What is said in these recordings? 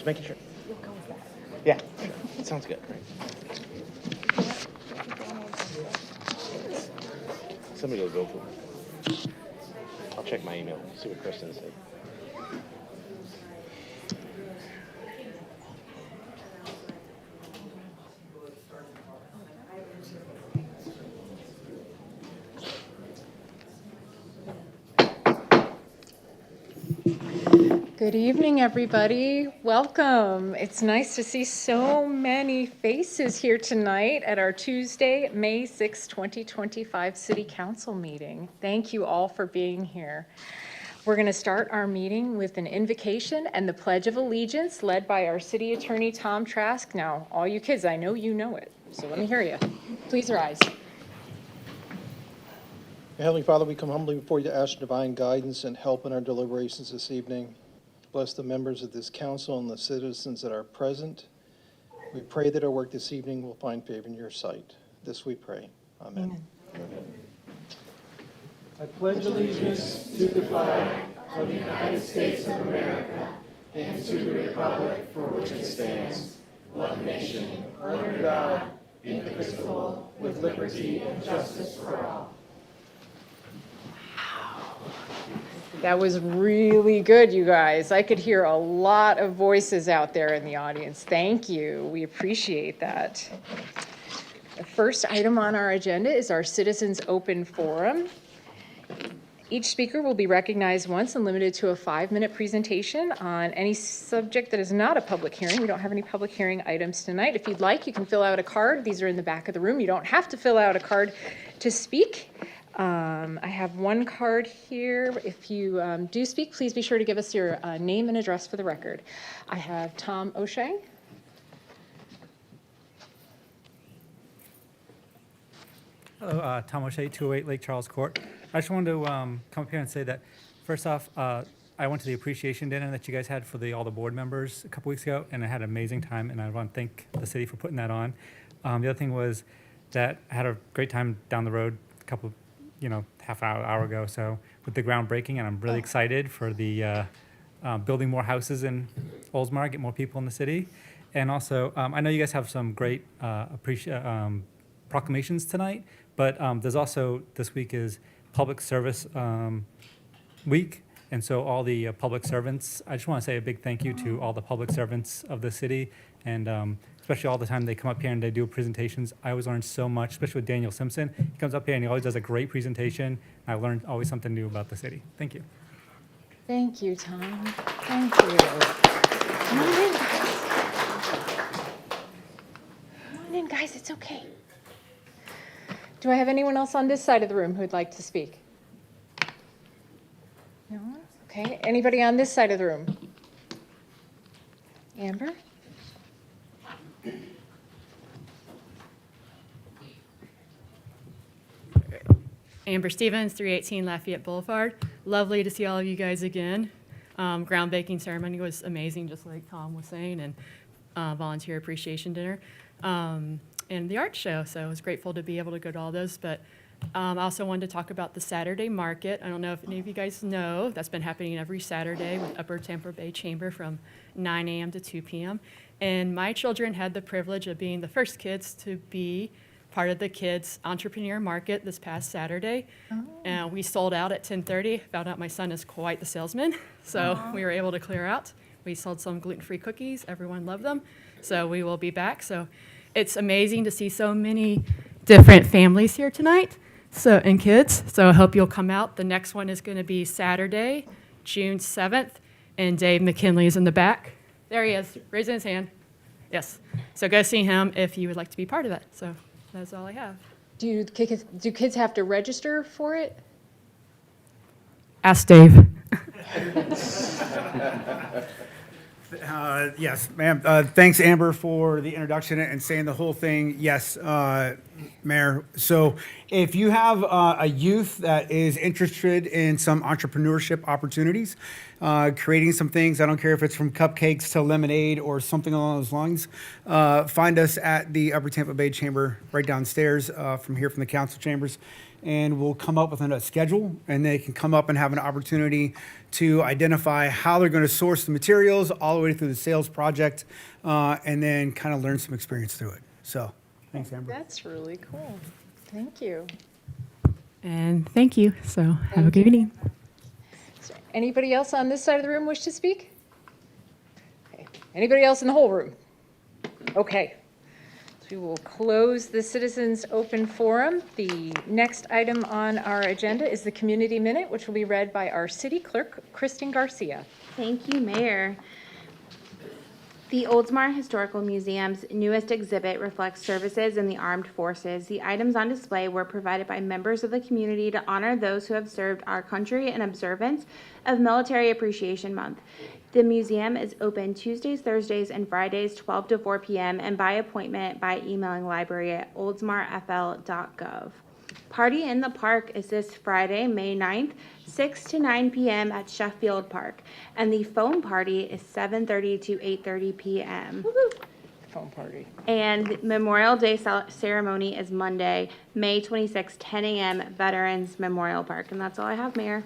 making sure. Yeah, sounds good. Somebody will go for it. I'll check my email, see what Kristen said. Good evening, everybody. Welcome. It's nice to see so many faces here tonight at our Tuesday, May 6, 2025 City Council meeting. Thank you all for being here. We're going to start our meeting with an invocation and the Pledge of Allegiance led by our City Attorney, Tom Trask. Now, all you kids, I know you know it, so let me hear you. Please rise. Heavenly Father, we come humbly before you to ask divine guidance and help in our deliberations this evening. Bless the members of this council and the citizens that are present. We pray that our work this evening will find favor in your sight. This we pray. Amen. Amen. I pledge allegiance to the flag of the United States of America and to the republic for which it stands, one nation, under God, indivisible, with liberty and justice for all. That was really good, you guys. I could hear a lot of voices out there in the audience. Thank you. We appreciate that. The first item on our agenda is our Citizens Open Forum. Each speaker will be recognized once and limited to a 5-minute presentation on any subject that is not a public hearing. We don't have any public hearing items tonight. If you'd like, you can fill out a card. These are in the back of the room. You don't have to fill out a card to speak. I have one card here. If you do speak, please be sure to give us your name and address for the record. I have Tom O'Shea. Hello, Tom O'Shea, 208 Lake Charles Court. I just wanted to come up here and say that, first off, I went to the appreciation dinner that you guys had for all the board members a couple weeks ago, and I had an amazing time, and I want to thank the city for putting that on. The other thing was that I had a great time down the road a couple, half hour ago, so with the groundbreaking, and I'm really excited for the building more houses in Oldsmar, get more people in the city. And also, I know you guys have some great proclamations tonight, but there's also, this week is Public Service Week, and so all the public servants, I just want to say a big thank you to all the public servants of the city, and especially all the time they come up here and they do presentations. I always learn so much, especially with Daniel Simpson. He comes up here and he always does a great presentation. I learned always something new about the city. Thank you. Thank you, Tom. Thank you. Come on in. Come on in, guys. It's okay. Do I have anyone else on this side of the room who'd like to speak? No? Okay. Anybody on this side of the room? Amber? Amber Stevens, 318 Lafayette Boulevard. Lovely to see all of you guys again. Groundbreaking ceremony was amazing, just like Tom was saying, and volunteer appreciation dinner. And the art show, so I was grateful to be able to go to all those. But I also wanted to talk about the Saturday market. I don't know if any of you guys know, that's been happening every Saturday with Upper Tampa Bay Chamber from 9 a.m. to 2 p.m. And my children had the privilege of being the first kids to be part of the kids' entrepreneur market this past Saturday. And we sold out at 10:30. Found out my son is quite the salesman, so we were able to clear out. We sold some gluten-free cookies. Everyone loved them, so we will be back. So it's amazing to see so many different families here tonight, and kids. So I hope you'll come out. The next one is going to be Saturday, June 7th, and Dave McKinley is in the back. There he is, raising his hand. Yes. So go see him if you would like to be part of that. So that's all I have. Do kids have to register for it? Ask Dave. Yes, ma'am. Thanks, Amber, for the introduction and saying the whole thing. Yes, Mayor. So if you have a youth that is interested in some entrepreneurship opportunities, creating some things, I don't care if it's from cupcakes to lemonade or something along those lines, find us at the Upper Tampa Bay Chamber right downstairs from here from the council chambers. and we'll come up with a schedule, and they can come up and have an opportunity to identify how they're going to source the materials all the way through the sales project, and then kind of learn some experience through it. So, thanks, Amber. That's really cool. Thank you. And thank you. So have a good evening. Is there anybody else on this side of the room wish to speak? Okay. Anybody else in the whole room? Okay. So we will close the citizens' open forum. The next item on our agenda is the community minute, which will be read by our city clerk, Kristen Garcia. Thank you, Mayor. The Oldsmar Historical Museum's newest exhibit reflects services in the armed forces. The items on display were provided by members of the community to honor those who have served our country in observance of Military Appreciation Month. The museum is open Tuesdays, Thursdays, and Fridays, 12 to 4 p.m., and by appointment by emailing library@oldsmarfl.gov. Party in the Park is this Friday, May 9th, 6 to 9 p.m. at Sheffield Park. And the phone party is 7:30 to 8:30 p.m. Phone party. And Memorial Day ceremony is Monday, May 26th, 10 a.m. at Veterans Memorial Park. And that's all I have, Mayor.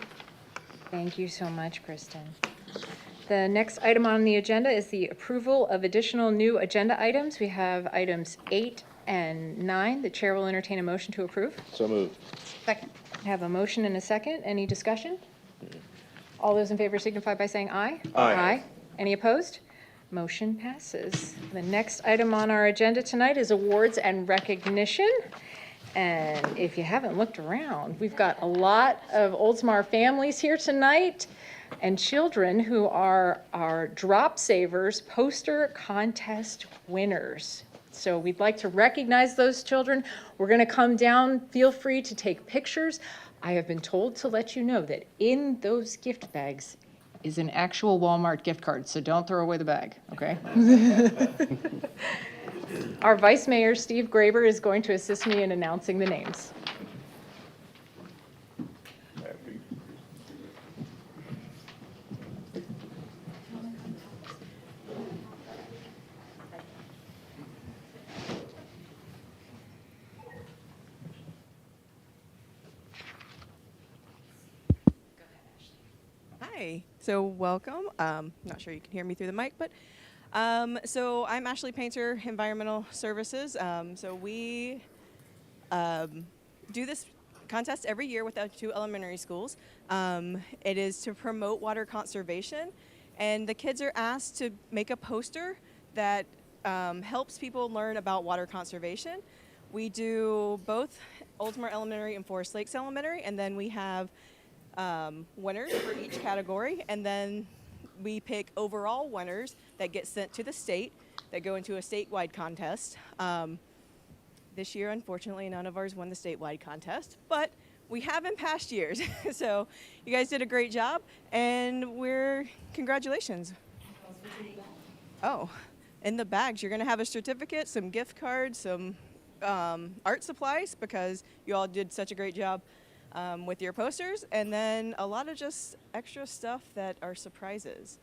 Thank you so much, Kristen. The next item on the agenda is the approval of additional new agenda items. We have items 8 and 9. The chair will entertain a motion to approve. So moved. Second. I have a motion and a second. Any discussion? All those in favor signify by saying aye. Aye. Any opposed? Motion passes. The next item on our agenda tonight is awards and recognition. And if you haven't looked around, we've got a lot of Oldsmar families here tonight and children who are our Drop Savers poster contest winners. So we'd like to recognize those children. We're going to come down. Feel free to take pictures. I have been told to let you know that in those gift bags is an actual Walmart gift card, so don't throw away the bag, okay? Our Vice Mayor, Steve Graber, is going to assist me in announcing the names. Hi, so welcome. Not sure you can hear me through the mic, but so I'm Ashley Painter, Environmental Services. So we do this contest every year with our 2 elementary schools. It is to promote water conservation, and the kids are asked to make a poster that helps people learn about water conservation. We do both Oldsmar Elementary and Forest Lakes Elementary, and then we have winners for each category, and then we pick overall winners that get sent to the state that go into a statewide contest. This year, unfortunately, none of ours won the statewide contest, but we have in past years. So you guys did a great job, and congratulations. Oh, in the bags, you're going to have a certificate, some gift cards, some art supplies, because you all did such a great job with your posters, and then a lot of just extra stuff that are surprises.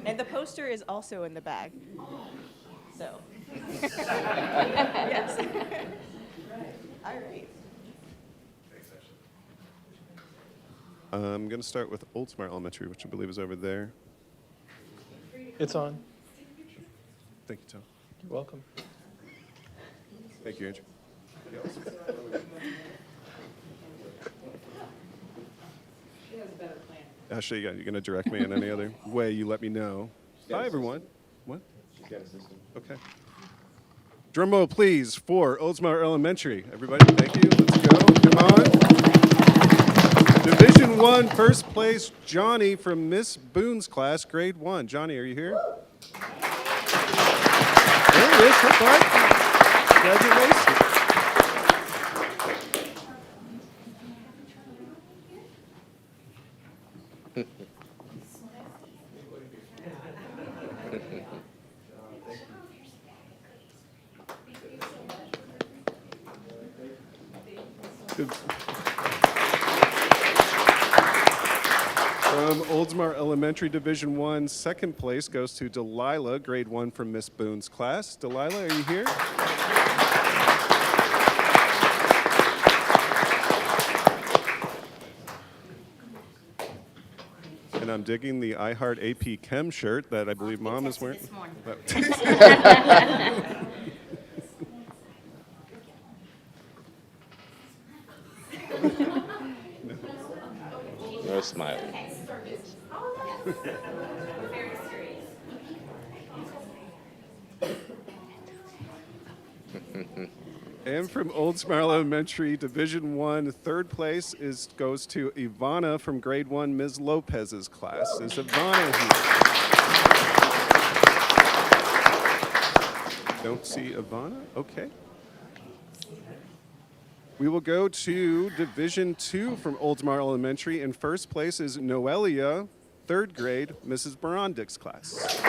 And the poster is also in the bag. So, yes. All right. I'm going to start with Oldsmar Elementary, which I believe is over there. It's on. Thank you, Tom. You're welcome. Thank you, Andrew. Ashley, you're going to direct me in any other way, you let me know. Hi, everyone. What? She's got a system. Okay. Drum roll, please, for Oldsmar Elementary. Everybody, thank you. Let's go. Come on. Division 1, first place, Johnny from Miss Boone's class, grade 1. Johnny, are you here? There he is. High five. Congratulations. Good. From Oldsmar Elementary Division 1, second place goes to Delilah, grade 1 from Miss Boone's class. Delilah, are you here? And I'm digging the I Heart AP Chem shirt that I believe Mom is wearing. No smile. And from Oldsmar Elementary, Division 1, third place goes to Ivana from grade 1, Ms. Lopez's class. Is Ivana here? Don't see Ivana? Okay. We will go to Division 2 from Oldsmar Elementary. In first place is Noelia, third grade, Mrs. Barandick's class.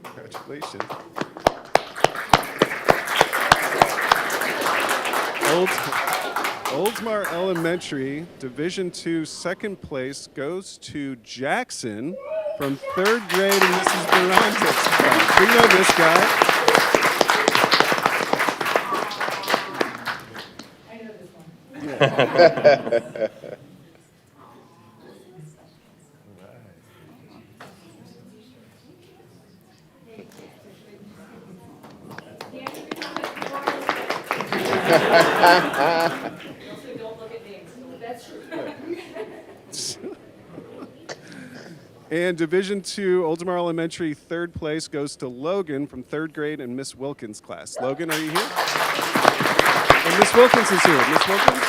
Congratulations. Oldsmar Elementary, Division 2, second place goes to Jackson from third grade in Mrs. Barandick's class. We know this guy. I know this one. And Division 2, Oldsmar Elementary, third place goes to Logan from third grade in Miss Wilkins' class. Logan, are you here? And Miss Wilkins is here. Miss Wilkins?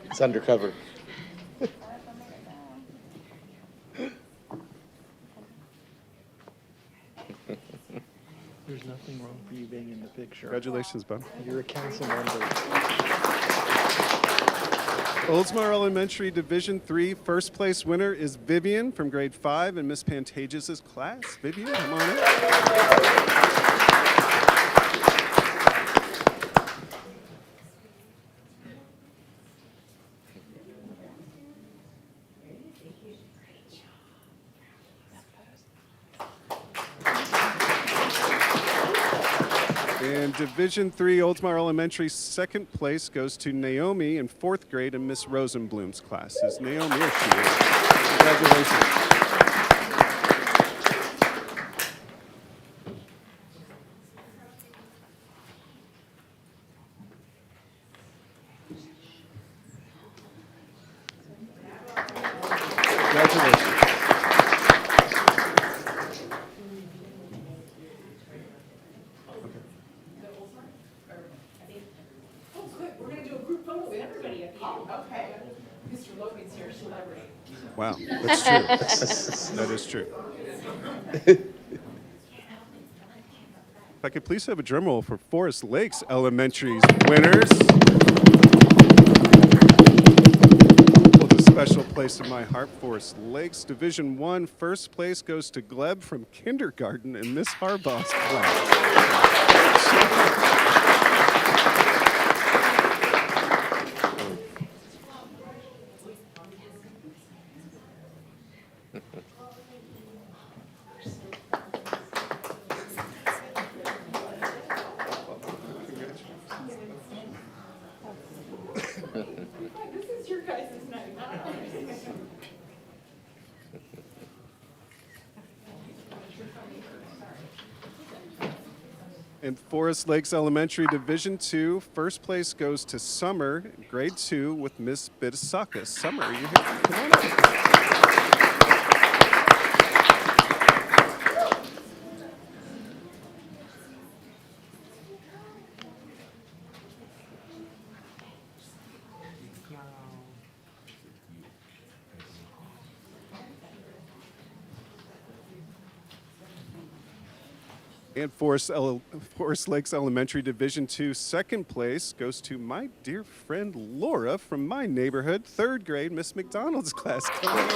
It's undercover. There's nothing wrong for you being in the picture. Congratulations, bud. You're a council member. Oldsmar Elementary, Division 3, first place winner is Vivian from grade 5 in Miss Pantages' class. Vivian, come on in. And Division 3, Oldsmar Elementary, second place goes to Naomi in fourth grade in Miss Rosenblum's class. Is Naomi here? She is. Congratulations. Congratulations. Wow, that's true. That is true. If I could please have a drum roll for Forest Lakes Elementary's winners. Hold a special place in my heart. Forest Lakes Division 1, first place goes to Gleb from kindergarten in Miss Harbaugh's class. This is your guys' night. In Forest Lakes Elementary Division 2, first place goes to Summer, grade 2, with Miss Bitasaka. Summer, are you here? Come on up. And Forest Lakes Elementary Division 2, second place goes to my dear friend Laura from my neighborhood, third grade, Miss McDonald's class. Come on.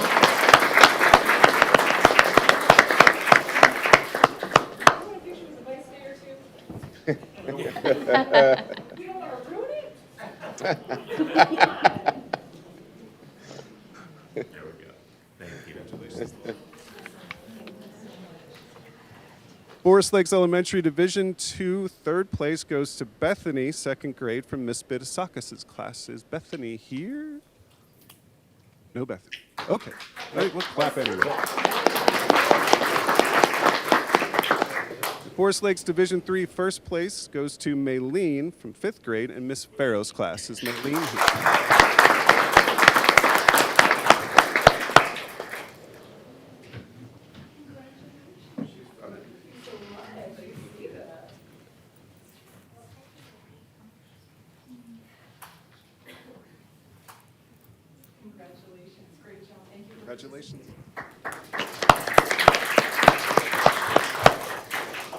Forest Lakes Elementary Division 2, third place goes to Bethany, second grade, from Miss Bitasakis' class. Is Bethany here? No Bethany. Okay. All right, let's clap anyway. Forest Lakes Division 3, first place goes to Maylene from fifth grade in Miss Farrow's class. Is Maylene here? Congratulations.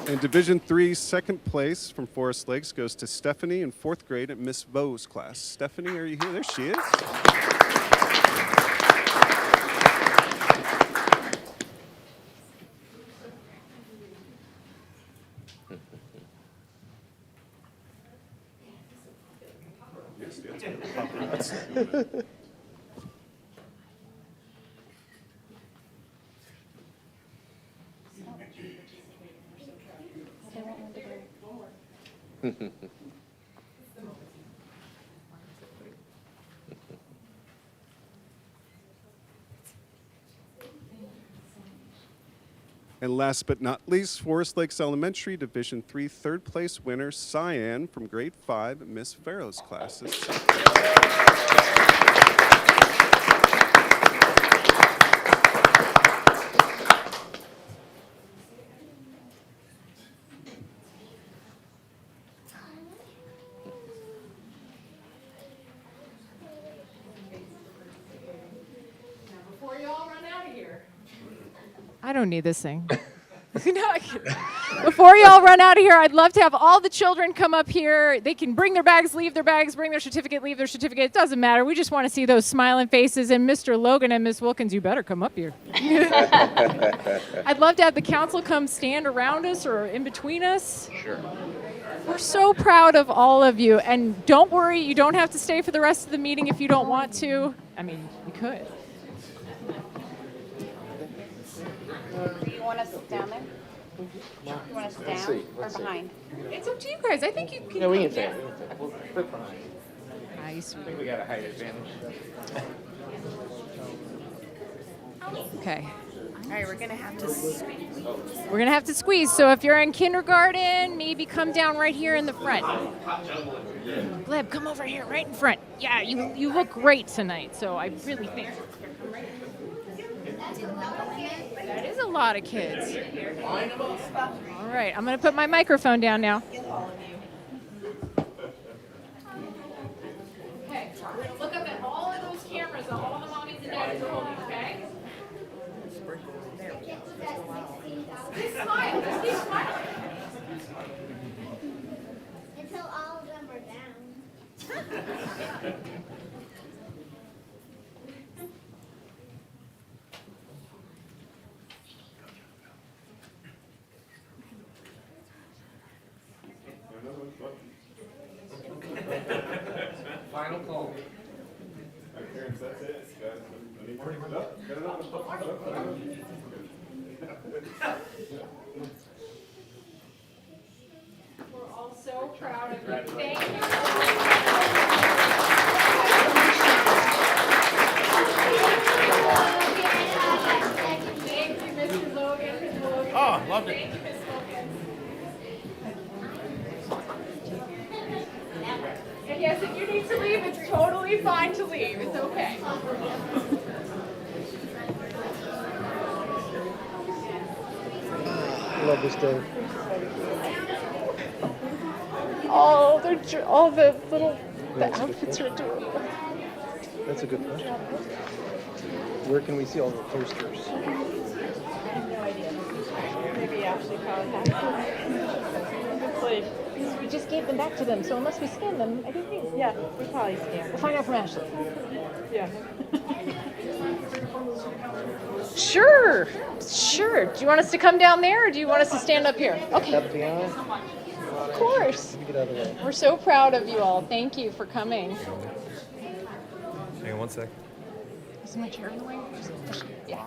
And Division 3, second place from Forest Lakes goes to Stephanie in fourth grade at Miss Vo's class. Stephanie, are you here? There she is. And last but not least, Forest Lakes Elementary Division 3 third place winner, Cyan from grade 5 at Miss Farrow's classes. Before you all run out of here. I don't need this thing. No, I can't. Before you all run out of here, I'd love to have all the children come up here. They can bring their bags, leave their bags, bring their certificate, leave their certificate. It doesn't matter. We just want to see those smiling faces. And Mr. Logan and Miss Wilkins, you better come up here. I'd love to have the council come stand around us or in between us. Sure. We're so proud of all of you. And don't worry, you don't have to stay for the rest of the meeting if you don't want to. I mean, you could. Do you want us down there? You want us down or behind? It's up to you guys. I think you can. Yeah, we can come say down. it. We'll click behind. Nice. I think we got a height advantage. Okay. All right, we're gonna have to. We're gonna have to squeeze. So if you're in kindergarten, maybe come down right here in the front. Gleb, come over here, right in front. Yeah, you look great tonight. So I really think that is a lot of kids. All right, I'm gonna put my microphone down now. Okay, we're gonna look up at all of those cameras that all the mommies and daddies are holding. Okay. Please smile. Just keep smiling. Until all of them are down. Final call. We're all so proud of you. Thank you. Thank you, Mr. Logan. Oh, loved it. Thank you, Ms. Logan. And yes, if you need to leave, it's totally fine to leave. It's okay. Love this day. Oh, all the little outfits are adorable. That's a good question. Where can we see all the posters? Maybe Ashley probably has. We just gave them back to them, so unless we scan them, I don't think. Yeah, we probably can. We'll find out from Ashley. Yeah. Sure. Do you want us to come down there, or do you want us to stand up here? Okay. Up the aisle? Of course. We're so proud of you all. Thank you for coming. Hang on one sec. Is my chair in the way? Yeah.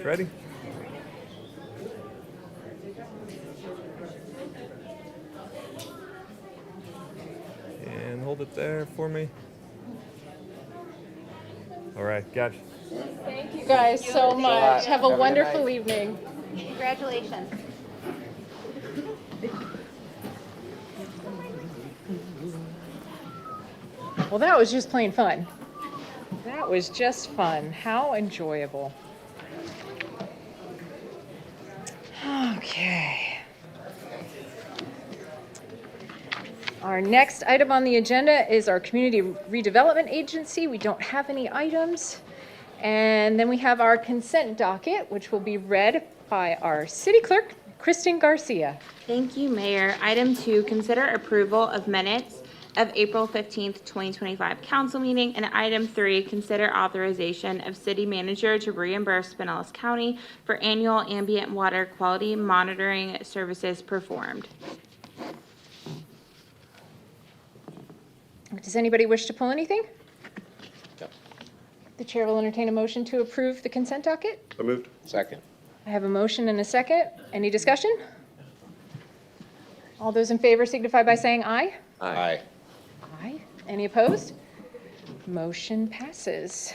Ready? And hold it there for me. All right, gotcha. Thank you guys so much. Have a wonderful evening. Congratulations. Well, that was just plain fun. That was just fun. How enjoyable. Okay. Our next item on the agenda is our Community Redevelopment Agency. We don't have any items. And then we have our consent docket, which will be read by our city clerk, Kristen Garcia. Thank you, Mayor. Item 2, consider approval of minutes of April 15th, 2025 council meeting. And item 3, consider authorization of city manager to reimburse Pinellas County for annual ambient water quality monitoring services performed. Does anybody wish to pull anything? No. The chair will entertain a motion to approve the consent docket. So moved. Second. I have a motion and a second. Any discussion? All those in favor signify by saying aye. Aye. Aye. Any opposed? Motion passes.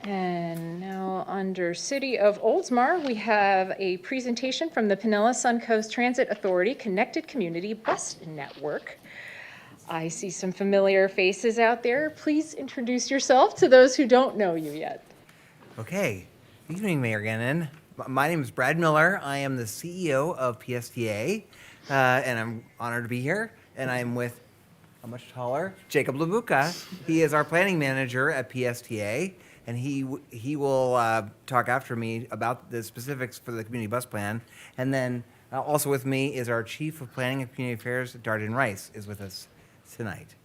And now under City of Oldsmar, we have a presentation from the Pinellas Suncoast Transit Authority Connected Community Bus Network. I see some familiar faces out there. Please introduce yourself to those who don't know you yet. Okay. Good evening, Mayor Gannon. My name is Brad Miller. I am the CEO of PSTA, and I'm honored to be here. And I'm with a much taller Jacob Labuca. He is our planning manager at PSTA, and he will talk after me about the specifics for the community bus plan. And then also with me is our Chief of Planning and Community Affairs, Darden Rice, is with us tonight.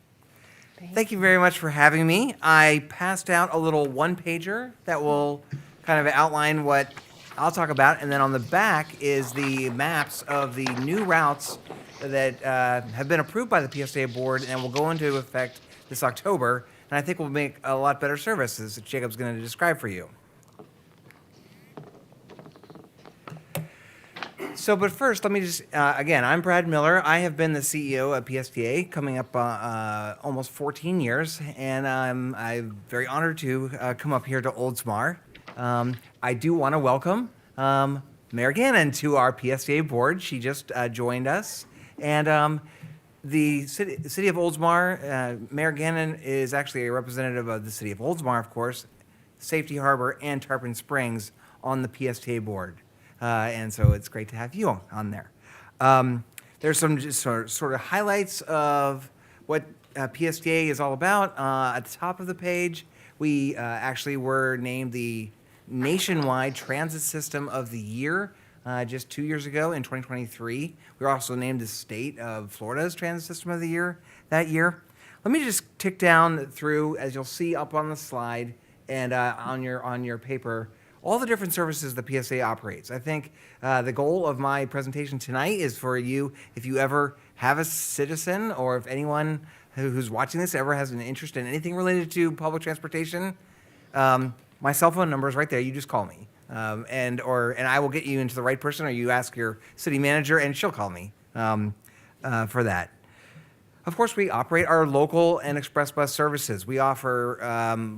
Thank you very much for having me. I passed out a little one-pager that will kind of outline what I'll talk about, and then on the back is the maps of the new routes that have been approved by the PSTA board and will go into effect this October, and I think will make a lot better services that Jacob's going to describe for you. So, but first, let me just, again, I'm Brad Miller. I have been the CEO of PSTA coming up almost 14 years, and I'm very honored to come up here to Oldsmar. I do want to welcome Mayor Gannon to our PSTA board. She just joined us. And the city of Oldsmar, Mayor Gannon is actually a representative of the city of Oldsmar, of course, Safety Harbor, and Tarpon Springs on the PSTA board. And so it's great to have you on there. There's some just sort of highlights of what PSTA is all about. At the top of the page, we actually were named the Nationwide Transit System of the Year just 2 years ago in 2023. We were also named the State of Florida's Transit System of the Year that year. Let me just tick down through, as you'll see up on the slide and on your paper, all the different services the PSA operates. I think the goal of my presentation tonight is for you, if you ever have a citizen or if anyone who's watching this ever has an interest in anything related to public transportation, my cell phone number is right there. You just call me, and I will get you into the right person, or you ask your city manager, and she'll call me for that. Of course, we operate our local and express bus services. We offer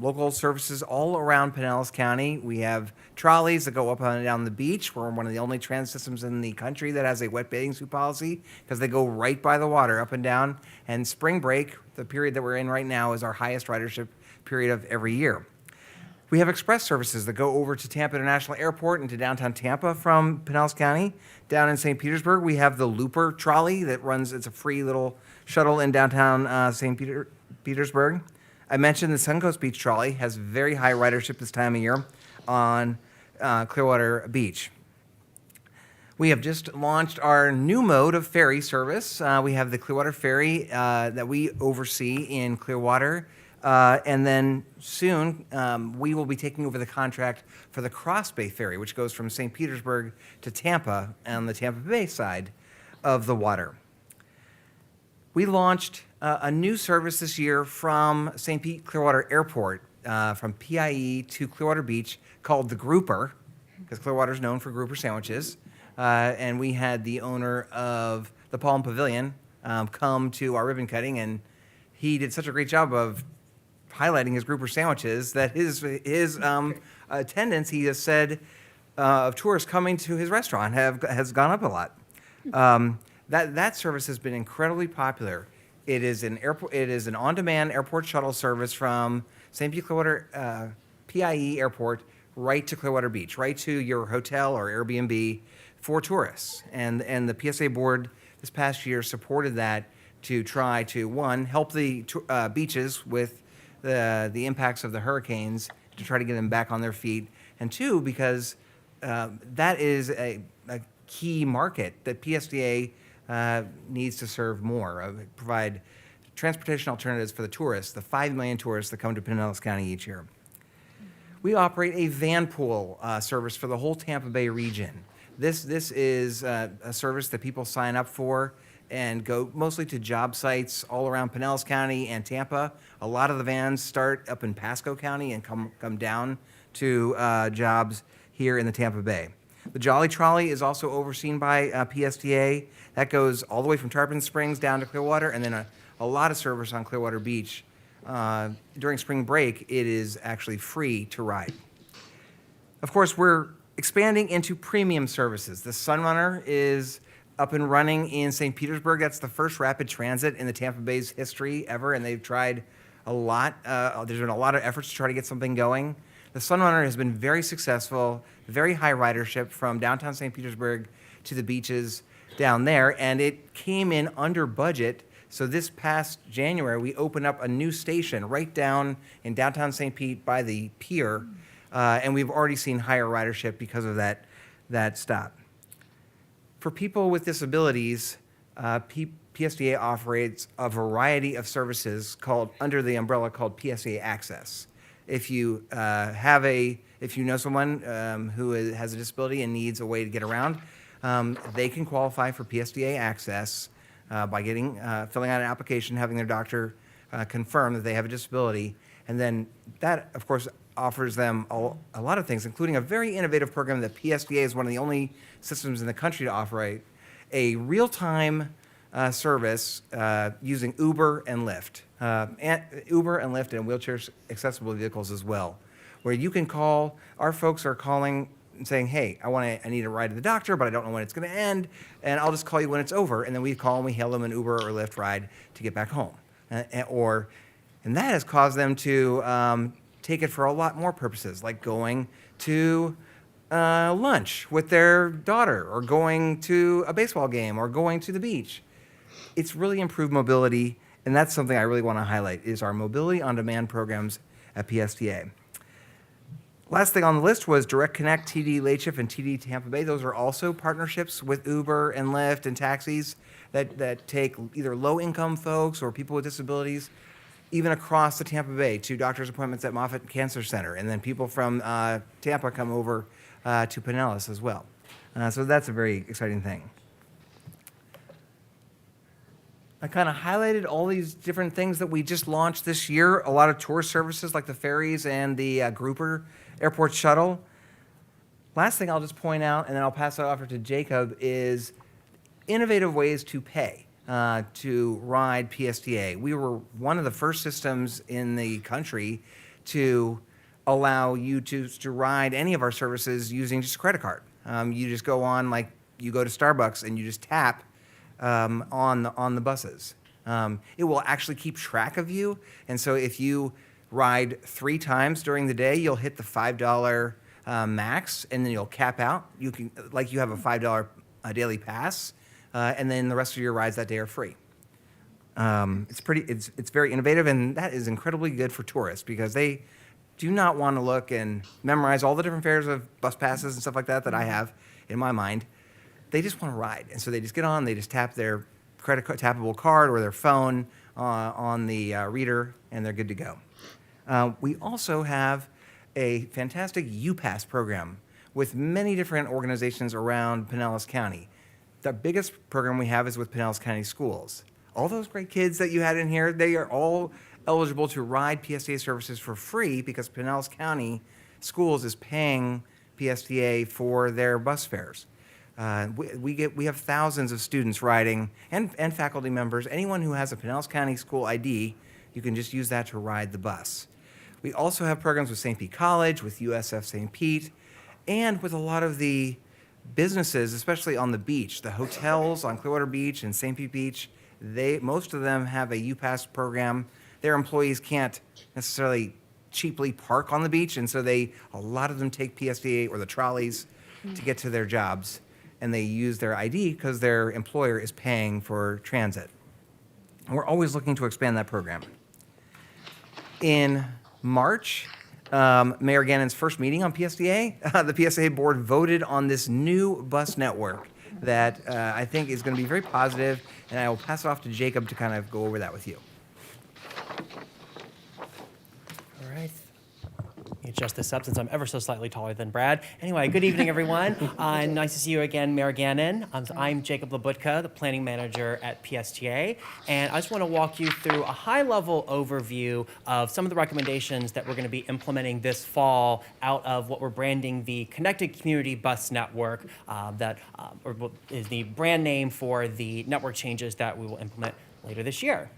local services all around Pinellas County. We have trolleys that go up and down the beach. We're one of the only transit systems in the country that has a wet bathing suit policy because they go right by the water, up and down. And spring break, the period that we're in right now, is our highest ridership period of every year. We have express services that go over to Tampa International Airport and to downtown Tampa from Pinellas County. Down in St. Petersburg, we have the Looper trolley that runs, it's a free little shuttle in downtown St. Petersburg. I mentioned the Suncoast Beach trolley has very high ridership this time of year on Clearwater Beach. We have just launched our new mode of ferry service. We have the Clearwater Ferry that we oversee in Clearwater. And then soon, we will be taking over the contract for the Cross Bay Ferry, which goes from St. Petersburg to Tampa on the Tampa Bay side of the water. We launched a new service this year from St. Pete Clearwater Airport, from PIE to Clearwater Beach, called the Grouper, because Clearwater is known for grouper sandwiches. And we had the owner of the Palm Pavilion come to our ribbon cutting, and he did such a great job of highlighting his grouper sandwiches that his attendance, he has said, of tourists coming to his restaurant has gone up a lot. That service has been incredibly popular. It is an on-demand airport shuttle service from St. Pete Clearwater PIE Airport right to Clearwater Beach, right to your hotel or Airbnb for tourists. And the PSA board this past year supported that to try to, one, help the beaches with the impacts of the hurricanes to try to get them back on their feet, and two, because that is a key market that PSTA needs to serve more, provide transportation alternatives for the tourists, the 5 million tourists that come to Pinellas County each year. We operate a van pool service for the whole Tampa Bay region. This is a service that people sign up for and go mostly to job sites all around Pinellas County and Tampa. A lot of the vans start up in Pasco County and come down to jobs here in the Tampa Bay. The Jolly Trolley is also overseen by PSTA. That goes all the way from Tarpon Springs down to Clearwater, and then a lot of service on Clearwater Beach. During spring break, it is actually free to ride. Of course, we're expanding into premium services. The Sunrunner is up and running in St. Petersburg. That's the first rapid transit in the Tampa Bay's history ever, and they've tried a lot. There's been a lot of efforts to try to get something going. The Sunrunner has been very successful, very high ridership from downtown St. Petersburg to the beaches down there, and it came in under budget. So this past January, we opened up a new station right down in downtown St. Pete by the pier, and we've already seen higher ridership because of that stop. For people with disabilities, PSTA operates a variety of services under the umbrella called PSTA Access. If you know someone who has a disability and needs a way to get around, they can qualify for PSTA Access by filling out an application, having their doctor confirm that they have a disability, and then that, of course, offers them a lot of things, including a very innovative program that PSTA is one of the only systems in the country to operate, a real-time service using Uber and Lyft, and wheelchair accessible vehicles as well, where you can call. Our folks are calling and saying, "Hey, I need a ride to the doctor, but I don't know when it's going to end, and I'll just call you when it's over." And then we call and we hail them an Uber or Lyft ride to get back home, and that has caused them to take it for a lot more purposes, like going to lunch with their daughter, or going to a baseball game, or going to the beach. It's really improved mobility, and that's something I really want to highlight, is our mobility on demand programs at PSTA. Last thing on the list was Direct Connect, TD Latechip, and TD Tampa Bay. Those are also partnerships with Uber and Lyft and taxis that take either low-income folks or people with disabilities even across the Tampa Bay to doctor's appointments at Moffitt Cancer Center, and then people from Tampa come over to Pinellas as well. So that's a very exciting thing. I kind of highlighted all these different things that we just launched this year, a lot of tour services like the ferries and the Grouper Airport Shuttle. Last thing I'll just point out, and then I'll pass it over to Jacob, is innovative ways to pay to ride PSTA. We were one of the first systems in the country to allow you to ride any of our services using just a credit card. You just go on, like you go to Starbucks and you just tap on the buses. It will actually keep track of you, and so if you ride 3 times during the day, you'll hit the $5 max, and then you'll cap out. You have a $5 daily pass, and then the rest of your rides that day are free. It's very innovative, and that is incredibly good for tourists because they do not want to look and memorize all the different fares of bus passes and stuff like that I have in my mind. They just want to ride, and so they just get on, they just tap their tappable card or their phone on the reader, and they're good to go. We also have a fantastic UPass program with many different organizations around Pinellas County. The biggest program we have is with Pinellas County Schools. All those great kids that you had in here, they are all eligible to ride PSTA services for free because Pinellas County Schools is paying PSTA for their bus fares. We have thousands of students riding and faculty members. Anyone who has a Pinellas County School ID, you can just use that to ride the bus. We also have programs with St. Pete College, with USF St. Pete, and with a lot of the businesses, especially on the beach, the hotels on Clearwater Beach and St. Pete Beach. Most of them have a UPass program. Their employees can't necessarily cheaply park on the beach, and so a lot of them take PSTA or the trolleys to get to their jobs, and they use their ID because their employer is paying for transit. And we're always looking to expand that program. In March, Mayor Gannon's first meeting on PSTA, the PSTA board voted on this new bus network that I think is going to be very positive, and I will pass it off to Jacob to kind of go over that with you. All right. Adjust this up since I'm ever so slightly taller than Brad. Anyway, good evening, everyone. Nice to see you again, Mayor Gannon. I'm Jacob Labutka, the planning manager at PSTA, and I just want to walk you through a high-level overview of some of the recommendations that we're going to be implementing this fall out of what we're branding the Connected Community Bus Network, that is the brand name for the network changes that we will implement later this year.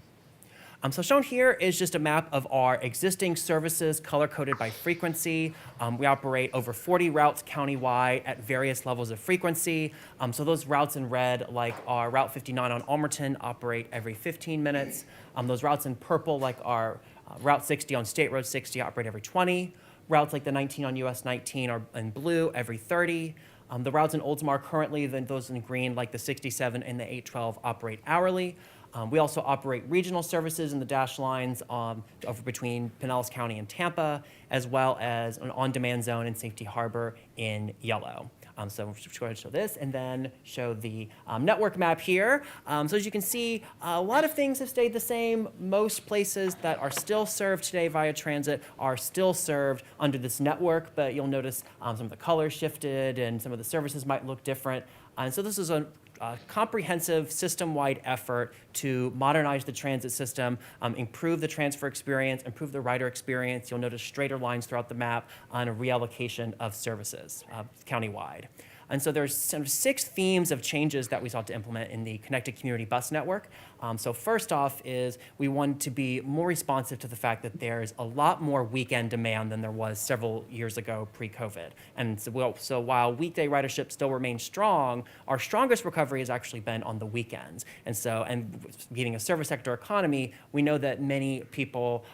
So shown here is just a map of our existing services color-coded by frequency. We operate over 40 routes countywide at various levels of frequency. So those routes in red, like our Route 59 on Almerton, operate every 15 minutes. Those routes in purple, like our Route 60 on State Road 60, operate every 20. Routes like the 19 on US 19 are in blue every 30. The routes in Oldsmar currently, those in green, like the 67 and the 812, operate hourly. We also operate regional services in the dash lines over between Pinellas County and Tampa, as well as an on-demand zone in Safety Harbor in yellow. So we'll just go ahead and show this and then show the network map here. So as you can see, a lot of things have stayed the same. Most places that are still served today via transit are still served under this network, but you'll notice some of the colors shifted and some of the services might look different. And so this is a comprehensive system-wide effort to modernize the transit system, improve the transfer experience, improve the rider experience. You'll notice straighter lines throughout the map on a reallocation of services countywide. And so there's sort of 6 themes of changes that we sought to implement in the Connected Community Bus Network. So first off is we wanted to be more responsive to the fact that there's a lot more weekend demand than there was several years ago pre-COVID. And so while weekday ridership still remains strong, our strongest recovery has actually been on the weekends. And being a service sector economy, we know that many people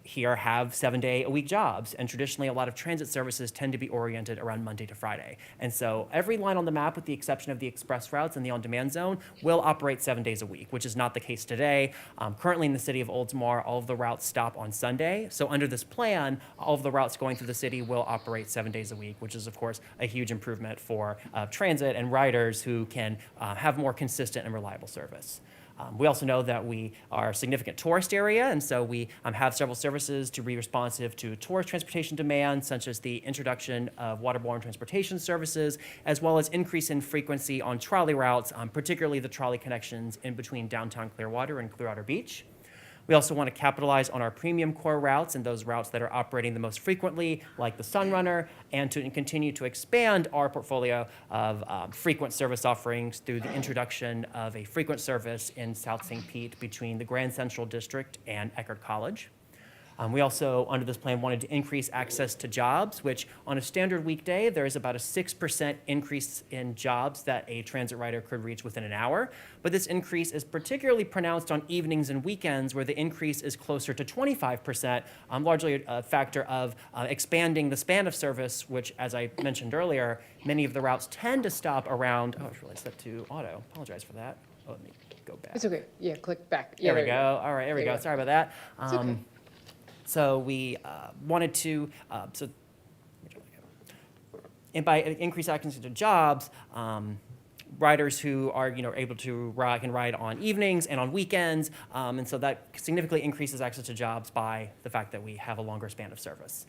here have 7-day-a-week jobs, and traditionally a lot of transit services tend to be oriented around Monday to Friday. And so every line on the map, with the exception of the express routes and the on-demand zone, will operate 7 days a week, which is not the case today. Currently in the city of Oldsmar, all of the routes stop on Sunday. So under this plan, all of the routes going through the city will operate 7 days a week, which is of course a huge improvement for transit and riders who can have more consistent and reliable service. We also know that we are a significant tourist area, and so we have several services to be responsive to tourist transportation demand, such as the introduction of waterborne transportation services, as well as increase in frequency on trolley routes, particularly the trolley connections in between downtown Clearwater and Clearwater Beach. We also want to capitalize on our premium core routes and those routes that are operating the most frequently, like the Sunrunner, and to continue to expand our portfolio of frequent service offerings through the introduction of a frequent service in South St. Pete between the Grand Central District and Eckerd College. We also, under this plan, wanted to increase access to jobs, which on a standard weekday, there is about a 6% increase in jobs that a transit rider could reach within an hour. But this increase is particularly pronounced on evenings and weekends, where the increase is closer to 25%, largely a factor of expanding the span of service, which, as I mentioned earlier, many of the routes tend to stop around, oh, I should really set to auto. Apologize for that. Oh, let me go back. It's okay. Yeah, click back. Yeah, There we go. All right, there we go. Sorry about that. It's okay. So we wanted to, and by increased access to jobs, riders who are, able to ride, can ride on evenings and on weekends. And so that significantly increases access to jobs by the fact that we have a longer span of service.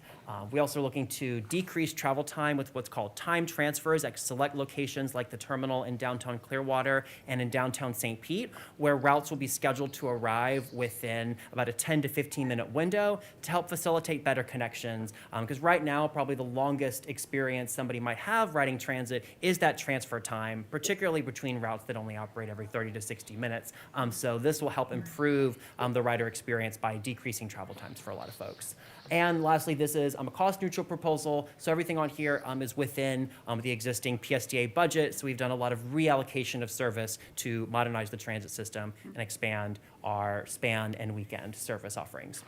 We also are looking to decrease travel time with what's called time transfers at select locations like the terminal in downtown Clearwater and in downtown St. Pete, where routes will be scheduled to arrive within about a 10 to 15 minute window to help facilitate better connections. Because right now, probably the longest experience somebody might have riding transit is that transfer time, particularly between routes that only operate every 30 to 60 minutes. So this will help improve the rider experience by decreasing travel times for a lot of folks. And lastly, this is a cost-neutral proposal. So everything on here is within the existing PSTA budget. So we've done a lot of reallocation of service to modernize the transit system and expand our span and weekend service offerings.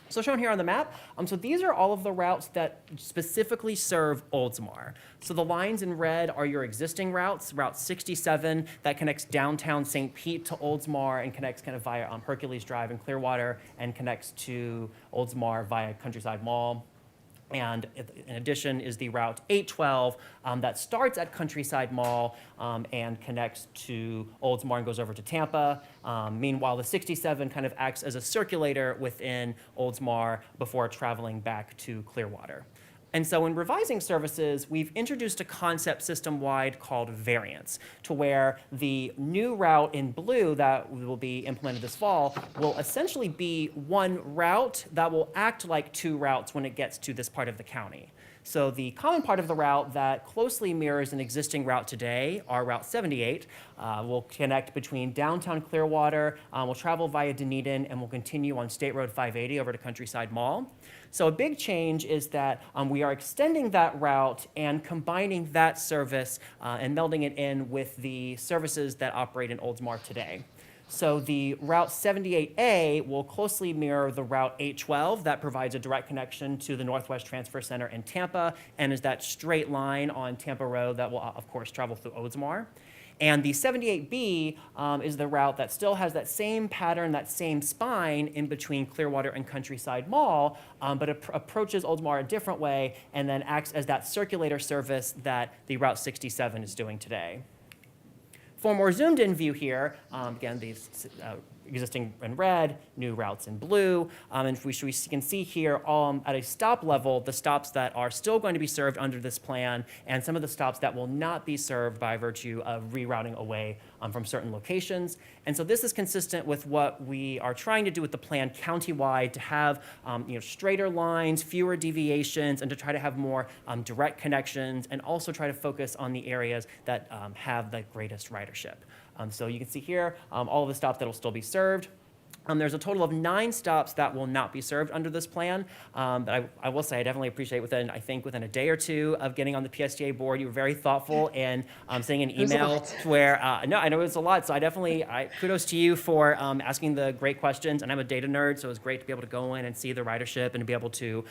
So shown here on the map, so these are all of the routes that specifically serve Oldsmar. So the lines in red are your existing routes. Route 67 that connects downtown St. Pete to Oldsmar and connects kind of via Hercules Drive in Clearwater and connects to Oldsmar via Countryside Mall. And in addition is the Route 812 that starts at Countryside Mall and connects to Oldsmar and goes over to Tampa. Meanwhile, the 67 kind of acts as a circulator within Oldsmar before traveling back to Clearwater. And so in revising services, we've introduced a concept system-wide called variants, to where the new route in blue that will be implemented this fall will essentially be one route that will act like two routes when it gets to this part of the county. So the common part of the route that closely mirrors an existing route today, our Route 78, will connect between downtown Clearwater, will travel via Dunedin, and will continue on State Road 580 over to Countryside Mall. So a big change is that we are extending that route and combining that service and melding it in with the services that operate in Oldsmar today. So the Route 78A will closely mirror the Route 812 that provides a direct connection to the Northwest Transfer Center in Tampa and is that straight line on Tampa Road that will, of course, travel through Oldsmar. And the 78B is the route that still has that same pattern, that same spine in between Clearwater and Countryside Mall, but approaches Oldsmar a different way and then acts as that circulator service that the Route 67 is doing today. For a more zoomed in view here, again, these existing in red, new routes in blue, and we can see here at a stop level the stops that are still going to be served under this plan and some of the stops that will not be served by virtue of rerouting away from certain locations. And so this is consistent with what we are trying to do with the plan countywide to have straighter lines, fewer deviations, and to try to have more direct connections and also try to focus on the areas that have the greatest ridership. So you can see here all of the stops that will still be served. There's a total of 9 stops that will not be served under this plan. But I will say I definitely appreciate within a day or two of getting on the PSTA board, you were very thoughtful in sending an email to where, no, I know it was a lot. So kudos to you for asking the great questions. And I'm a data nerd, so it was great to be able to go in and see the ridership and to be able to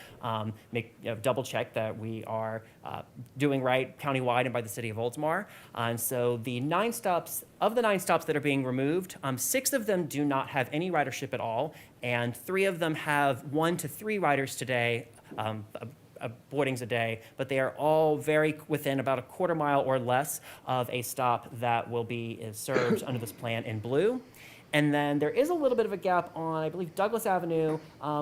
double check that we are doing right countywide and by the city of Oldsmar. And so of the 9 stops that are being removed, 6 of them do not have any ridership at all, and 3 of them have 1 to 3 riders today, boardings a day, but they are all very within about a quarter mile or less of a stop that will be served under this plan in blue. And then there is a little bit of a gap on, I believe, Douglas Avenue,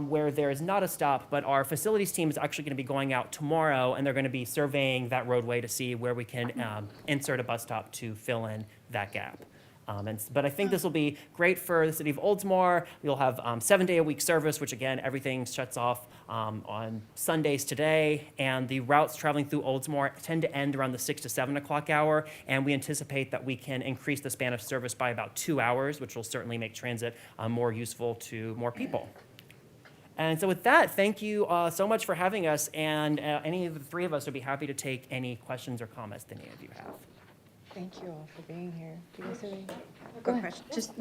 where there is not a stop, but our facilities team is actually going to be going out tomorrow, and they're going to be surveying that roadway to see where we can insert a bus stop to fill in that gap. But I think this will be great for the city of Oldsmar. We'll have 7-day-a-week service, which again, everything shuts off on Sundays today. And the routes traveling through Oldsmar tend to end around the 6 to 7 o'clock hour. And we anticipate that we can increase the span of service by about 2 hours, which will certainly make transit more useful to more people. And so with that, thank you so much for having us. And any of the 3 of us would be happy to take any questions or comments that any of you have. Thank you all for being here. Do you guys have any? Go ahead.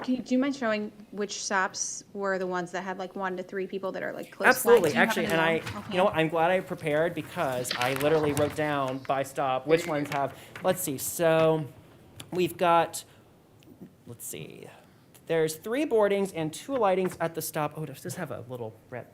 Do you mind showing which stops were the ones that had like 1 to 3 people that are like close? Absolutely, actually, and you know what, I'm glad I prepared because I literally wrote down by stop which ones have, let's see, so we've got, let's see, there's 3 boardings and 2 alightings at the stop. Oh, does this have a little red?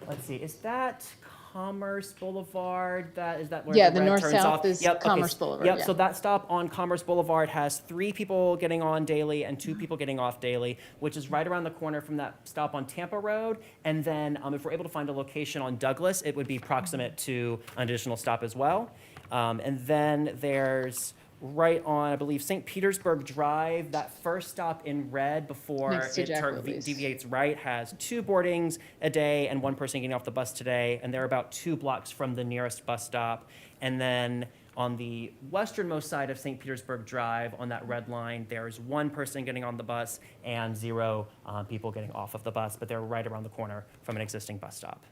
Let's see, is that Commerce Boulevard? Is that where Yeah, the the red turns north-south off? is Yep, okay, Commerce Boulevard, Yep, yeah. so that stop on Commerce Boulevard has 3 people getting on daily and 2 people getting off daily, which is right around the corner from that stop on Tampa Road. And then if we're able to find a location on Douglas, it would be proximate to an additional stop as well. And then there's right on, I believe, St. Petersburg Drive, that first stop in red before Next to it Jack Ruby's. deviates right has 2 boardings a day and 1 person getting off the bus today, and they're about 2 blocks from the nearest bus stop. And then on the westernmost side of St. Petersburg Drive, on that red line, there's 1 person getting on the bus and 0 people getting off of the bus, but they're right around the corner from an existing bus stop.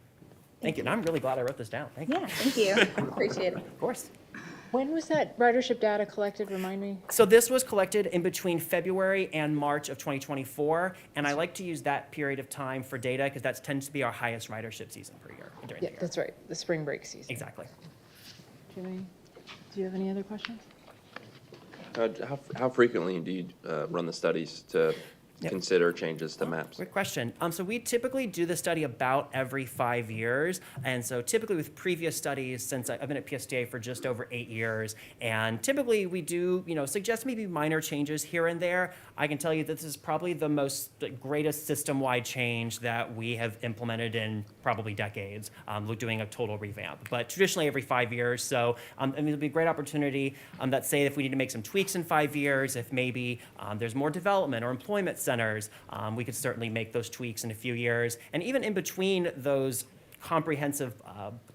Thank you, and I'm really glad I wrote this down. Thank you. Yeah, thank you. Appreciate it. Of course. When was that ridership data collected, remind me? So this was collected in between February and March of 2024, and I like to use that period of time for data because that tends to be our highest ridership season per year during Yeah, the year. that's right, the spring break season. Exactly. Do you have any other questions? How frequently do you run the studies to Yep. consider changes to maps? Great question. So we typically do the study about every 5 years. And so typically with previous studies, since I've been at PSTA for just over 8 years, and typically we do, suggest maybe minor changes here and there. I can tell you that this is probably the greatest system-wide change that we have implemented in probably decades. We're doing a total revamp, but traditionally every 5 years. So it'll be a great opportunity that say if we need to make some tweaks in 5 years, if maybe there's more development or employment centers, we could certainly make those tweaks in a few years. And even in between those comprehensive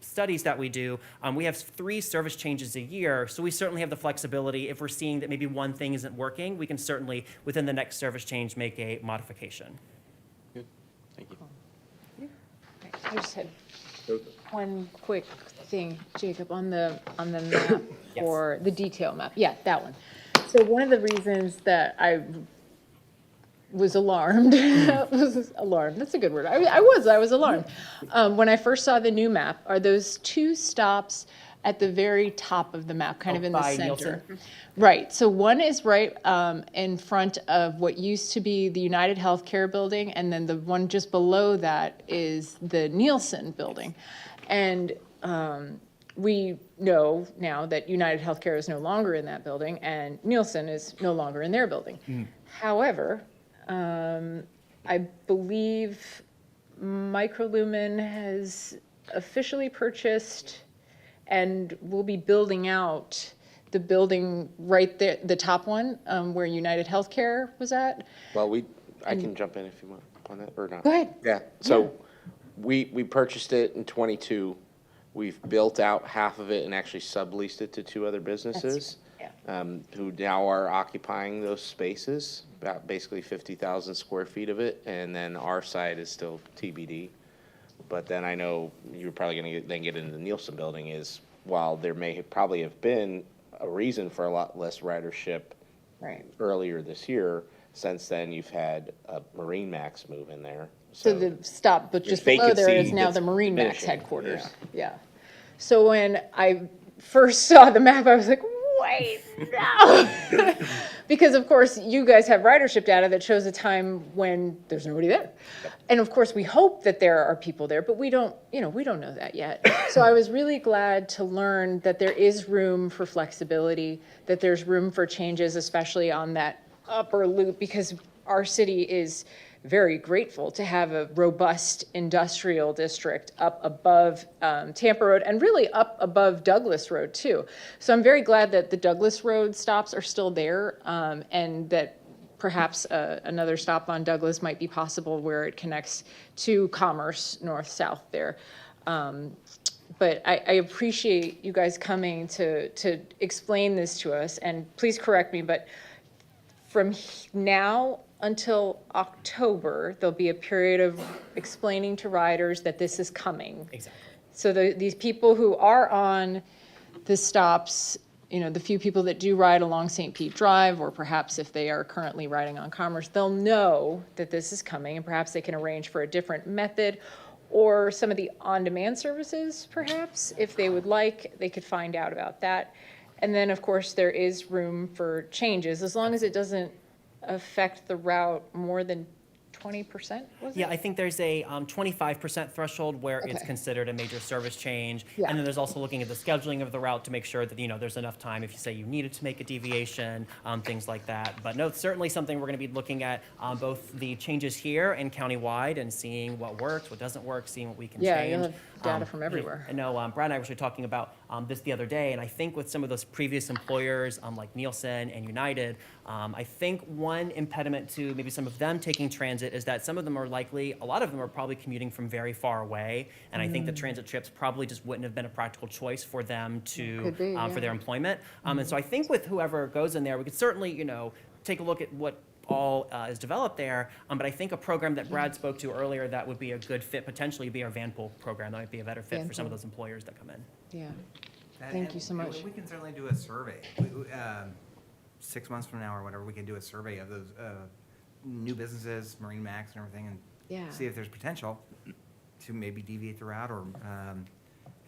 studies that we do, we have 3 service changes a year, so we certainly have the flexibility. If we're seeing that maybe one thing isn't working, we can certainly, within the next service change, make a modification. Good, thank you. I just had one quick thing, Jacob, on the map for the detail map. Yeah, that one. So one of the reasons that I was alarmed, that's a good word. I was alarmed. When I first saw the new map, are those 2 stops at the very top of the map, kind of in the by center? Nielsen? Right, so one is right in front of what used to be the United Healthcare building, and then the one just below that is the Nielsen building. And we know now that United Healthcare is no longer in that building, and Nielsen is no longer in their building. However, I believe Microlumen has officially purchased and will be building out the building right there, the top one, where United Healthcare was at. Well, I can jump in if you want on that, or not. Go ahead. Yeah, so we purchased it in '22. We've built out half of it and actually subleased it to 2 other businesses. Who now are occupying those spaces, about basically 50,000 square feet of it, and then our side is still TBD. But then I know you're probably going to get into the Nielsen building is, while there may probably have been a reason for a lot less ridership earlier this year, since then you've had a Marine Max move in there. So the stop, but your just below there is vacancy now gets the Marine Max diminishing. headquarters. Yeah. So when I first saw the map, I was like, wait, no. Because of course you guys have ridership data that shows a time when there's nobody there. And of course we hope that there are people there, but we don't know that yet. So I was really glad to learn that there is room for flexibility, that there's room for changes, especially on that upper loop, because our city is very grateful to have a robust industrial district up above Tampa Road and really up above Douglas Road too. So I'm very glad that the Douglas Road stops are still there, and that perhaps another stop on Douglas might be possible where it connects to Commerce north-south there. But I appreciate you guys coming to explain this to us, and please correct me, but from now until October, there'll be a period of explaining to riders that this is coming. Exactly. So these people who are on the stops, the few people that do ride along St. Pete Drive, or perhaps if they are currently riding on Commerce, they'll know that this is coming, and perhaps they can arrange for a different method, or some of the on-demand services, perhaps, if they would like, they could find out about that. And then, of course, there is room for changes, as long as it doesn't affect the route more than 20%, was it? Yeah, I think there's a 25% threshold where it's Okay. considered a major service change. Yeah. And then there's also looking at the scheduling of the route to make sure that, there's enough time if you say you needed to make a deviation, things like that. But no, it's certainly something we're going to be looking at, both the changes here and countywide and seeing what works, what doesn't work, seeing what we can Yeah, change. you'll have data from everywhere. I know Brad and I were actually talking about this the other day, and I think with some of those previous employers, like Nielsen and United, I think one impediment to maybe some of them taking transit is that some of them are likely, a lot of them are probably commuting from very far away, and I think the transit trips probably just wouldn't have been a practical choice for them to, Could be, for yeah. their employment. And so I think with whoever goes in there, we could certainly, take a look at what all is developed there. But I think a program that Brad spoke to earlier that would be a good fit, potentially be our van pool program. That might be a better fit for some of Vanpool. those employers that come in. Yeah. And- Thank and you so much. We can certainly do a survey. 6 months from now or whatever, we can do a survey of those new businesses, Marine Max and everything, and Yeah. see if there's potential to maybe deviate the route or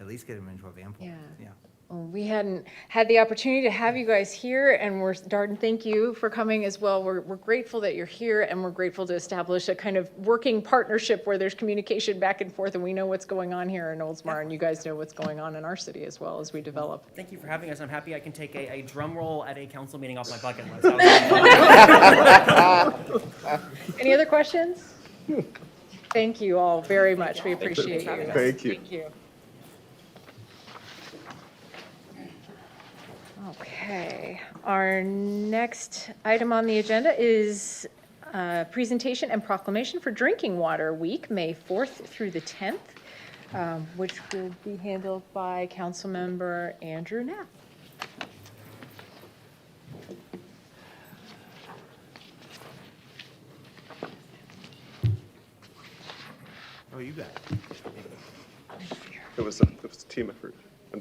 at least get them into a van pool. Yeah. Well, we hadn't had the opportunity to have you guys here, and Darden, thank you for coming as well. We're grateful that you're here, and we're grateful to establish a kind of working partnership where there's communication back and forth, and we know what's going on here in Oldsmar, and you guys know what's going on in our city as well as we develop. Thank you for having us. I'm happy I can take a drum roll at a council meeting off my bucket list. Any other questions? Thank you all very much. We appreciate you. Thank you. Thank you. Okay, our next item on the agenda is presentation and proclamation for Drinking Water Week, May 4th through the 10th, which will be handled by Councilmember Andrew Knapp. Oh, you bet. It was a team effort.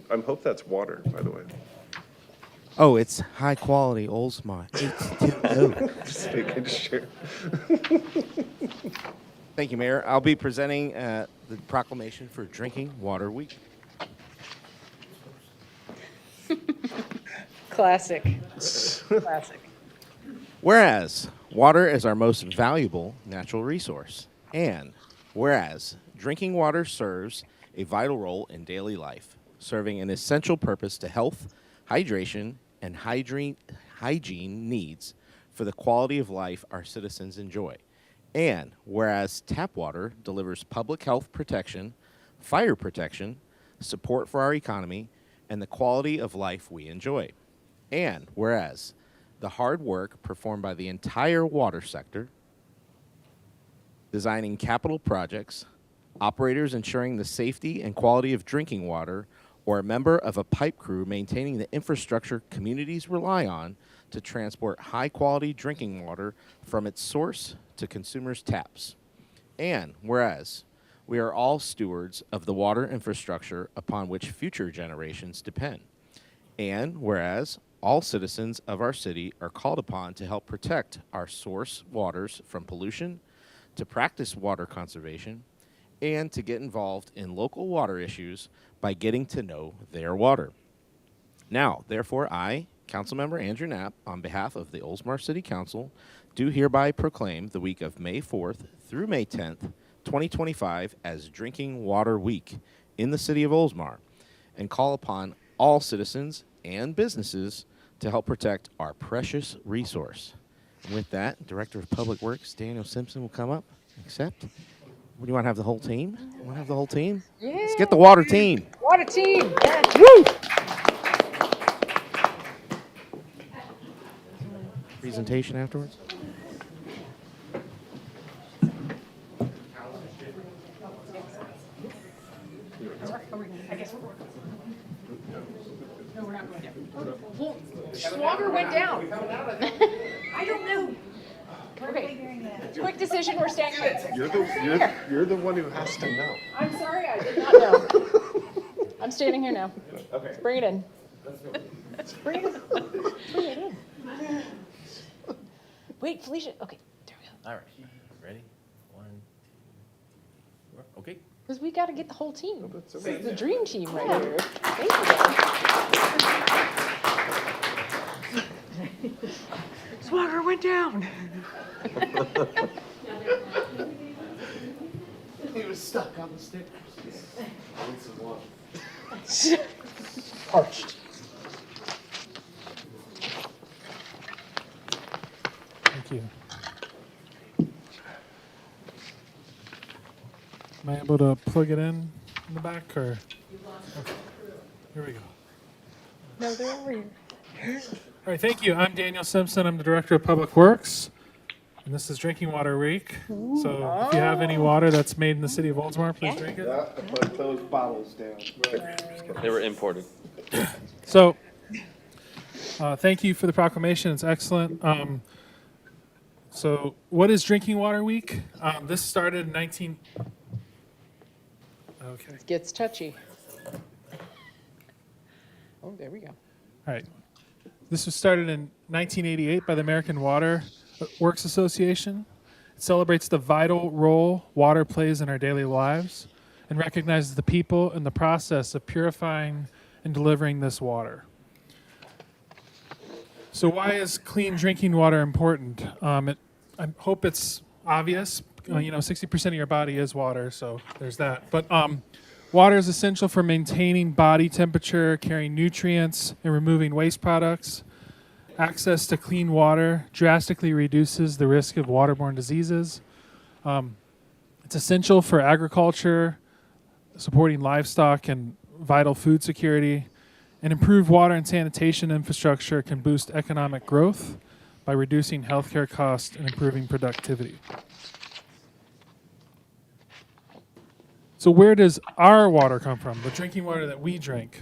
I hope that's water, by the way. Oh, it's high quality Oldsmar. H2O. Just making sure. Thank you, Mayor. I'll be presenting the proclamation for Drinking Water Week. Classic. Classic. Whereas water is our most valuable natural resource, and whereas drinking water serves a vital role in daily life, serving an essential purpose to health, hydration, and hygiene needs for the quality of life our citizens enjoy. And whereas tap water delivers public health protection, fire protection, support for our economy, and the quality of life we enjoy. And whereas the hard work performed by the entire water sector, designing capital projects, operators ensuring the safety and quality of drinking water, or a member of a pipe crew maintaining the infrastructure communities rely on to transport high-quality drinking water from its source to consumers' taps. And whereas we are all stewards of the water infrastructure upon which future generations depend. And whereas all citizens of our city are called upon to help protect our source waters from pollution, to practice water conservation, and to get involved in local water issues by getting to know their water. Now, therefore, I, Councilmember Andrew Knapp, on behalf of the Oldsmar City Council, do hereby proclaim the week of May 4th through May 10th, 2025 as Drinking Water Week in the city of Oldsmar, and call upon all citizens and businesses to help protect our precious resource. And with that, Director of Public Works, Daniel Simpson, will come up, accept. What, do you want to have the whole team? You want to have the whole team? Yeah. Let's get the water team. Water team. Yes. Woo! Presentation afterwards? Well, Schwager went down. I don't know. Okay, quick decision, we're staying here. You're the one who has to know. I'm sorry, I did not know. I'm standing here now. Okay. Bring it in. Bring it in. Bring it in. Wait, Felicia, okay, there we go. All right, ready? 1, 2, 3, 4. Okay. Because we got to get the whole team. That's This okay. is the dream team right here. Thank you, guys. Swagger went down. was stuck on the stickers. Parched. Thank you. Am I able to plug it in the back, or? Okay. Here we go. No, they're over here. All right, thank you. I'm Daniel Simpson. I'm the Director of Public Works, and this is Drinking Water Week. So if you have any water that's made in the city of Oldsmar, please drink it. I put those bottles down. They were imported. So thank you for the proclamation. It's excellent. So what is Drinking Water Week? This started in Okay. Gets touchy. Oh, there we go. All right. This was started in 1988 by the American Water Works Association. It celebrates the vital role water plays in our daily lives and recognizes the people and the process of purifying and delivering this water. So why is clean drinking water important? I hope it's obvious. 60% of your body is water, so there's that. But water is essential for maintaining body temperature, carrying nutrients, and removing waste products. Access to clean water drastically reduces the risk of waterborne diseases. It's essential for agriculture, supporting livestock and vital food security. And improved water and sanitation infrastructure can boost economic growth by reducing healthcare costs and improving productivity. So where does our water come from? The drinking water that we drink.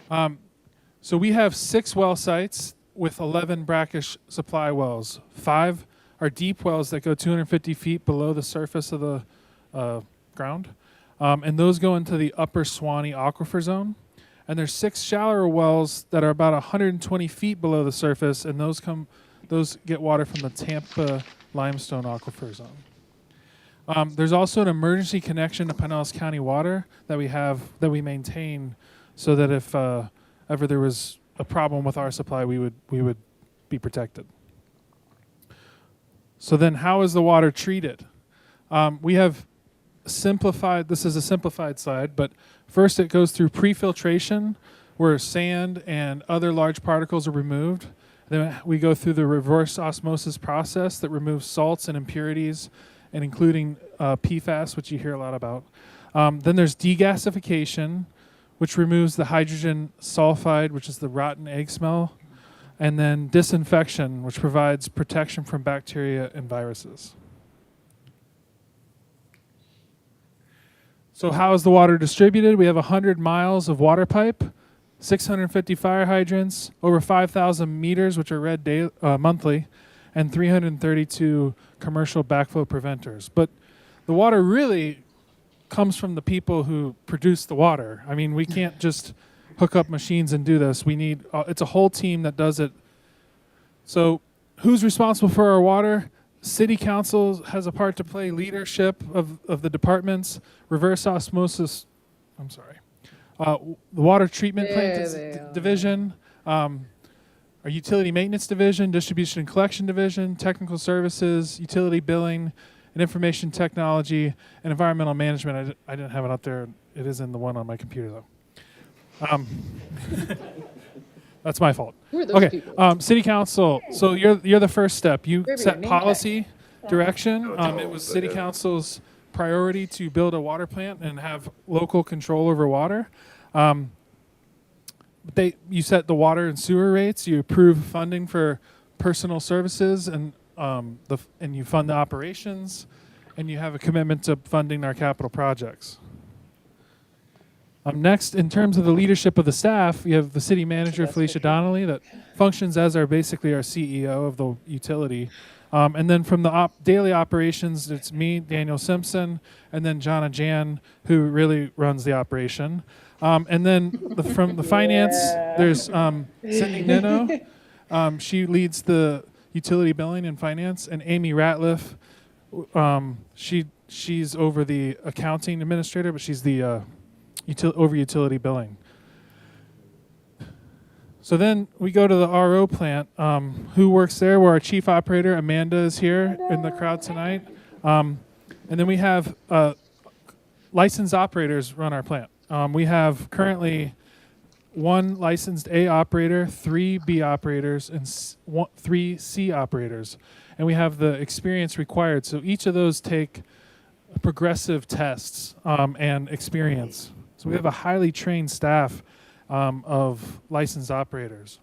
So we have 6 well sites with 11 brackish supply wells. 5 are deep wells that go 250 feet below the surface of the ground. And those go into the upper Swanee aquifer zone. And there's 6 shallower wells that are about 120 feet below the surface, and those get water from the Tampa limestone aquifer zone. There's also an emergency connection to Pinellas County Water that we maintain, so that if ever there was a problem with our supply, we would be protected. So then, how is the water treated? We have simplified. This is a simplified slide, but first it goes through pre-filtration, where sand and other large particles are removed. Then we go through the reverse osmosis process that removes salts and impurities, and including PFAS, which you hear a lot about. Then there's degasification, which removes the hydrogen sulfide, which is the rotten egg smell. And then disinfection, which provides protection from bacteria and viruses. So how is the water distributed? We have 100 miles of water pipe, 650 fire hydrants, over 5,000 meters, which are read monthly, and 332 commercial backflow preventers. But the water really comes from the people who produce the water. I mean, we can't just hook up machines and do this. We need, it's a whole team that does it. So who's responsible for our water? City Council has a part to play, leadership of the departments, reverse osmosis, the water treatment plant division, our utility maintenance division, distribution and collection division, technical services, utility billing, and information technology, and environmental management. I didn't have it up there. It is in the one on my computer, though. That's my fault. Who are those people? City Council. So you're the first step. You Where we set go, name policy, direction. It was City Council's priority to build a water plant and have local control over water. You set the water and sewer rates. You approve funding for personal services, and you fund the operations, and you have a commitment to funding our capital projects. Next, in terms of the leadership of the staff, we have the city manager, Felicia Donnelly, that functions as basically our CEO of the utility. And then from the daily operations, it's me, Daniel Simpson, and then Jonna Jan, who really runs the operation. And then from the finance, there's Cindy Nino. She leads the utility billing and finance, and Amy Ratliff. She's over the accounting administrator, but she's the over utility billing. So then we go to the RO plant. Who works there? Well, our chief operator, Amanda, is here in the crowd tonight. And then we have licensed operators run our plant. We have currently 1 licensed A operator, 3 B operators, and 3 C operators. And we have the experience required. So each of those take progressive tests and experience. So we have a highly trained staff of licensed operators.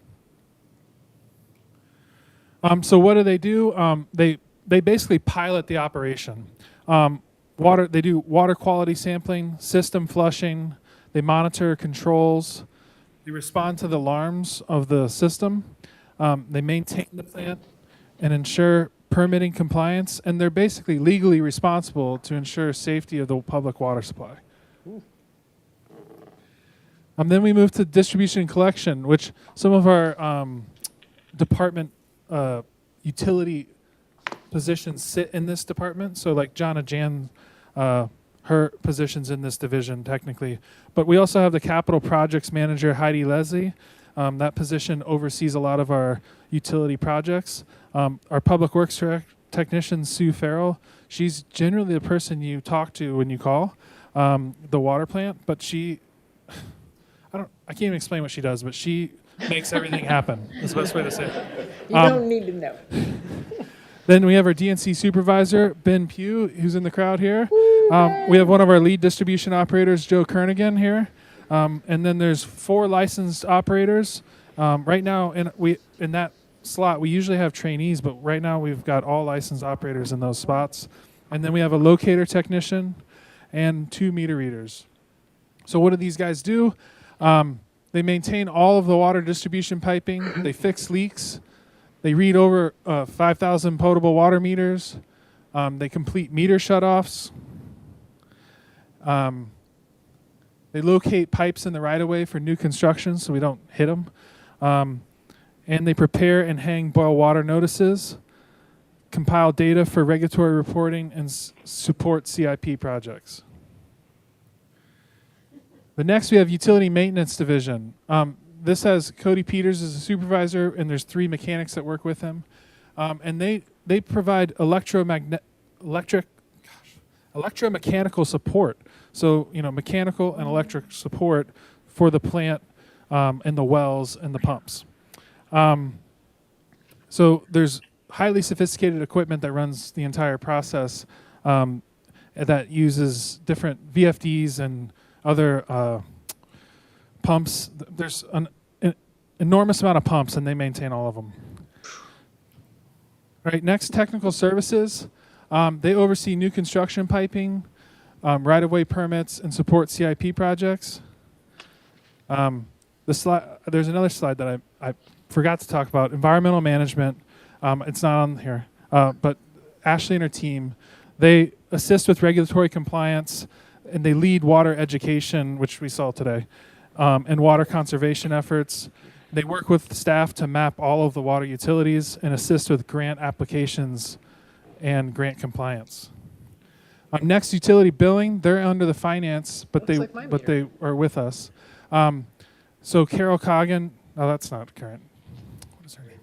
So what do? They basically pilot the operation. They do water quality sampling, system flushing. They monitor controls. They respond to the alarms of the system. They maintain the plant and ensure permitting compliance. And they're basically legally responsible to ensure safety of the public water supply. Then we move to distribution and collection, which some of our department utility positions sit in this department. So like Jonna Jan, her position's in this division technically. But we also have the capital projects manager, Heidi Leslie. That position oversees a lot of our utility projects. Our public works technician, Sue Farrell, she's generally the person you talk to when you call the water plant, but I can't even explain what she does, but she makes everything happen. That's the best way to say it. You don't need to know. Then we have our DNC supervisor, Ben Pugh, who's in the crowd here. We have one of our lead distribution operators, Joe Kernigan here. And then there's 4 licensed operators. Right now, in that slot, we usually have trainees, but right now we've got all licensed operators in those spots. And then we have a locator technician and 2 meter readers. So what do these guys do? They maintain all of the water distribution piping. They fix leaks. They read over 5,000 potable water meters. They complete meter shutoffs. They locate pipes in the right-of-way for new construction so we don't hit them. And they prepare and hang boil water notices, compile data for regulatory reporting, and support CIP projects. The next we have utility maintenance division. This has Cody Peters as a supervisor, and there's 3 mechanics that work with him. And they provide electromechanical support. So, mechanical and electric support for the plant and the wells and the pumps. So there's highly sophisticated equipment that runs the entire process that uses different VFDs and other pumps. There's an enormous amount of pumps, and they maintain all of them. All right, next, technical services. They oversee new construction piping, right-of-way permits, and support CIP projects. There's another slide that I forgot to talk about, environmental management. It's not on here, but Ashley and her team, they assist with regulatory compliance, and they lead water education, which we saw today, and water conservation efforts. They work with staff to map all of the water utilities and assist with grant applications and grant compliance. Next, utility billing. They're under the finance, but they are with us. So Carol Coggin, that's not current. What is her name?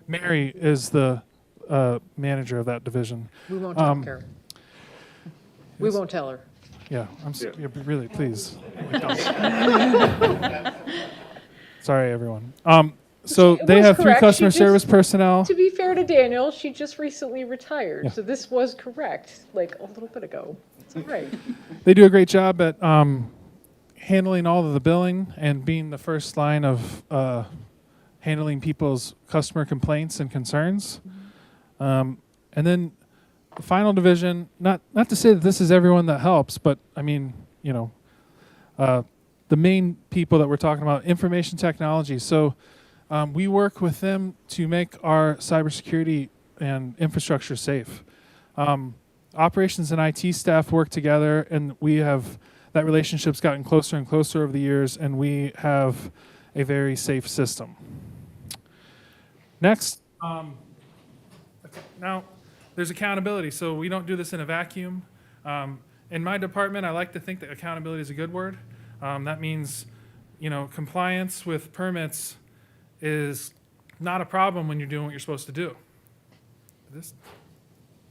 Mary is the manager of that division. We won't tell Carol. We won't tell her. Yeah, really, please. Sorry, everyone. So they have 3 correct. customer service personnel. To be fair to Daniel, she just recently retired, so this was correct, like a little bit ago. It's all right. They do a great job at handling all of the billing and being the first line of handling people's customer complaints and concerns. And then the final division, not to say that this is everyone that helps, but I mean, the main people that we're talking about, information technology. So we work with them to make our cybersecurity and infrastructure safe. Operations and IT staff work together, and that relationship's gotten closer and closer over the years, and we have a very safe system. Next, now there's accountability. So we don't do this in a vacuum. In my department, I like to think that accountability is a good word. That means, compliance with permits is not a problem when you're doing what you're supposed to do. Did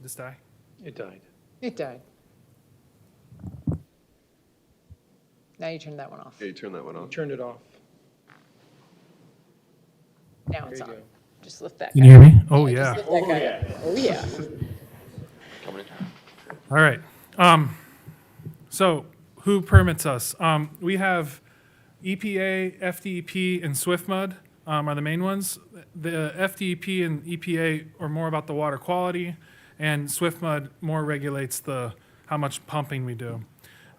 this die? It died. It died. Now you turn that one off. Yeah, you turn that one off. Turned it off. Now it's There on. you go. Just lift that Can guy. you hear me? Oh, Just yeah. lift that guy up. Oh, yeah. Coming in. All right. So who permits us? We have EPA, FDEP, and SwiftMud are the main ones. The FDEP and EPA are more about the water quality, and SwiftMud more regulates how much pumping we do.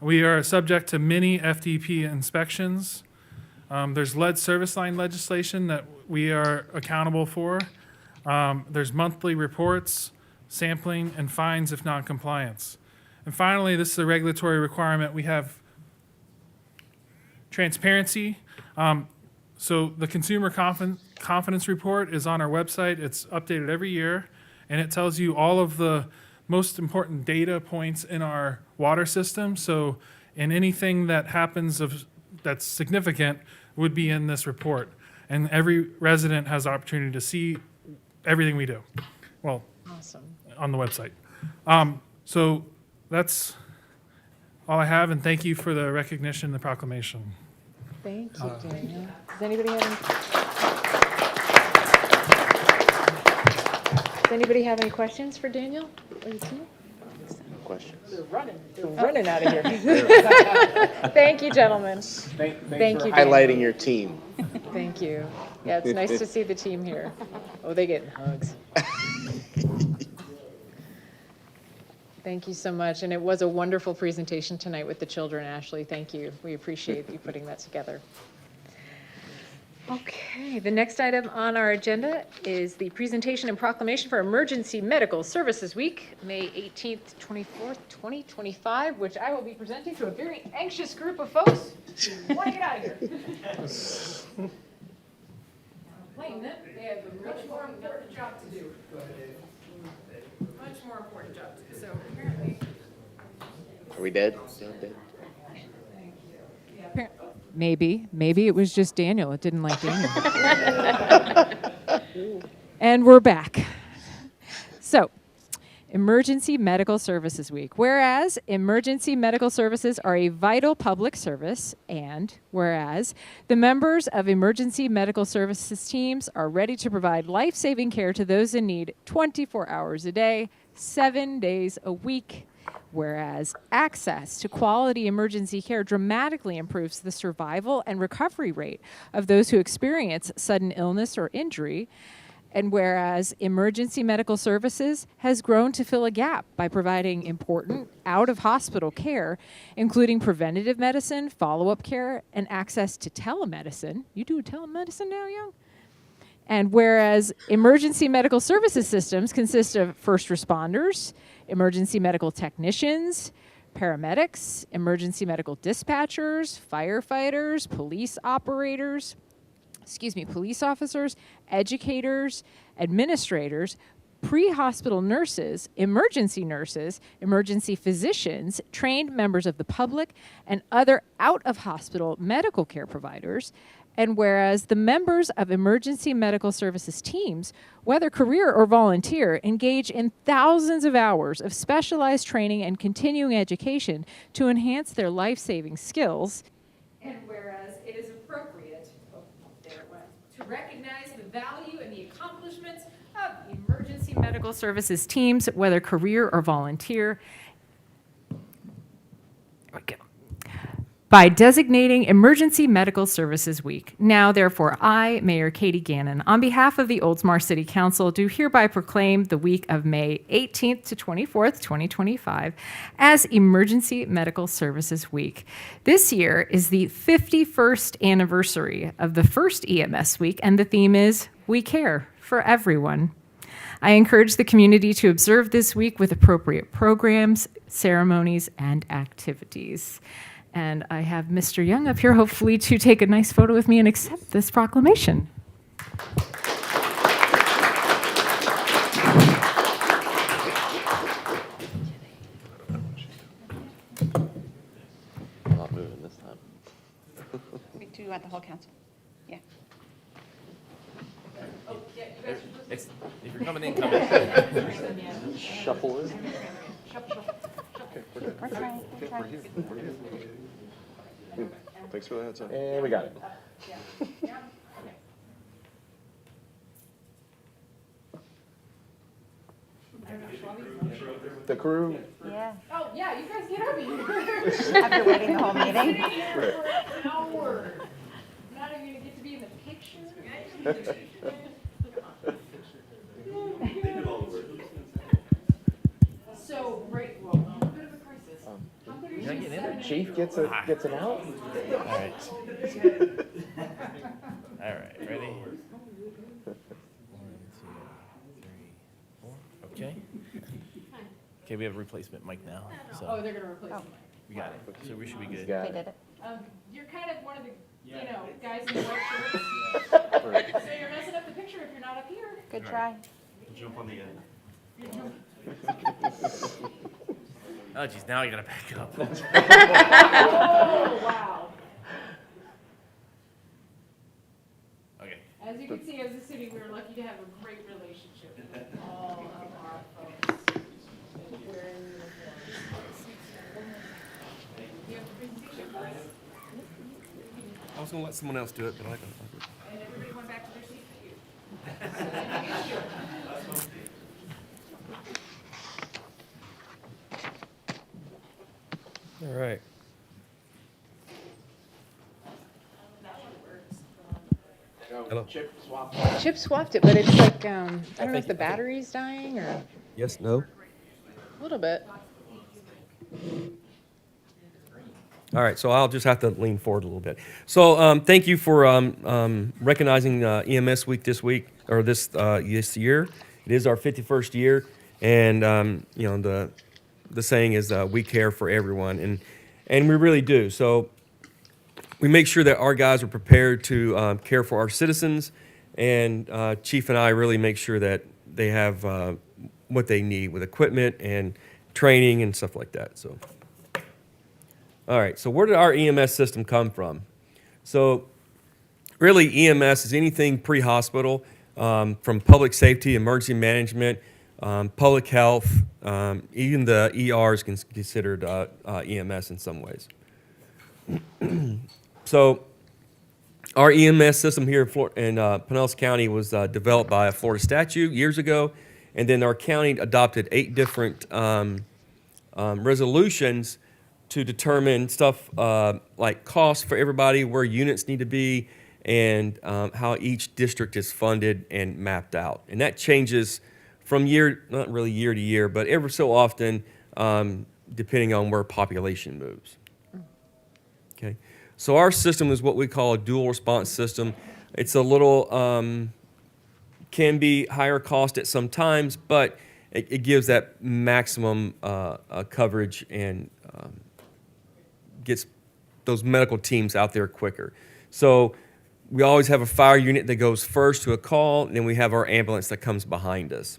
We are subject to many FDEP inspections. There's lead service line legislation that we are accountable for. There's monthly reports, sampling, and fines if non-compliance. And finally, this is a regulatory requirement. We have transparency. So the Consumer Confidence Report is on our website. It's updated every year, and it tells you all of the most important data points in our water system. So, and anything that happens that's significant would be in this report. And every resident has the opportunity to see everything we do. Well, Awesome. on the website. So that's all I have, and thank you for the recognition and the proclamation. Thank you, Daniel. Does anybody have any questions for Daniel or the team? Questions? They're running out of here. Thank you, gentlemen. Thank you, Daniel. Highlighting your team. Thank you. Yeah, it's nice to see the team here. Oh, they getting hugs. Thank you so much. And it was a wonderful presentation tonight with the children, Ashley. Thank you. We appreciate you putting that together. Okay, the next item on our agenda is the presentation and proclamation for Emergency Medical Services Week, May 18th, 24th, 2025, which I will be presenting to a very anxious group of folks who want to get out of here. Blame them. They have a much more important job to do. Much more important job to do. So apparently. Are we dead? Dead? Maybe it was just Daniel. It didn't like Daniel. And we're back. So, Emergency Medical Services Week. Whereas emergency medical services are a vital public service, and whereas the members of emergency medical services teams are ready to provide life-saving care to those in need 24 hours a day, 7 days a week. Whereas access to quality emergency care dramatically improves the survival and recovery rate of those who experience sudden illness or injury. And whereas emergency medical services has grown to fill a gap by providing important out-of-hospital care, including preventative medicine, follow-up care, and access to telemedicine. You do telemedicine now, Young? And whereas emergency medical services systems consist of first responders, emergency medical technicians, paramedics, emergency medical dispatchers, firefighters, police officers, educators, administrators, pre-hospital nurses, emergency physicians, trained members of the public, and other out-of-hospital medical care providers. And whereas the members of emergency medical services teams, whether career or volunteer, engage in thousands of hours of specialized training and continuing education to enhance their life-saving skills. And whereas it is appropriate, to recognize the value and the accomplishments of emergency medical services teams, whether career or volunteer. There we go. By designating Emergency Medical Services Week. Now, therefore, I, Mayor Katie Gannon, on behalf of the Oldsmar City Council, do hereby proclaim the week of May 18th to 24th, 2025, as Emergency Medical Services Week. This year is the 51st anniversary of the first EMS week, and the theme is We Care for Everyone. I encourage the community to observe this week with appropriate programs, ceremonies, and activities. And I have Mr. Young up here, hopefully, to take a nice photo with me and accept this proclamation. I'm not moving this time. Do you want the whole council? Yeah. If you're coming in, come in. Shuffle in. Thanks for the heads up. And we got it. The crew. Yeah. Oh, yeah, you guys get over here. After waiting the whole meeting. For an hour. Not even gonna get to be in the picture. So, right, well, a little bit of a crisis. How good are you? Chief gets an out? All right. All right, ready? 1, 2, 3, 4. Okay. Okay, we have a replacement mic now, Oh, so they're gonna replace me. we got it. So we should be good. Got They it. did it. You're kind of one of the, guys in the white shirts. So you're messing up the picture if you're not up here. Good try. Oh, geez, now you gotta back up. Oh, wow. Okay. As you can see, as a city, we're lucky to have a great relationship with all of our folks. Wearing uniforms. You have the presentation for us? I was gonna let someone else do it, but I can. And everybody went back to their seats with you. All right. Hello. Chip swapped it, but it's like, I don't know if the battery's dying or a Yes. No. little bit. All right, so I'll just have to lean forward a little bit. So thank you for recognizing EMS Week this week, or this year. It is our 51st year, and the saying is we care for everyone, and we really do. So we make sure that our guys are prepared to care for our citizens, and Chief and I really make sure that they have what they need with equipment and training and stuff like that. So. All right, so where did our EMS system come from? So really EMS is anything pre-hospital, from public safety, emergency management, public health, even the ER is considered EMS in some ways. So our EMS system here in Pinellas County was developed by a Florida statute years ago, and then our county adopted 8 different resolutions to determine stuff like costs for everybody, where units need to be, and how each district is funded and mapped out. And that changes from not really year to year, but ever so often, depending on where population moves. Okay, so our system is what we call a dual response system. It's a little, can be higher cost at some times, but it gives that maximum coverage and gets those medical teams out there quicker. So we always have a fire unit that goes first to a call, and then we have our ambulance that comes behind us.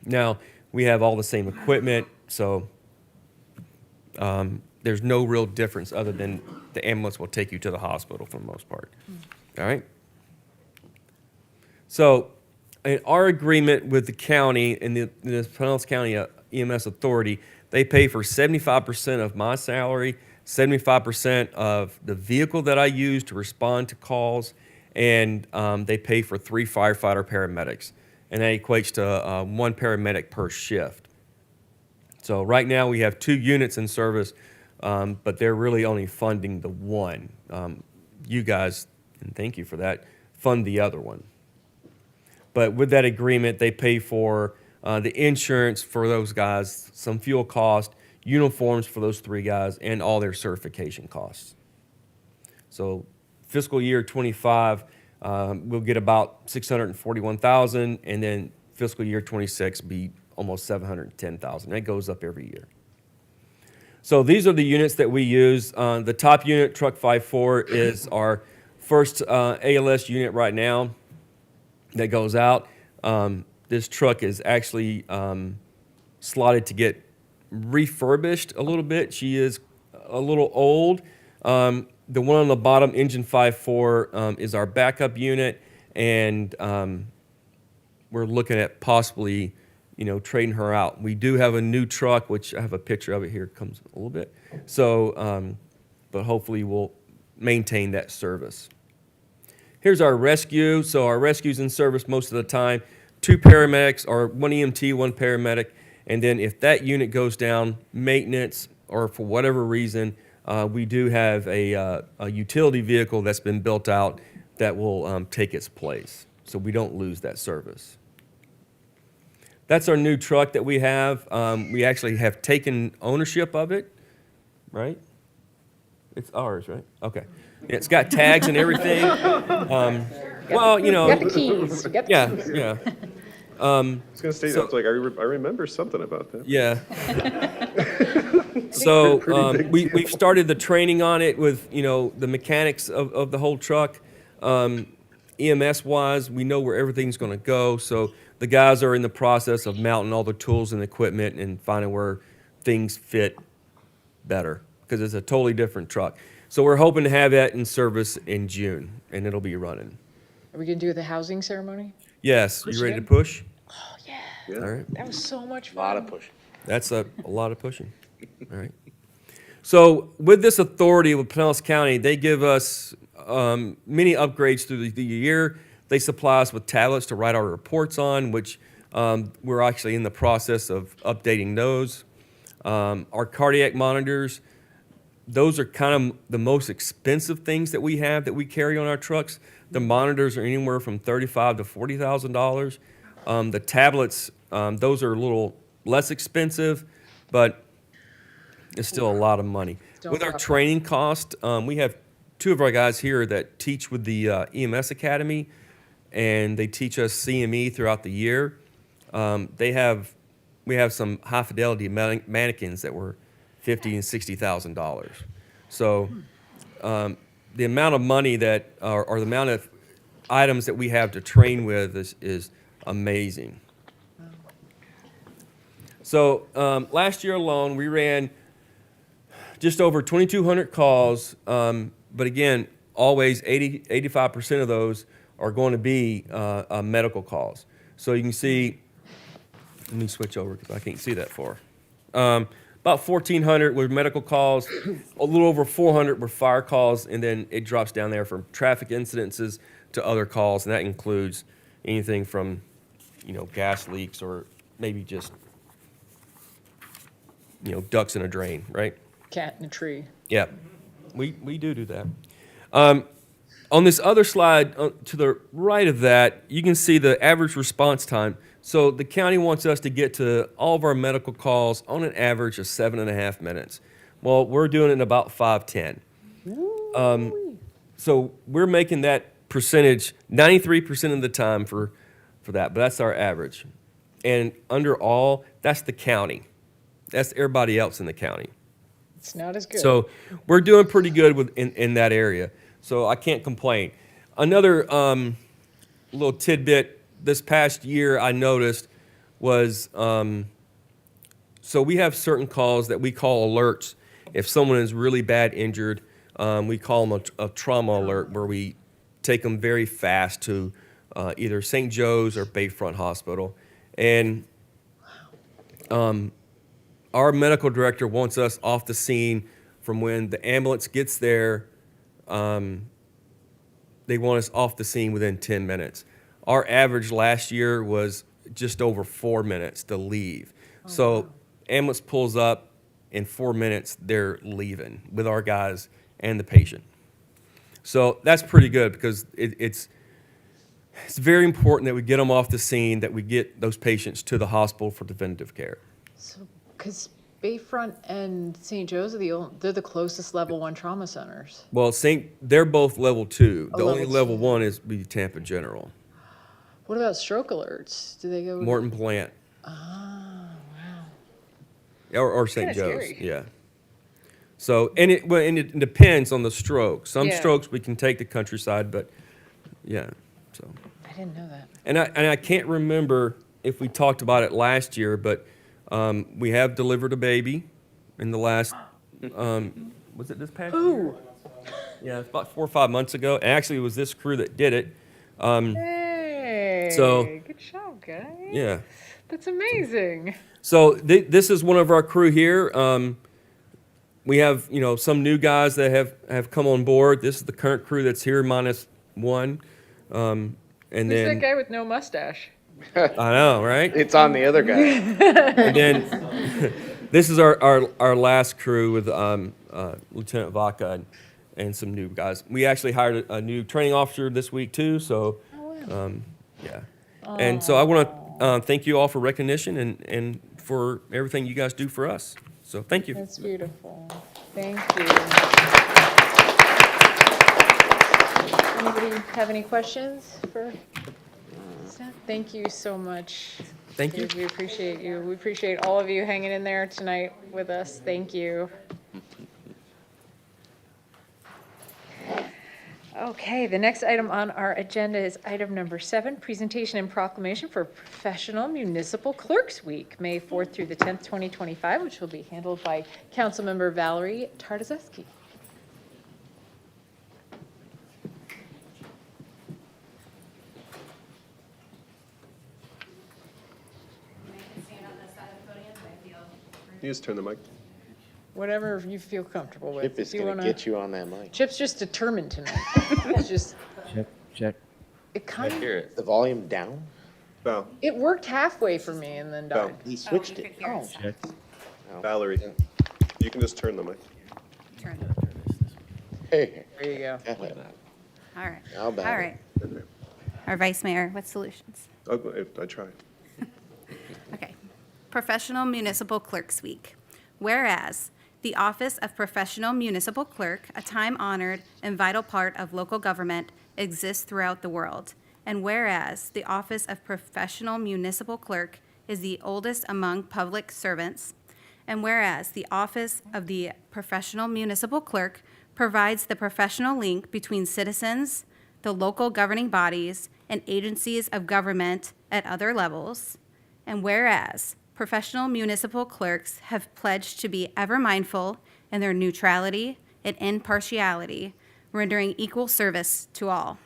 Now, we have all the same equipment, so there's no real difference other than the ambulance will take you to the hospital for the most part. All right? So in our agreement with the county and the Pinellas County EMS Authority, they pay for 75% of my salary, 75% of the vehicle that I use to respond to calls, and they pay for 3 firefighter paramedics. And that equates to 1 paramedic per shift. So right now we have 2 units in service, but they're really only funding the one. You guys, and thank you for that, fund the other one. But with that agreement, they pay for the insurance for those guys, some fuel cost, uniforms for those 3 guys, and all their certification costs. So fiscal year 25, we'll get about $641,000, and then fiscal year 26 be almost $710,000. That goes up every year. So these are the units that we use. The top unit, Truck 54, is our first ALS unit right now that goes out. This truck is actually slotted to get refurbished a little bit. She is a little old. The one on the bottom, engine 5.4, is our backup unit, and we're looking at possibly trading her out. We do have a new truck, which I have a picture of it here. It comes a little bit. So, but hopefully we'll maintain that service. Here's our rescue. So our rescue's in service most of the time. 2 paramedics, or 1 EMT, 1 paramedic. And then if that unit goes down, maintenance, or for whatever reason, we do have a utility vehicle that's been built out that will take its place. So we don't lose that service. That's our new truck that we have. We actually have taken ownership of it, right? It's ours, right? Okay. It's got tags and everything. Well, You got the keys. You got the yeah, keys. yeah. I was gonna say, So- that's like, I remember something about that. Yeah. So Pretty big deal. we've started the training on it with the mechanics of the whole truck. EMS wise, we know where everything's going to go. So the guys are in the process of mounting all the tools and equipment and finding where things fit better because it's a totally different truck. So we're hoping to have that in service in June, and it'll be running. Are we gonna do the housing ceremony? Yes, Push you ready it to in? push? Oh, yeah. Yeah. All right. That was so much A fun. lot of push. That's a lot of pushing. All right. So with this authority with Pinellas County, they give us many upgrades through the year. They supply us with tablets to write our reports on, which we're actually in the process of updating those. Our cardiac monitors, those are kind of the most expensive things that we have that we carry on our trucks. The monitors are anywhere from $35,000 to $40,000. The tablets, those are a little less expensive, but it's still a lot of money. Don't With our drop training cost, we have 2 of our guys here that teach with the EMS Academy, and they teach us CME throughout the year. We have some high fidelity mannequins that were $50,000 and $60,000. So the amount of money that, or the amount of items that we have to train with is amazing. So last year alone, we ran just over 2,200 calls, but again, always 85% of those are going to be medical calls. So you can see, let me switch over because I can't see that far. About 1,400 were medical calls, a little over 400 were fire calls, and then it drops down there from traffic incidences to other calls, and that includes anything from, gas leaks or maybe just, ducks in a drain, right? Cat in a tree. Yeah, we do that. On this other slide to the right of that, you can see the average response time. So the county wants us to get to all of our medical calls on an average of 7.5 minutes. Well, we're doing it in about 5:10. So we're making that percentage 93% of the time for that, but that's our average. And under all, that's the county. That's everybody else in the county. It's not as good. So we're doing pretty good in that area. So I can't complain. Another little tidbit this past year I noticed was, so we have certain calls that we call alerts. If someone is really bad injured, we call them a trauma alert, where we take them very fast to either St. Joe's or Bayfront Hospital. And our medical director wants us off the scene from when the ambulance gets there. They want us off the scene within 10 minutes. Our average last year was just over 4 minutes to leave. So ambulance pulls up, in 4 minutes, they're leaving with our guys and the patient. So that's pretty good because it's very important that we get them off the scene, that we get those patients to the hospital for definitive care. So, because Bayfront and St. Joe's are they're the closest level 1 trauma centers. Well, they're both level 2. Oh, The only level level 2. 1 is be Tampa General. What about stroke alerts? Do they go? Morton Plant. Ah, wow. Or St. Kinda Joe's, scary. yeah. So, and it depends on the stroke. Some Yeah. strokes we can take to Countryside, but yeah, so. I didn't know that. And I can't remember if we talked about it last year, but we have delivered a baby in the last, was it this past year? Ooh. Yeah, it's about 4 or 5 months ago. And actually, it was this crew that did it. Hey. So- Good job, guys. Yeah. That's amazing. So this is one of our crew here. We have, some new guys that have come on board. This is the current crew that's here minus one. And Who's then that guy with no mustache? I know, right? It's on the other guy. And then this is our last crew with Lieutenant Vaca and some new guys. We actually hired a new training officer this week too. So, yeah. And so I want to thank you all for recognition and for everything you guys do for us. So thank you. That's beautiful. Thank you. Anybody have any questions for Steph? Thank you so much. Thank you. We appreciate you. We appreciate all of you hanging in there tonight with us. Thank you. Okay, the next item on our agenda is item number 7, presentation and proclamation for Professional Municipal Clerks Week, May 4th through the 10th, 2025, which will be handled by Councilmember Valerie Tartazeski. You just turn the mic. Whatever you feel comfortable with. Chip is If you going to wanna- get you on that mic. Chip's just determined tonight. It's just, Check. it kind of, Hear it. The volume down? Val, it worked halfway for me and then died. He switched it. Oh, Valerie, you can just turn the mic. Hey, there you go. definitely not. All right. How All about it? right. Our Vice Mayor, what solutions? I try. Okay. Professional Municipal Clerks Week. Whereas the office of Professional Municipal Clerk, a time-honored and vital part of local government, exists throughout the world. And whereas the office of Professional Municipal Clerk is the oldest among public servants. And whereas the office of the Professional Municipal Clerk provides the professional link between citizens, the local governing bodies, and agencies of government at other levels. And whereas professional municipal clerks have pledged to be ever mindful in their neutrality and impartiality, rendering equal service to all.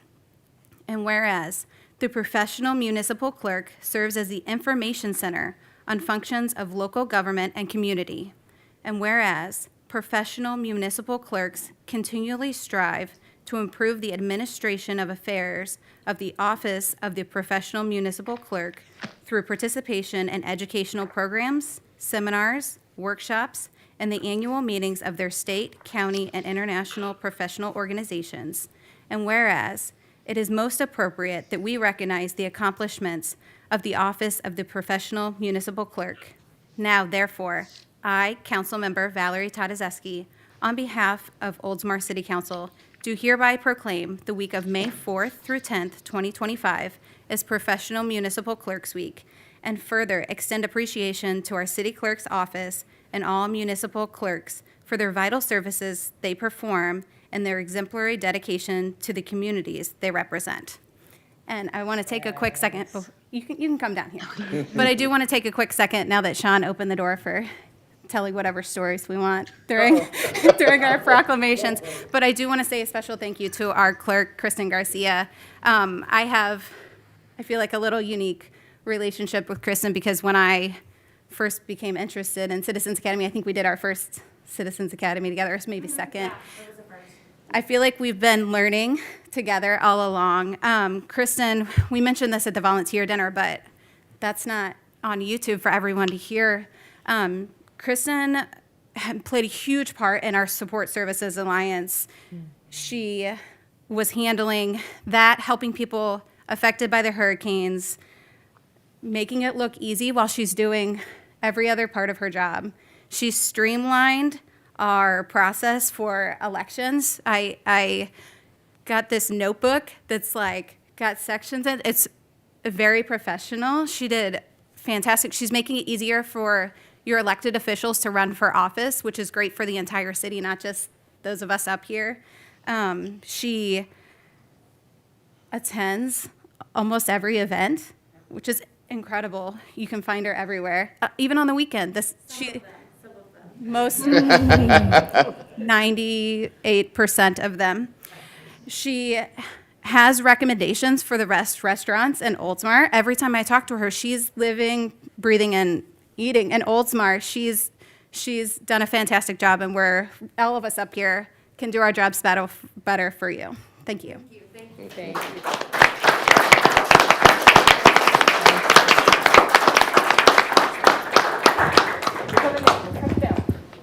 And whereas the professional municipal clerk serves as the information center on functions of local government and community. And whereas professional municipal clerks continually strive to improve the administration of affairs of the office of the professional municipal clerk through participation in educational programs, seminars, workshops, and the annual meetings of their state, county, and international professional organizations. And whereas it is most appropriate that we recognize the accomplishments of the office of the professional municipal clerk. Now, therefore, I, Councilmember Valerie Tartazeski, on behalf of Oldsmar City Council, do hereby proclaim the week of May 4th through 10th, 2025 as Professional Municipal Clerks Week, and further extend appreciation to our city clerk's office and all municipal clerks for their vital services they perform and their exemplary dedication to the communities they represent. And I want to take a quick second. You can come down here. But I do want to take a quick second now that Sean opened the door for telling whatever stories we want during our proclamations. But I do want to say a special thank you to our clerk, Kristen Garcia. I feel like a little unique relationship with Kristen because when I first became interested in Citizens Academy, I think we did our first Citizens Academy together, or maybe second. I feel like we've been learning together all along. Kristen, we mentioned this at the volunteer dinner, but that's not on YouTube for everyone to hear. Kristen played a huge part in our Support Services Alliance. She was handling that, helping people affected by the hurricanes, making it look easy while she's doing every other part of her job. She streamlined our process for elections. I got this notebook that's got sections in it. It's very professional. She did fantastic. She's making it easier for your elected officials to run for office, which is great for the entire city, not just those of us up here. She attends almost every event, which is incredible. You can find her everywhere, even on the weekend. Most 98% of them. She has recommendations for the restaurants in Oldsmar. Every time I talk to her, she's living, breathing, and eating in Oldsmar. She's done a fantastic job, and all of us up here can do our jobs better for you. Thank you. Thank you.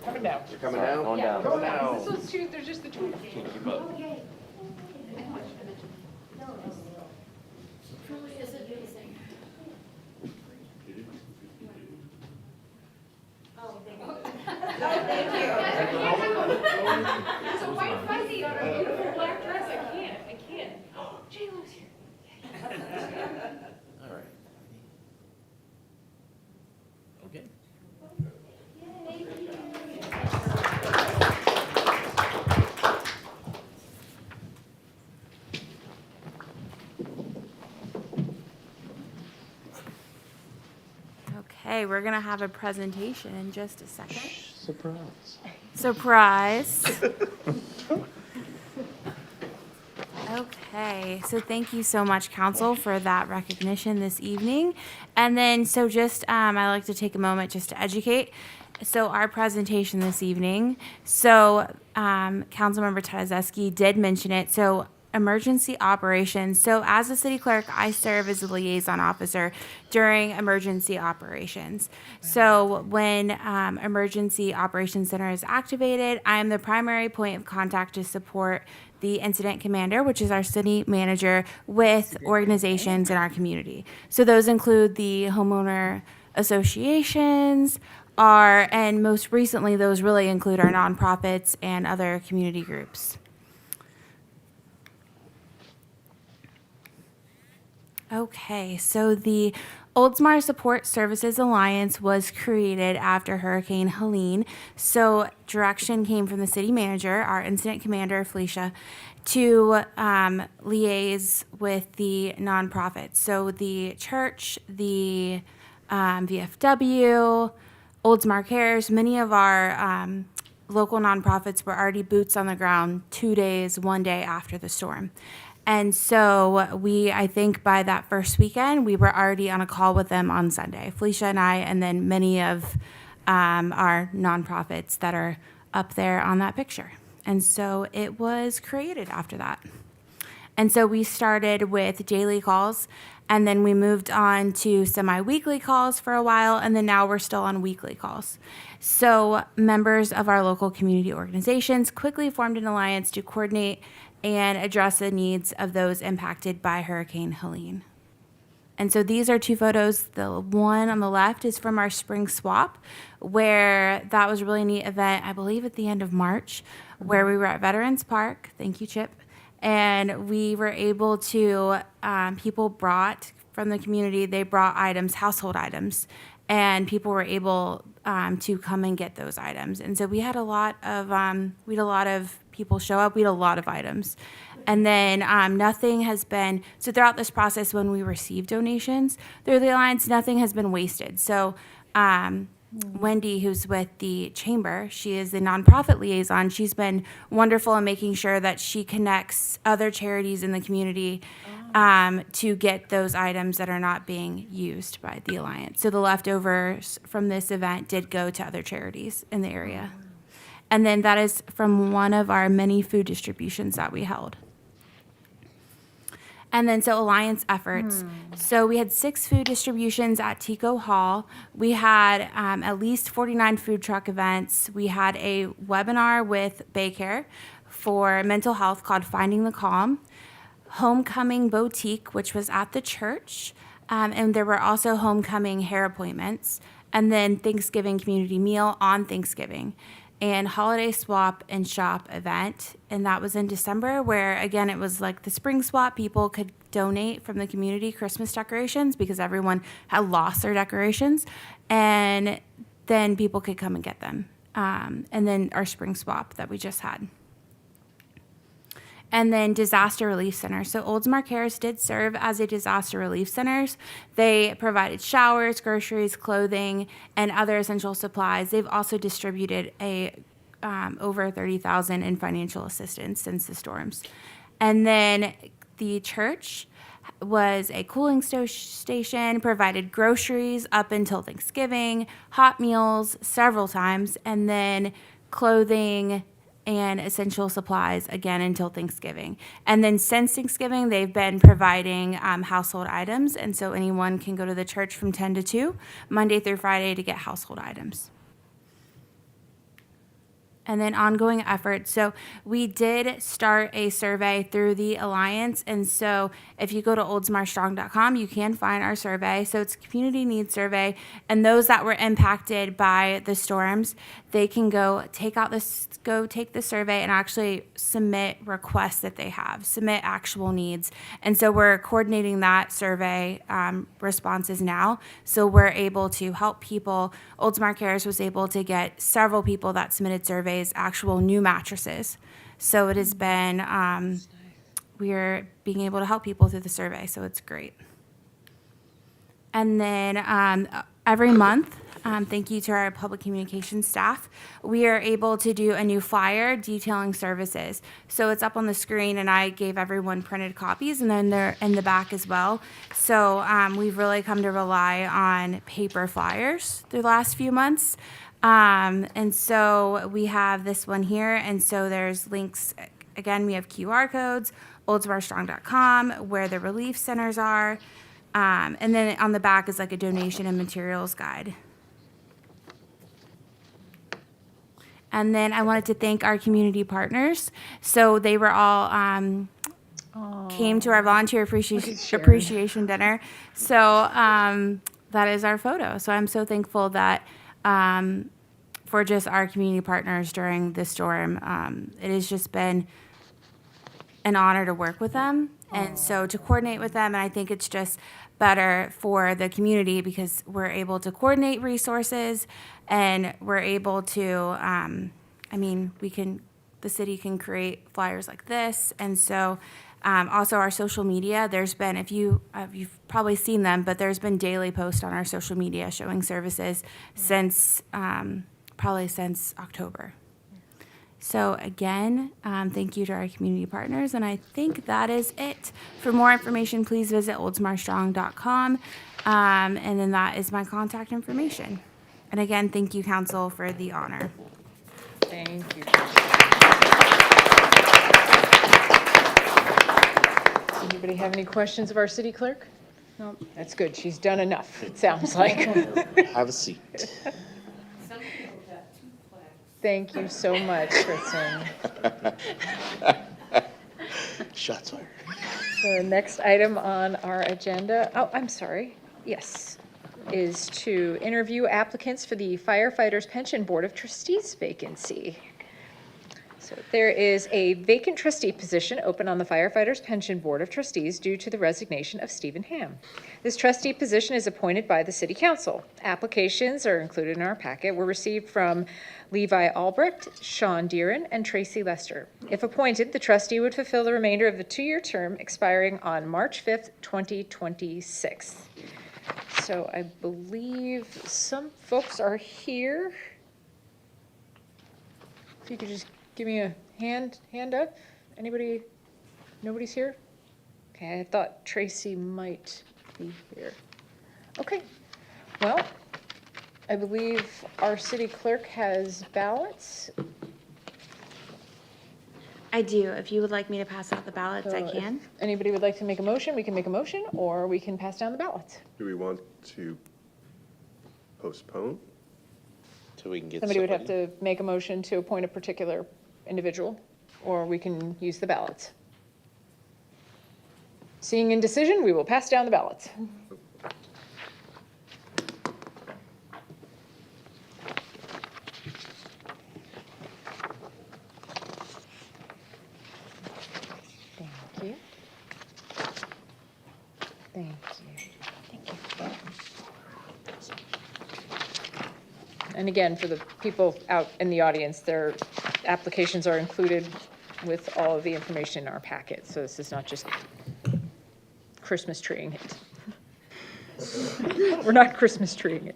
Coming down. You're coming down? Going down. Going down. This one's two, there's just the two of you. There's a white fuzzy on a beautiful black dress. I can't. J-Lo's here. All right. Okay. Okay, we're gonna have a presentation in just a second. Surprise. Surprise. Okay, so thank you so much, Council, for that recognition this evening. And then, so just, I like to take a moment just to educate. So our presentation this evening, so Councilmember Tadezewski did mention it. So emergency operations. So as a city clerk, I serve as a liaison officer during emergency operations. So when Emergency Operations Center is activated, I am the primary point of contact to support the incident commander, which is our city manager, with organizations in our community. So those include the homeowner associations, and most recently, those really include our nonprofits and other community groups. Okay, so the Oldsmar Support Services Alliance was created after Hurricane Helene. So direction came from the city manager, our incident commander, Felicia, to liaise with the nonprofits. So the church, the VFW, Oldsmar Cares, many of our local nonprofits were already boots on the ground 2 days, 1 day after the storm. And so I think by that first weekend, we were already on a call with them on Sunday, Felicia and I, and then many of our nonprofits that are up there on that picture. And so it was created after that. And so we started with daily calls, and then we moved on to semi-weekly calls for a while, and then now we're still on weekly calls. So members of our local community organizations quickly formed an alliance to coordinate and address the needs of those impacted by Hurricane Helene. And so these are two photos. The one on the left is from our spring swap, where that was a really neat event, I believe at the end of March, where we were at Veterans Park. Thank you, Chip. And we were able to, people brought from the community, they brought items, household items, and people were able to come and get those items. And so we had a lot of people show up. We had a lot of items. And then nothing has been, so throughout this process when we receive donations through the Alliance, nothing has been wasted. So Wendy, who's with the chamber, she is the nonprofit liaison. She's been wonderful in making sure that she connects other charities in the community to get those items that are not being used by the Alliance. So the leftovers from this event did go to other charities in the area. And then that is from one of our many food distributions that we held. And then so Alliance efforts. So we had 6 food distributions at Tico Hall. We had at least 49 food truck events. We had a webinar with Baycare for mental health called Finding the Calm. Homecoming Boutique, which was at the church. And there were also homecoming hair appointments. And then Thanksgiving community meal on Thanksgiving. And holiday swap and shop event, and that was in December, where again it was like the spring swap. People could donate from the community Christmas decorations because everyone had lost their decorations, and then people could come and get them. And then our spring swap that we just had. And then disaster relief center. So Oldsmar Cares did serve as a disaster relief centers. They provided showers, groceries, clothing, and other essential supplies. They've also distributed over $30,000 in financial assistance since the storms. And then The church was a cooling station, provided groceries up until Thanksgiving, hot meals several times, and then clothing and essential supplies again until Thanksgiving. And then since Thanksgiving, they've been providing household items. And so anyone can go to the church from 10 to 2, Monday through Friday, to get household items. And then ongoing efforts. So we did start a survey through the Alliance. And so if you go to oldsmarstrong.com, you can find our survey. So it's a community needs survey. And those that were impacted by the storms, they can go take the survey and actually submit requests that they have, submit actual needs. And so we're coordinating that survey responses now. So we're able to help people. Oldsmar Cares was able to get several people that submitted surveys actual new mattresses. So it has been, we're being able to help people through the survey, so it's great. And then every month, thank you to our public communications staff, we are able to do a new flyer detailing services. So it's up on the screen, and I gave everyone printed copies, and then they're in the back as well. So we've really come to rely on paper flyers through the last few months. And so we have this one here, and so there's links. Again, we have QR codes, oldsmarstrong.com, where the relief centers are, and then on the back is like a donation and materials guide. And then I wanted to thank our community partners. So they were all came to our volunteer appreciation dinner. So that is our photo. So I'm so thankful that for just our community partners during the storm. It has just been an honor to work with them, and so to coordinate with them. And I think it's just better for the community because we're able to coordinate resources, and we're able to. The city can create flyers like this, and so. Also, our social media, there's been, you've probably seen them, but there's been daily posts on our social media showing services since, probably since October. So again, thank you to our community partners, and I think that is it. For more information, please visit oldsmarstrong.com, and then that is my contact information. And again, thank you, council, for the honor. Thank you. Anybody have any questions of our city clerk? No, that's good. She's done enough, it sounds like. Have a seat. Thank you so much, Kristen. Shots fired. So the next item on our agenda, I'm sorry, yes, is to interview applicants for the Firefighters Pension Board of Trustees vacancy. So there is a vacant trustee position open on the Firefighters Pension Board of Trustees due to the resignation of Stephen Ham. This trustee position is appointed by the City Council. Applications are included in our packet, were received from Levi Albrecht, Sean Deeren, and Tracy Lester. If appointed, the trustee would fulfill the remainder of the 2-year term expiring on March 5th, 2026. So I believe some folks are here. If you could just give me a hand up. Anybody? Nobody's here? Okay, I thought Tracy might be here. Okay, well, I believe our city clerk has ballots. I do. If you would like me to pass out the ballots, I So can. if anybody would like to make a motion, we can make a motion, or we can pass down the ballots. Do we want to postpone? So we can get Somebody would have to make a motion to appoint a particular individual, or we can use the ballots. Seeing indecision, we will pass down the ballots. Thank you. Thank you. Thank you. And again, for the people out in the audience, their applications are included with all of the information in our packet. So this is not just Christmas treeing it. We're not Christmas treeing it.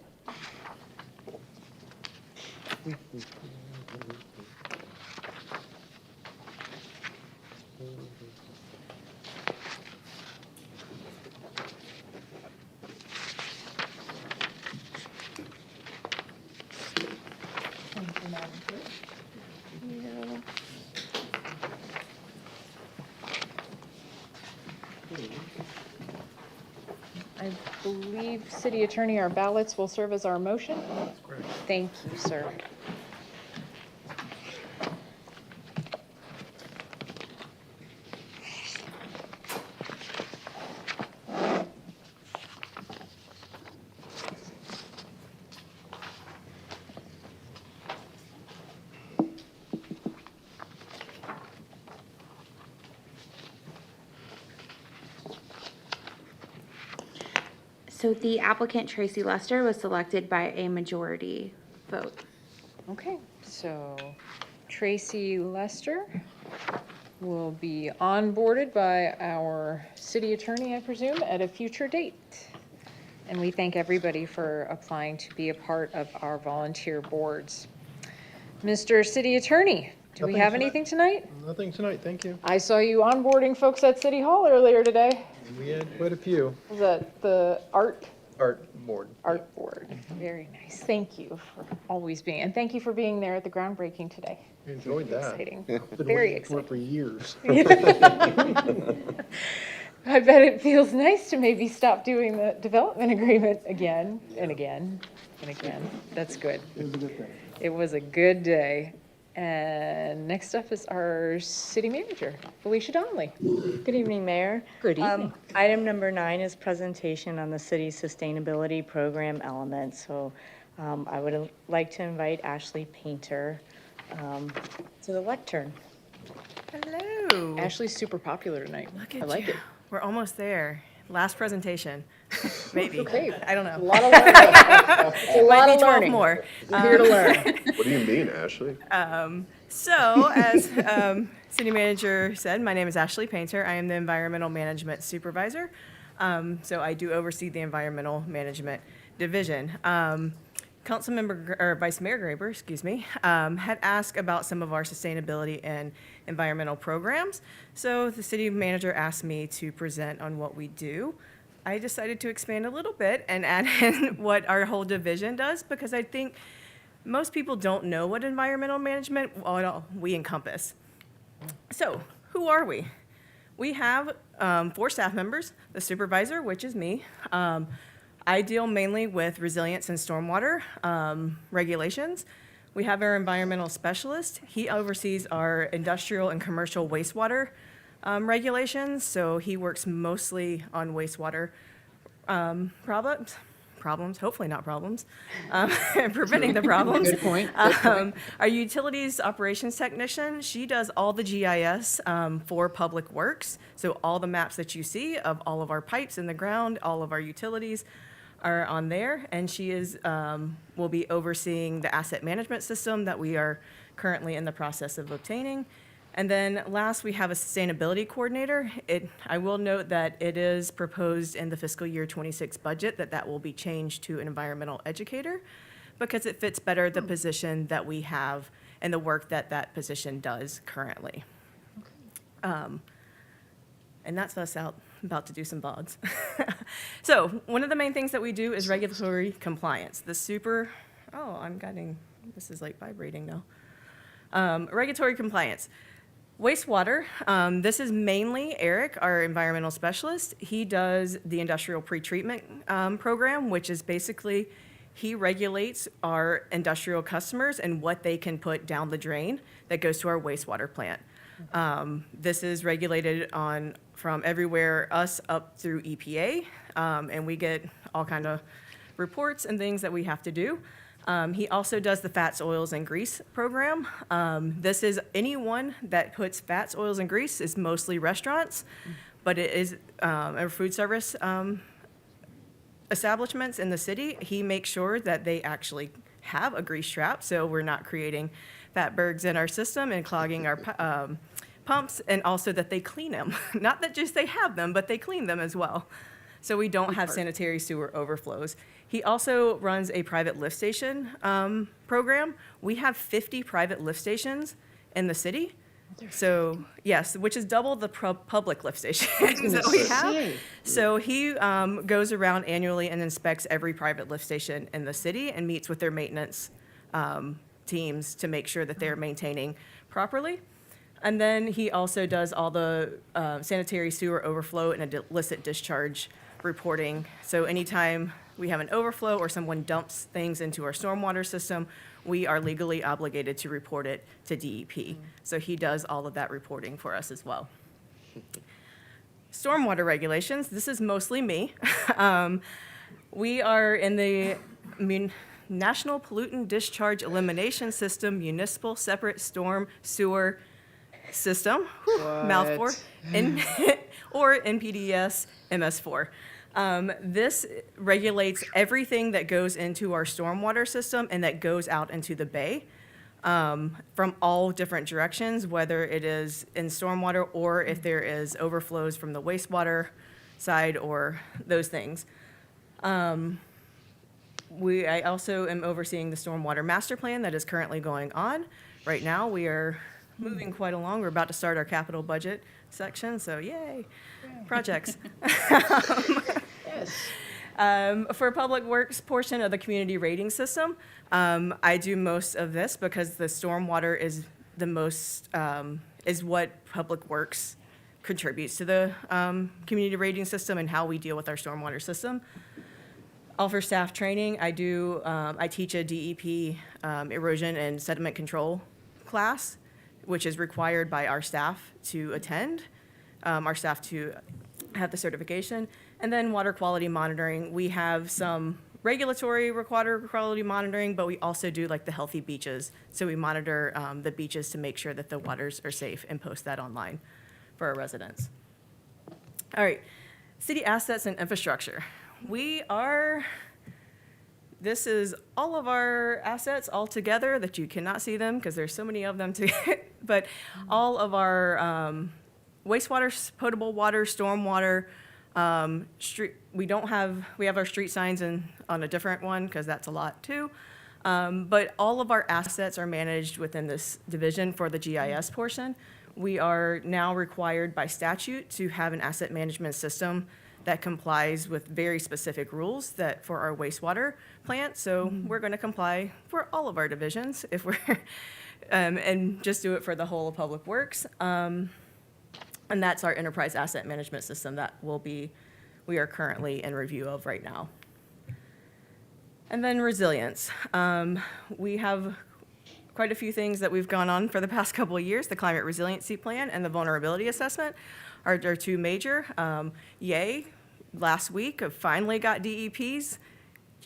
I believe, City Attorney, our ballots will serve as our motion. Thank you, sir. So the applicant Tracy Lester was selected by a majority vote. Okay, so Tracy Lester will be onboarded by our city attorney, I presume, at a future date. And we thank everybody for applying to be a part of our volunteer boards. Mr. City Attorney, do we Nothing have tonight. anything tonight? Nothing tonight, thank you. I saw you onboarding folks at City Hall earlier today. We had quite a few. Was that the art Board. board? Very nice. Thank you for always being, and thank you for being there at the groundbreaking today. Enjoyed that. Exciting. Been Very waiting for it exciting. for years. I bet it feels nice to maybe stop doing the development agreement again and again and again. That's good. It was a good thing. It was a good day. And next up is our city manager, Felicia Donnelly. Good evening, Mayor. Good evening. Item number 9 is presentation on the city's sustainability program elements. So I would like to invite Ashley Painter to the lectern. Hello. Ashley's super popular tonight. Look I at like you. it. We're almost there. Last presentation. Maybe. Okay. I don't A know. lot of learning. It's a lot Might be of 12 learning. more. We're here to learn. What do you mean, Ashley? So, as City Manager said, my name is Ashley Painter. I am the Environmental Management Supervisor. So I do oversee the Environmental Management Division. Councilmember, or Vice Mayor Graber, excuse me, had asked about some of our sustainability and environmental programs. So the City Manager asked me to present on what we do. I decided to expand a little bit and add in what our whole division does, because I think most people don't know what environmental management we encompass. So, who are we? We have 4 staff members, the supervisor, which is me. I deal mainly with resilience and stormwater regulations. We have our environmental specialist. He oversees our industrial and commercial wastewater regulations, so he works mostly on wastewater problems, hopefully not problems, and preventing the problems. Good point. Our utilities operations technician, she does all the GIS for Public Works, so all the maps that you see of all of our pipes in the ground, all of our utilities are on there, and she is will be overseeing the asset management system that we are currently in the process of obtaining. And then last, we have a sustainability coordinator. I will note that it is proposed in the fiscal year 26 budget that will be changed to an environmental educator, because it fits better the position that we have and the work that position does currently. And that's us out about to do some VODs. So one of the main things that we do is regulatory compliance. This is like vibrating now. Regulatory compliance. Wastewater, this is mainly Eric, our environmental specialist. He does the industrial pretreatment program, which is basically, he regulates our industrial customers and what they can put down the drain that goes to our wastewater plant. This is regulated from everywhere, us up through EPA, and we get all kind of reports and things that we have to do. He also does the fats, oils, and grease program. This is anyone that puts fats, oils, and grease is mostly restaurants, but it is our food service establishments in the city. He makes sure that they actually have a grease trap, so we're not creating fatbergs in our system and clogging our pumps, and also that they clean them. Not that just they have them, but they clean them as well, so we don't have sanitary sewer overflows. He also runs a private lift station program. We have 50 private lift stations in the city. So, yes, which is double the public lift stations that we have. So he goes around annually and inspects every private lift station in the city and meets with their maintenance teams to make sure that they're maintaining properly. And then he also does all the sanitary sewer overflow and illicit discharge reporting. So anytime we have an overflow or someone dumps things into our stormwater system, we are legally obligated to report it to DEP. So he does all of that reporting for us as well. Stormwater regulations, this is mostly me. We are in the National Pollutant Discharge Elimination System Municipal Separate Storm Sewer System, mouthful, or NPDES MS4. This regulates everything that goes into our stormwater system and that goes out into the bay from all different directions, whether it is in stormwater or if there is overflows from the wastewater side or those things. I also am overseeing the stormwater master plan that is currently going on. Right now, we are moving quite along. We're about to start our capital budget section, so yay, projects. For public works portion of the community rating system, I do most of this because the stormwater is the most, is what public works contributes to the community rating system and how we deal with our stormwater system. All for staff training, I teach a DEP erosion and sediment control class, which is required by our staff to attend, our staff to have the certification. And then water quality monitoring, we have some regulatory water quality monitoring, but we also do like the healthy beaches. So we monitor the beaches to make sure that the waters are safe and post that online for our residents. All right, city assets and infrastructure. This is all of our assets all together that you cannot see them because there's so many of them but all of our wastewater, potable water, stormwater, we have our street signs on a different one because that's a lot too. But all of our assets are managed within this division for the GIS portion. We are now required by statute to have an asset management system that complies with very specific rules that for our wastewater plant. So we're going to comply for all of our divisions if we're, and just do it for the whole of Public Works. And that's our enterprise asset management system that we are currently in review of right now. And then resilience. We have quite a few things that we've gone on for the past couple of years. The climate resiliency plan and the vulnerability assessment are two major. Yay, last week I finally got DEP's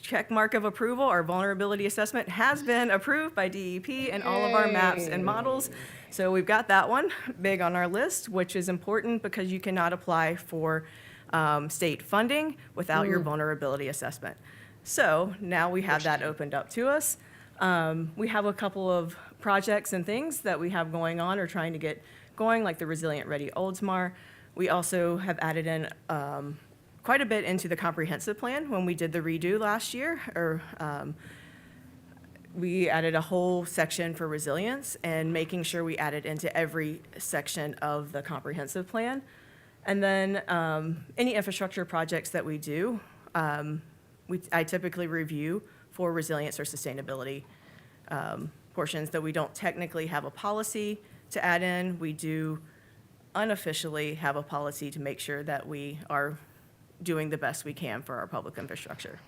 check mark of approval. Our vulnerability assessment has been approved by DEP and all of our maps and models. So we've got that one big on our list, which is important because you cannot apply for state funding without your vulnerability assessment. So now we have that opened up to us. We have a couple of projects and things that we have going on or trying to get going, like the Resilient Ready Oldsmar. We also have added in quite a bit into the comprehensive plan when we did the redo last year. We added a whole section for resilience and making sure we added into every section of the comprehensive plan. And then any infrastructure projects that we do, I typically review for resilience or sustainability portions that we don't technically have a policy to add in. We do unofficially have a policy to make sure that we are doing the best we can for our public infrastructure.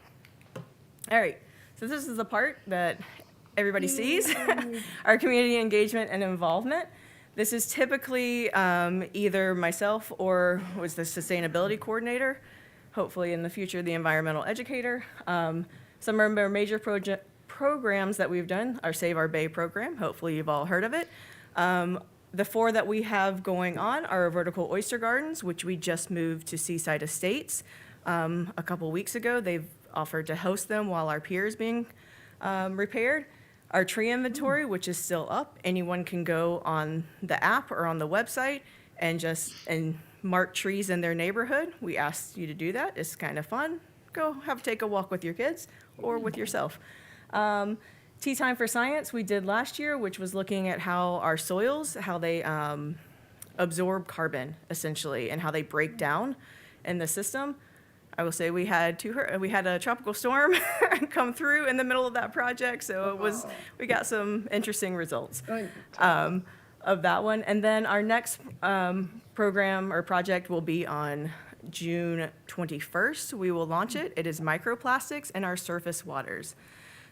All right, so this is the part that everybody sees, our community engagement and involvement. This is typically either myself or was the sustainability coordinator, hopefully in the future the environmental educator. Some of our major programs that we've done, our Save Our Bay program, hopefully you've all heard of it. The 4 that we have going on are our vertical oyster gardens, which we just moved to Seaside Estates a couple weeks ago. They've offered to host them while our pier is being repaired. Our tree inventory, which is still up. Anyone can go on the app or on the website and mark trees in their neighborhood. We asked you to do that. It's kind of fun. Go take a walk with your kids or with yourself. Tea Time for Science we did last year, which was looking at how our soils, how they absorb carbon essentially and how they break down in the system. I will say we had a tropical storm come through in the middle of that project, so we got some interesting results of that one. And then our next program or project will be on June 21st, we will launch it. It is microplastics in our surface waters.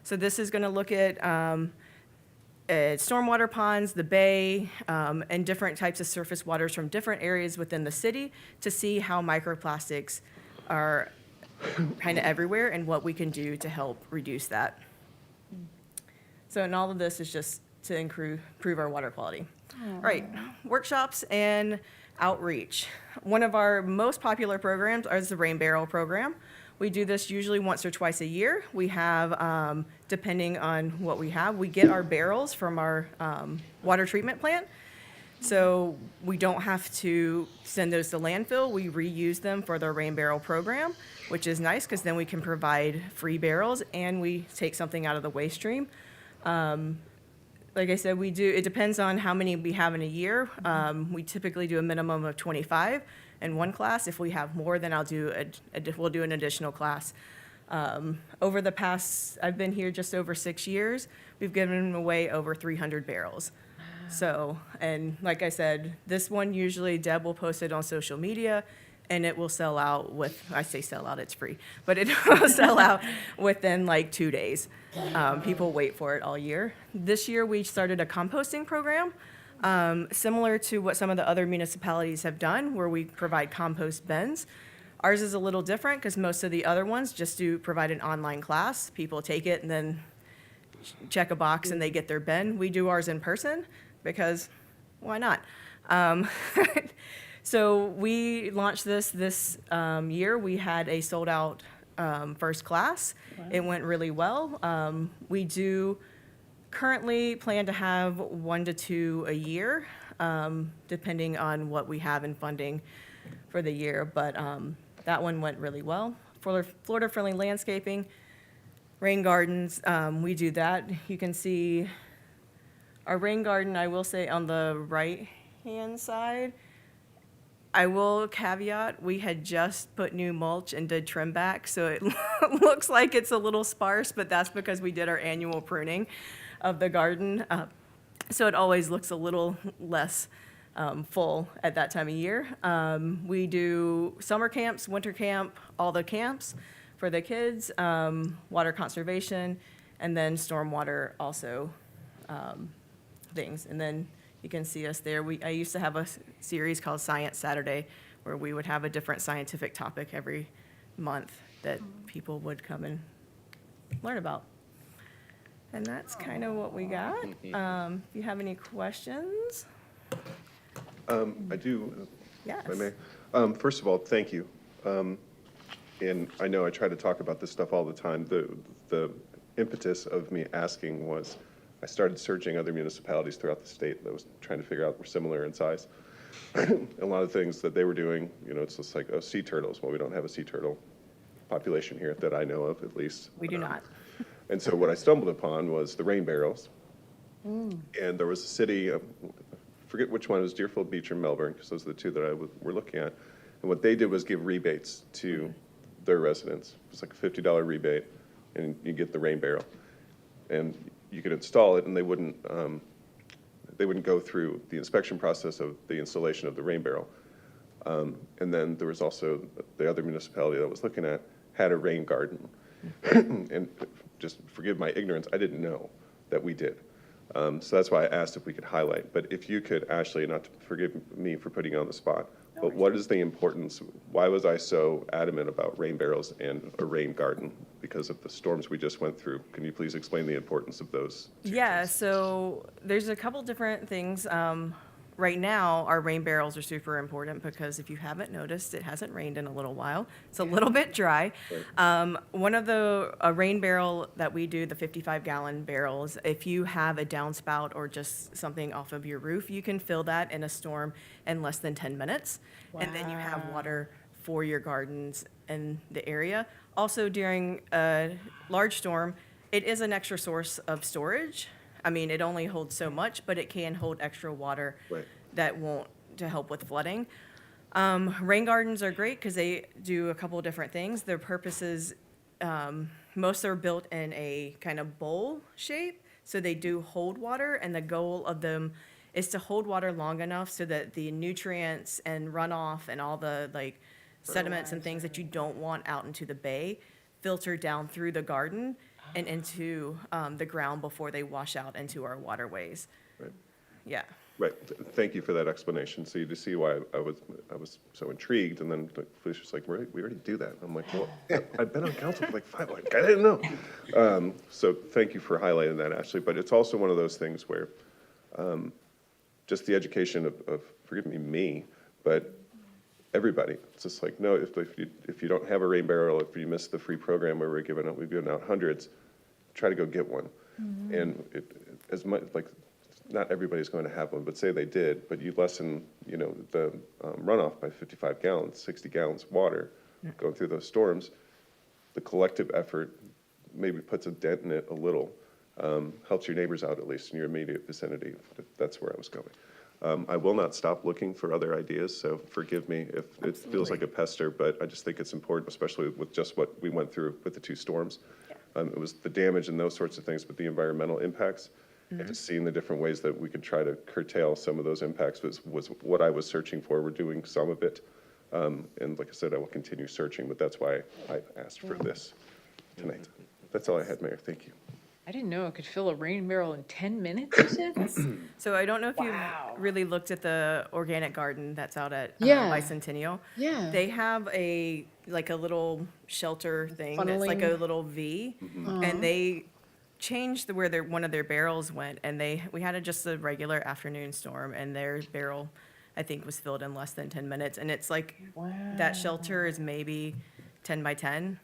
So this is going to look at stormwater ponds, the bay, and different types of surface waters from different areas within the city to see how microplastics are kind of everywhere and what we can do to help reduce that. So, and all of this is just to improve our water quality. All right, workshops and outreach. One of our most popular programs is the Rain Barrel program. We do this usually once or twice a year. We have, depending on what we have, we get our barrels from our water treatment plant. So we don't have to send those to landfill. We reuse them for the Rain Barrel program, which is nice because then we can provide free barrels and we take something out of the waste stream. Like I said, it depends on how many we have in a year. We typically do a minimum of 25 in one class. If we have more, then we'll do an additional class. Over the past, I've been here just over 6 years, we've given away over 300 barrels. So, and like I said, this one usually Deb will post it on social media and it will sell out I say sell out, it's free, but it will sell out within like 2 days. People wait for it all year. This year we started a composting program, similar to what some of the other municipalities have done, where we provide compost bins. Ours is a little different because most of the other ones just do provide an online class. People take it and then check a box and they get their bin. We do ours in person because why not? So we launched this year. We had a sold out first class. It went really well. We do currently plan to have 1 to 2 a year, depending on what we have in funding for the year. But that one went really well. Florida-friendly landscaping, rain gardens, we do that. You can see our rain garden, I will say, on the right-hand side. I will caveat, we had just put new mulch and did trim back, so it looks like it's a little sparse, but that's because we did our annual pruning of the garden. So it always looks a little less full at that time of year. We do summer camps, winter camp, all the camps for the kids, water conservation, and then stormwater also things. And then you can see us there. I used to have a series called Science Saturday where we would have a different scientific topic every month that people would come and learn about. And that's kind of what we got. If you have any questions? I do, Yes. if I may. First of all, thank you. And I know I try to talk about this stuff all the time. The impetus of me asking was I started searching other municipalities throughout the state that was trying to figure out were similar in size. A lot of things that they were doing, it's just like, sea turtles. Well, we don't have a sea turtle population here that I know of, at least. We do not. And so what I stumbled upon was the rain barrels. And there was a city, forget which one, it was Deerfield Beach or Melbourne, because those are the two that we're looking at. And what they did was give rebates to their residents. It was like a $50 rebate, and you get the rain barrel. And you could install it, and they wouldn't go through the inspection process of the installation of the rain barrel. And then there was also the other municipality that I was looking at had a rain garden. And just forgive my ignorance, I didn't know that we did. So that's why I asked if we could highlight. But if you could, Ashley, not to forgive me for putting you on the spot, but what is the importance, why was I so adamant about rain barrels and a rain garden? Because of the storms we just went through. Can you please explain the importance of those? Yeah, so there's a couple different things. Right now, our rain barrels are super important because if you haven't noticed, it hasn't rained in a little while. It's a little bit dry. One of a rain barrel that we do, the 55-gallon barrels, if you have a downspout or just something off of your roof, you can fill that in a storm in less than 10 minutes. And then you have water for your gardens in the area. Also, during a large storm, it is an extra source of storage. I mean, it only holds so much, but it can hold extra water that won't to help with flooding. Rain gardens are great because they do a couple of different things. Their purposes, most are built in a kind of bowl shape, so they do hold water, and the goal of them is to hold water long enough so that the nutrients and runoff and all the sediments and things that you don't want out into the bay filter down through the garden and into the ground before they wash out into our waterways. Right. Yeah. Right. Thank you for that explanation. So you just see why I was so intrigued, and then Felicia's like, we already do that. I'm like, well, yeah, I've been on council for like 5 months. I didn't know. So thank you for highlighting that, Ashley. But it's also one of those things where just the education of forgive me, but everybody. It's just like, no, if you don't have a rain barrel, if you miss the free program where we've given out hundreds, try to go get one. And as much like, not everybody's going to have one, but say they did, but you lessen, the runoff by 55 gallons, 60 gallons of water going through those storms, the collective effort maybe puts a dent in it a little, helps your neighbors out at least in your immediate vicinity. That's where I was going. I will not stop looking for other ideas, so forgive me if it feels like a pester, but I just think it's important, especially with just what we went through with the 2 storms. It was the damage and those sorts of things, but the environmental impacts, and just seeing the different ways that we could try to curtail some of those impacts was what I was searching for. We're doing some of it, and like I said, I will continue searching, but that's why I asked for this tonight. That's all I had, Mayor. Thank you. I didn't know it could fill a rain barrel in 10 minutes, you said? So I don't know if you really looked at the organic garden that's out at Yeah. Bicentennial. Yeah. They have a little shelter thing that's like a Funneling. little V, Uh-huh. and they changed where one of their barrels went, and we had just a regular afternoon storm, and their barrel, I think, was filled in less than 10 minutes, and it's like that shelter is maybe 10 by 10,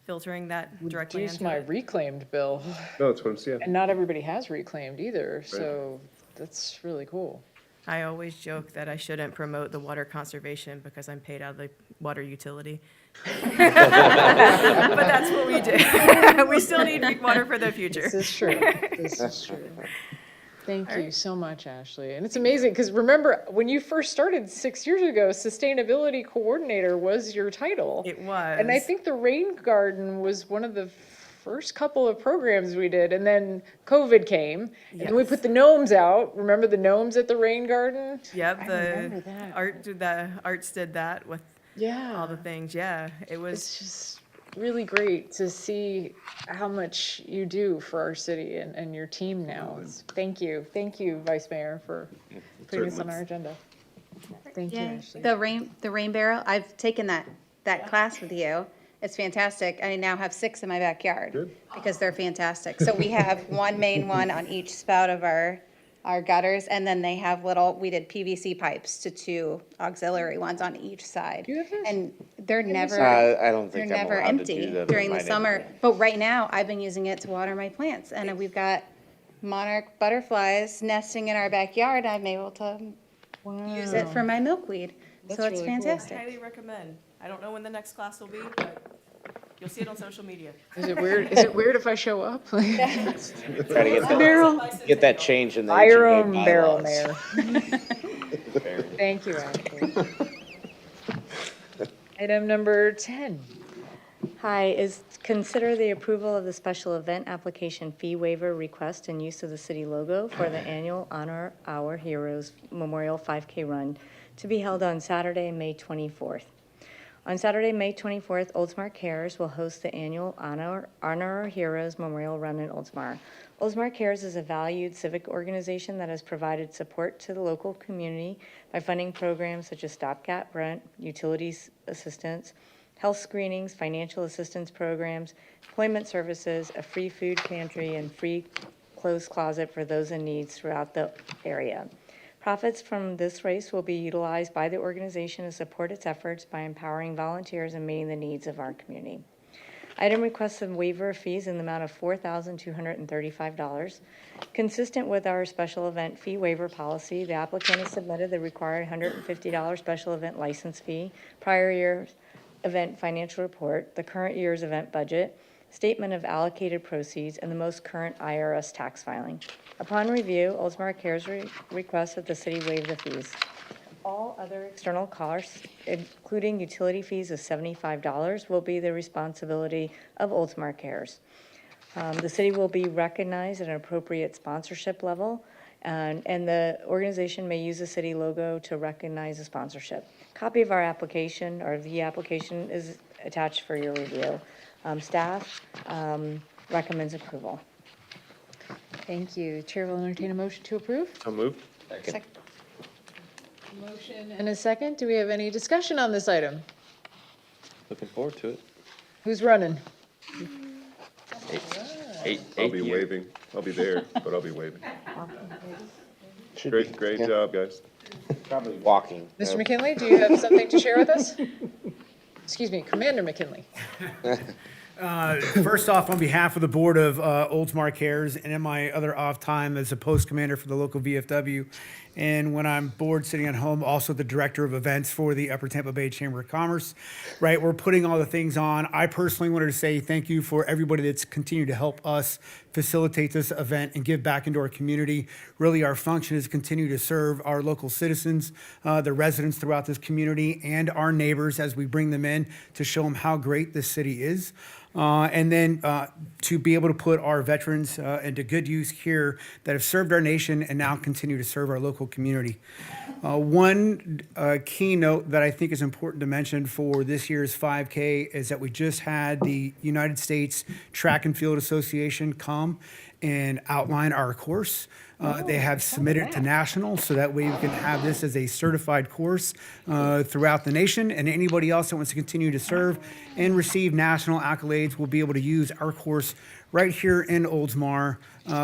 filtering that directly Reduce into my it. reclaimed bill. No, that's what I'm saying. And not everybody has reclaimed either, so that's really cool. I always joke that I shouldn't promote the water conservation because I'm paid out of the water utility. But that's what we do. We still need water for the future. This is true. This is true. Thank you so much, Ashley. And it's amazing, because remember, when you first started 6 years ago, Sustainability Coordinator was your title. It was. And I think the Rain Garden was one of the first couple of programs we did, and then COVID came, and then we put the gnomes out. Remember the gnomes at the Rain Garden? Yep, I the remember that. arts did that with all the things. Yeah, it was. It's just really great to see how much you do for our city and your team now. Thank you, Vice Mayor, for putting this on our agenda. Thank you, Ashley. The rain barrel, I've taken that class with you. It's fantastic. I now have 6 in my backyard because they're fantastic. So we have one main one on each spout of our gutters, and then they have we did PVC pipes to 2 auxiliary ones on each side. And they're never, I don't think they're I'm never allowed to do empty that in during my the summer. neighborhood. But right now, I've been using it to water my plants, and we've got monarch butterflies nesting in our backyard. I'm able to use it for my milkweed. So it's fantastic. I highly recommend. I don't know when the next class will be, but you'll see it on social media. Is it weird? Is it weird if I show up? Try to get that change in the Buy your HOA own barrel, bylaws. Mayor. Thank you, Ashley. Item number 10. Hi, consider the approval of the special event application fee waiver request and use of the city logo for the annual Honor Our Heroes Memorial 5K Run to be held on Saturday, May 24th. On Saturday, May 24th, Oldsmar Cares will host the annual Honor Our Heroes Memorial Run in Oldsmar. Oldsmar Cares is a valued civic organization that has provided support to the local community by funding programs such as stopgap rent, utilities assistance, health screenings, financial assistance programs, employment services, a free food pantry, and free clothes closet for those in need throughout the area. Profits from this race will be utilized by the organization to support its efforts by empowering volunteers and meeting the needs of our community. Item requests a waiver of fees in the amount of $4,235. Consistent with our special event fee waiver policy, the applicant has submitted the required $150 special event license fee, prior year's event financial report, the current year's event budget, statement of allocated proceeds, and the most current IRS tax filing. Upon review, Oldsmar Cares requests that the city waive the fees. All other external costs, including utility fees of $75, will be the responsibility of Oldsmar Cares. The city will be recognized at an appropriate sponsorship level, And the organization may use the city logo to recognize the sponsorship. Copy of our application, or the application, is attached for your review. Staff recommends approval. Thank you. Chair will entertain a motion to approve. So moved. Second. Motion and a second. Do we have any discussion on this item? Looking forward to it. Who's running? I'll be waving. I'll be there, but I'll be waving. Should Great, be. great Yeah. job, guys. Probably walking. Mr. McKinley, do you have something to share with us? Excuse me, Commander McKinley. First off, on behalf of the board of Oldsmar Cares and in my other off time as a post commander for the local VFW, and when I'm bored sitting at home, also the director of events for the Upper Tampa Bay Chamber of Commerce, right? We're putting all the things on. I personally wanted to say thank you for everybody that's continued to help us facilitate this event and give back into our community. Really, our function is to continue to serve our local citizens, the residents throughout this community, and our neighbors as we bring them in to show them how great this city is. And then to be able to put our veterans into good use here that have served our nation and now continue to serve our local community. One key note that I think is important to mention for this year's 5K is that we just had the United States Track and Field Association come and outline our course. They have submitted it to national, so that way we can have this as a certified course throughout the nation, and anybody else that wants to continue to serve and receive national accolades will be able to use our course right here in Oldsmar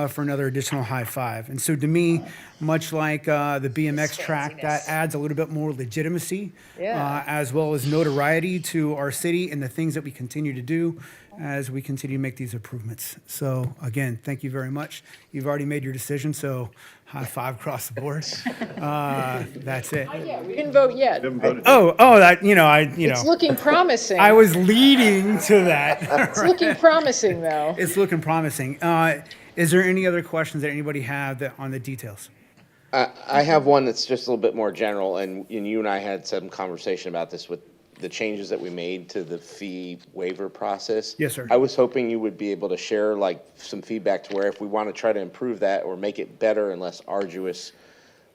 for another additional high five. And so to me, much like the BMX track, that adds a little bit more legitimacy as well as notoriety to our city and the things that we continue to do as we continue to make these improvements. So again, thank you very much. You've already made your decision, so high five across the board. That's it. Yeah, we didn't vote yet. That, It's looking promising. I was leading to that. It's looking promising, though. It's looking promising. Is there any other questions that anybody have on the details? I have one that's just a little bit more general, and you and I had some conversation about this with the changes that we made to the fee waiver process. Yes, sir. I was hoping you would be able to share like some feedback to where if we want to try to improve that or make it better and less arduous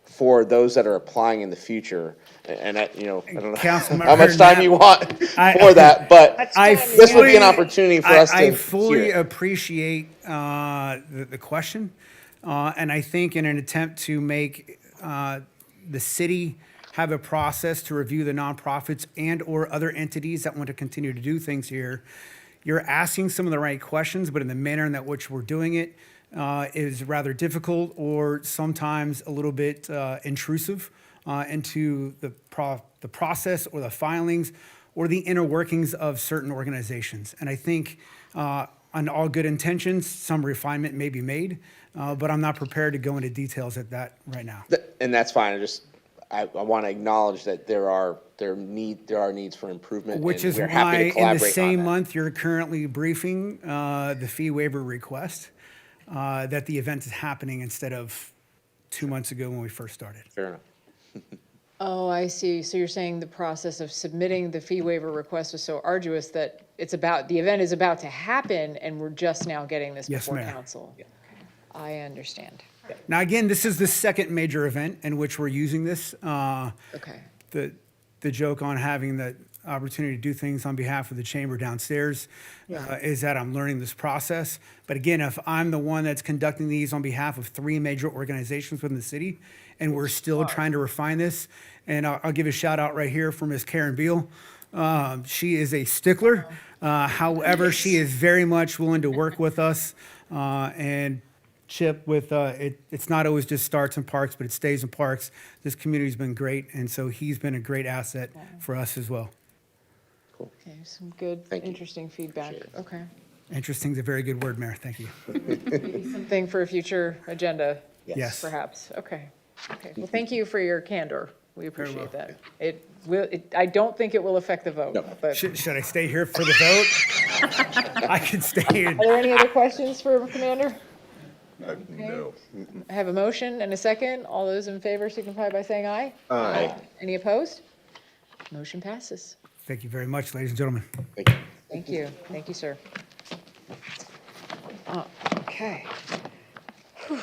for those that are applying in the future. And I don't know how much time you want for that, but this would be an opportunity for us to I fully hear it. appreciate the question, and I think in an attempt to make the city have a process to review the nonprofits and or other entities that want to continue to do things here, you're asking some of the right questions, but in the manner in that which we're doing it is rather difficult or sometimes a little bit intrusive into the process or the filings or the inner workings of certain organizations. And I think on all good intentions, some refinement may be made, but I'm not prepared to go into details at that right now. And that's fine. I want to acknowledge that there are needs for improvement. Which and is we're happy to why in the collaborate on same that. month, you're currently briefing the fee waiver request, that the event is happening instead of 2 months ago when we first started. Fair enough. Oh, I see. So you're saying the process of submitting the fee waiver request was so arduous that the event is about to happen and we're just now getting this Yes, before ma'am. council? I understand. Now, again, this is the second major event in which we're using this. Okay. The joke on having the opportunity to do things on behalf of the chamber downstairs is that I'm learning this process. But again, if I'm the one that's conducting these on behalf of 3 major organizations within the city, and we're still trying to refine this, and I'll give a shout out right here for Ms. Karen Beal. She is a stickler. However, she is very much willing to work with us and Chip with it's not always just starts in parks, but it stays in parks. This community's been great, and so he's been a great asset for us as well. Okay, some good, interesting feedback. Okay. Interesting is a very good word, Mayor. Thank you. Maybe something for a future agenda. Yes. Perhaps. Okay. Okay. Well, thank you for your candor. We appreciate that. I don't think it will affect the vote. But Should I stay here for the vote? I can stay in. are there any other questions for Commander? No. I have a motion and a second. All those in favor signify by saying aye. Aye. Any opposed? Motion passes. Thank you very much, ladies and gentlemen. Thank you. Thank you. Thank you, sir. Okay. Whew.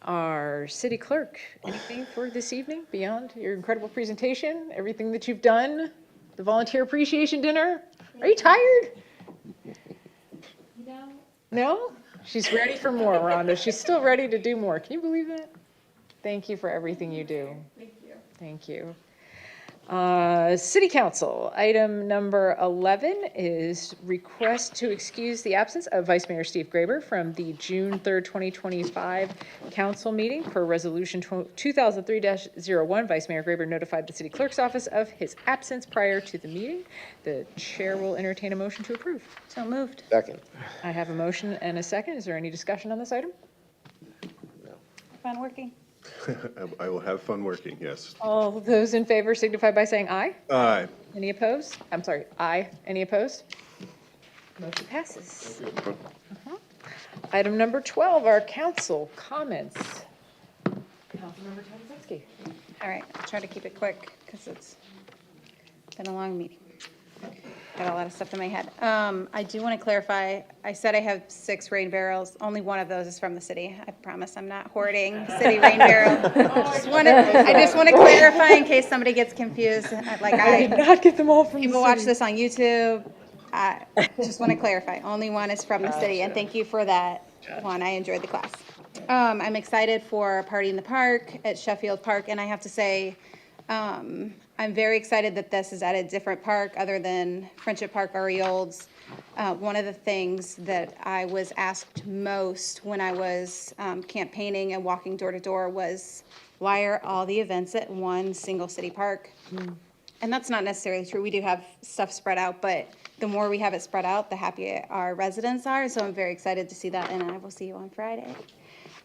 Our city clerk, anything for this evening beyond your incredible presentation, everything that you've done, the volunteer appreciation dinner? Are you tired? No. No? She's ready for more, Rhonda. She's still ready to do more. Can you believe that? Thank you for everything you do. Thank you. Thank you. City Council, item number 11 is request to excuse the absence of Vice Mayor Steve Graber from the June 3rd, 2025 council meeting per resolution 2003-01. Vice Mayor Graber notified the city clerk's office of his absence prior to the meeting. The chair will entertain a motion to approve. So moved. Second. I have a motion and a second. Is there any discussion on this item? Fun working. I will have fun working, yes. All those in favor signify by saying aye. Aye. Any opposed? I'm sorry, aye. Any opposed? Motion passes. Item number 12, our council comments. Councilmember Tadezewski. All right, I'll try to keep it quick because it's been a long meeting. Got a lot of stuff in my head. I do want to clarify, I said I have 6 rain barrels. Only one of those is from the city. I promise I'm not hoarding city rain barrel. I just want to clarify in case somebody gets confused. I did not get them all from the People watch city. this on YouTube. I just want to clarify, only one is from the city, and thank you for that one. I enjoyed the class. I'm excited for Party in the Park at Sheffield Park, and I have to say, I'm very excited that this is at a different park other than Friendship Park or Olds. One of the things that I was asked most when I was campaigning and walking door to door was, why are all the events at one single city park? And that's not necessarily true. We do have stuff spread out, but the more we have it spread out, the happier our residents are. So I'm very excited to see that, and I will see you on Friday.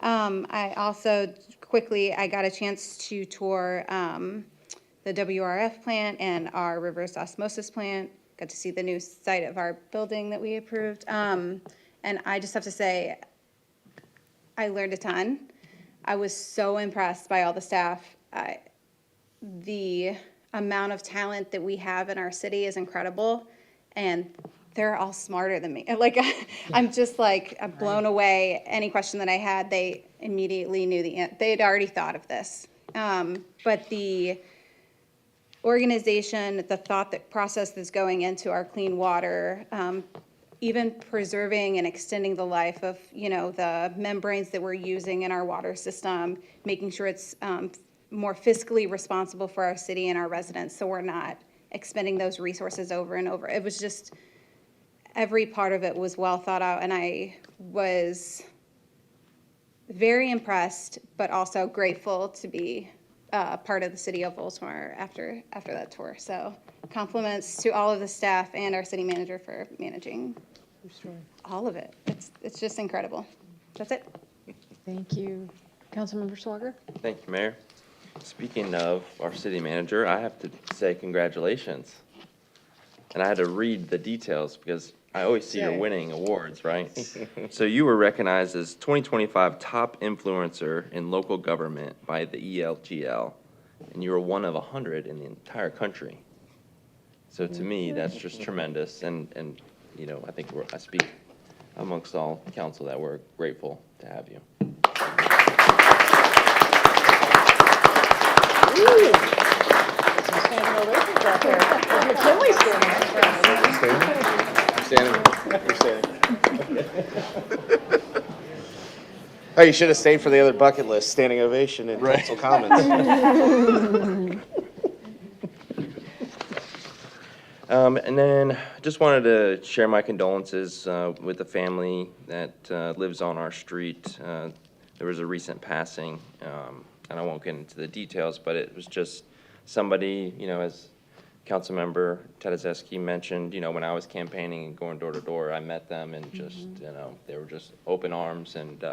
I also, quickly, I got a chance to tour the WRF plant and our reverse osmosis plant. Got to see the new site of our building that we approved. And I just have to say, I learned a ton. I was so impressed by all the staff. The amount of talent that we have in our city is incredible, and they're all smarter than me. I'm just I'm blown away. Any question that I had, they immediately knew the answer. They had already thought of this. But the organization, the thought that process that's going into our clean water, even preserving and extending the life of, the membranes that we're using in our water system, making sure it's more fiscally responsible for our city and our residents, so we're not expending those resources over and over. It was just, every part of it was well thought out, and I was very impressed, but also grateful to be part of the city of Oldsmar after that tour. So compliments to all of the staff and our city manager for managing all of it. It's just incredible. That's it. Thank you. Councilmember Swager? Thank you, Mayor. Speaking of our city manager, I have to say congratulations. And I had to read the details because I always see you're winning awards, right? So you were recognized as 2025 Top Influencer in Local Government by the ELGL, and you were one of 100 in the entire country. So to me, that's just tremendous, and I think I speak amongst all council that we're grateful to have you. Some standing ovations out there. McKinley's standing. You're standing. Oh, you should have stayed for the other bucket list, standing ovation and council comments. And then just wanted to share my condolences with the family that lives on our street. There was a recent passing, and I won't get into the details, but it was just somebody, as Councilmember Tadezewski mentioned, when I was campaigning and going door to door, I met them and just, they were just open arms, and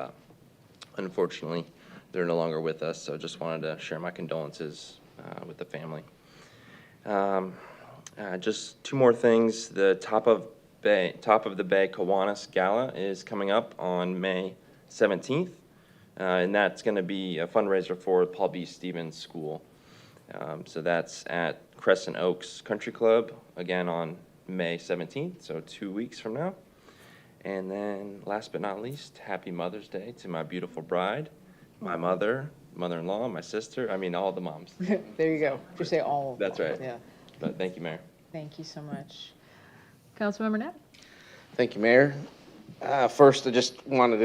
unfortunately, they're no longer with us. So just wanted to share my condolences with the family. Just 2 more things. The Top of the Bay Kiwanis Gala is coming up on May 17th, and that's going to be a fundraiser for Paul B. Stevens School. So that's at Crescent Oaks Country Club, again on May 17th, so 2 weeks from now. And then, last but not least, happy Mother's Day to my beautiful bride, my mother, mother-in-law, my sister, I mean, all the moms. There you go. Just say all of them. That's right. Yeah. But thank you, Mayor. Thank you so much. Councilmember Knapp? Thank you, Mayor. First, I just wanted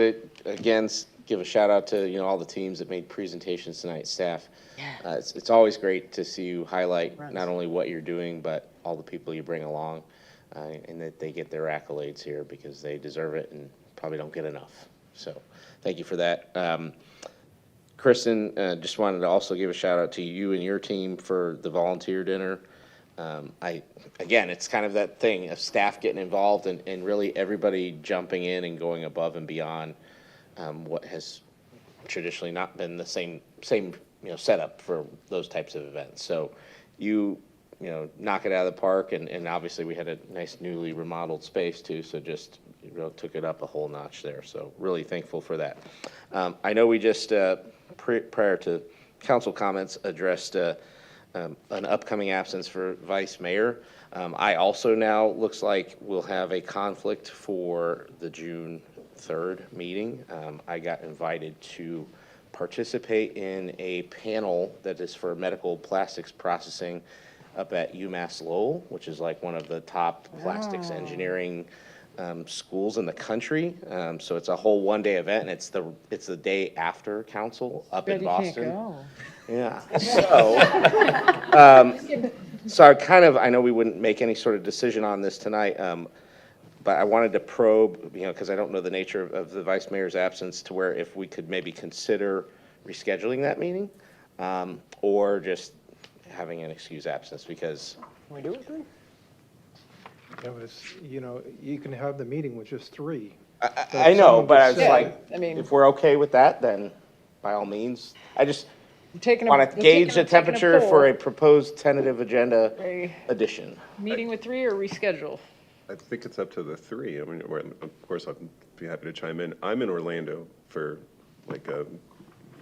to, again, give a shout out to, all the teams that made presentations tonight, staff. It's always great to see you highlight not only what you're doing, but all the people you bring along, and that they get their accolades here because they deserve it and probably don't get enough. So thank you for that. Kristen, just wanted to also give a shout out to you and your team for the volunteer dinner. Again, it's kind of that thing of staff getting involved and really everybody jumping in and going above and beyond what has traditionally not been the same setup for those types of events. So you knock it out of the park, and obviously we had a nice newly remodeled space too, so just took it up a whole notch there. So really thankful for that. I know we just prior to council comments addressed an upcoming absence for vice mayor. I also now looks like we'll have a conflict for the June 3rd meeting. I got invited to participate in a panel that is for medical plastics processing up at UMass Lowell, which is like one of the top plastics engineering schools in the country. So it's a whole one-day event, and it's the day after council up in Boston. Yeah. So I know we wouldn't make any sort of decision on this tonight, but I wanted to probe, because I don't know the nature of the vice mayor's absence, to where if we could maybe consider rescheduling that meeting, or just having an excused absence, because. Can we do it three? It was, you can have the meeting with just three. I know, but I was Yeah, like, I mean- if we're okay with that, then by all means. I just Taking want to gauge the temperature for a poll. proposed tentative agenda A addition. meeting with three or reschedule? I think it's up to the three. I mean, of course, I'd be happy to chime in. I'm in Orlando for like a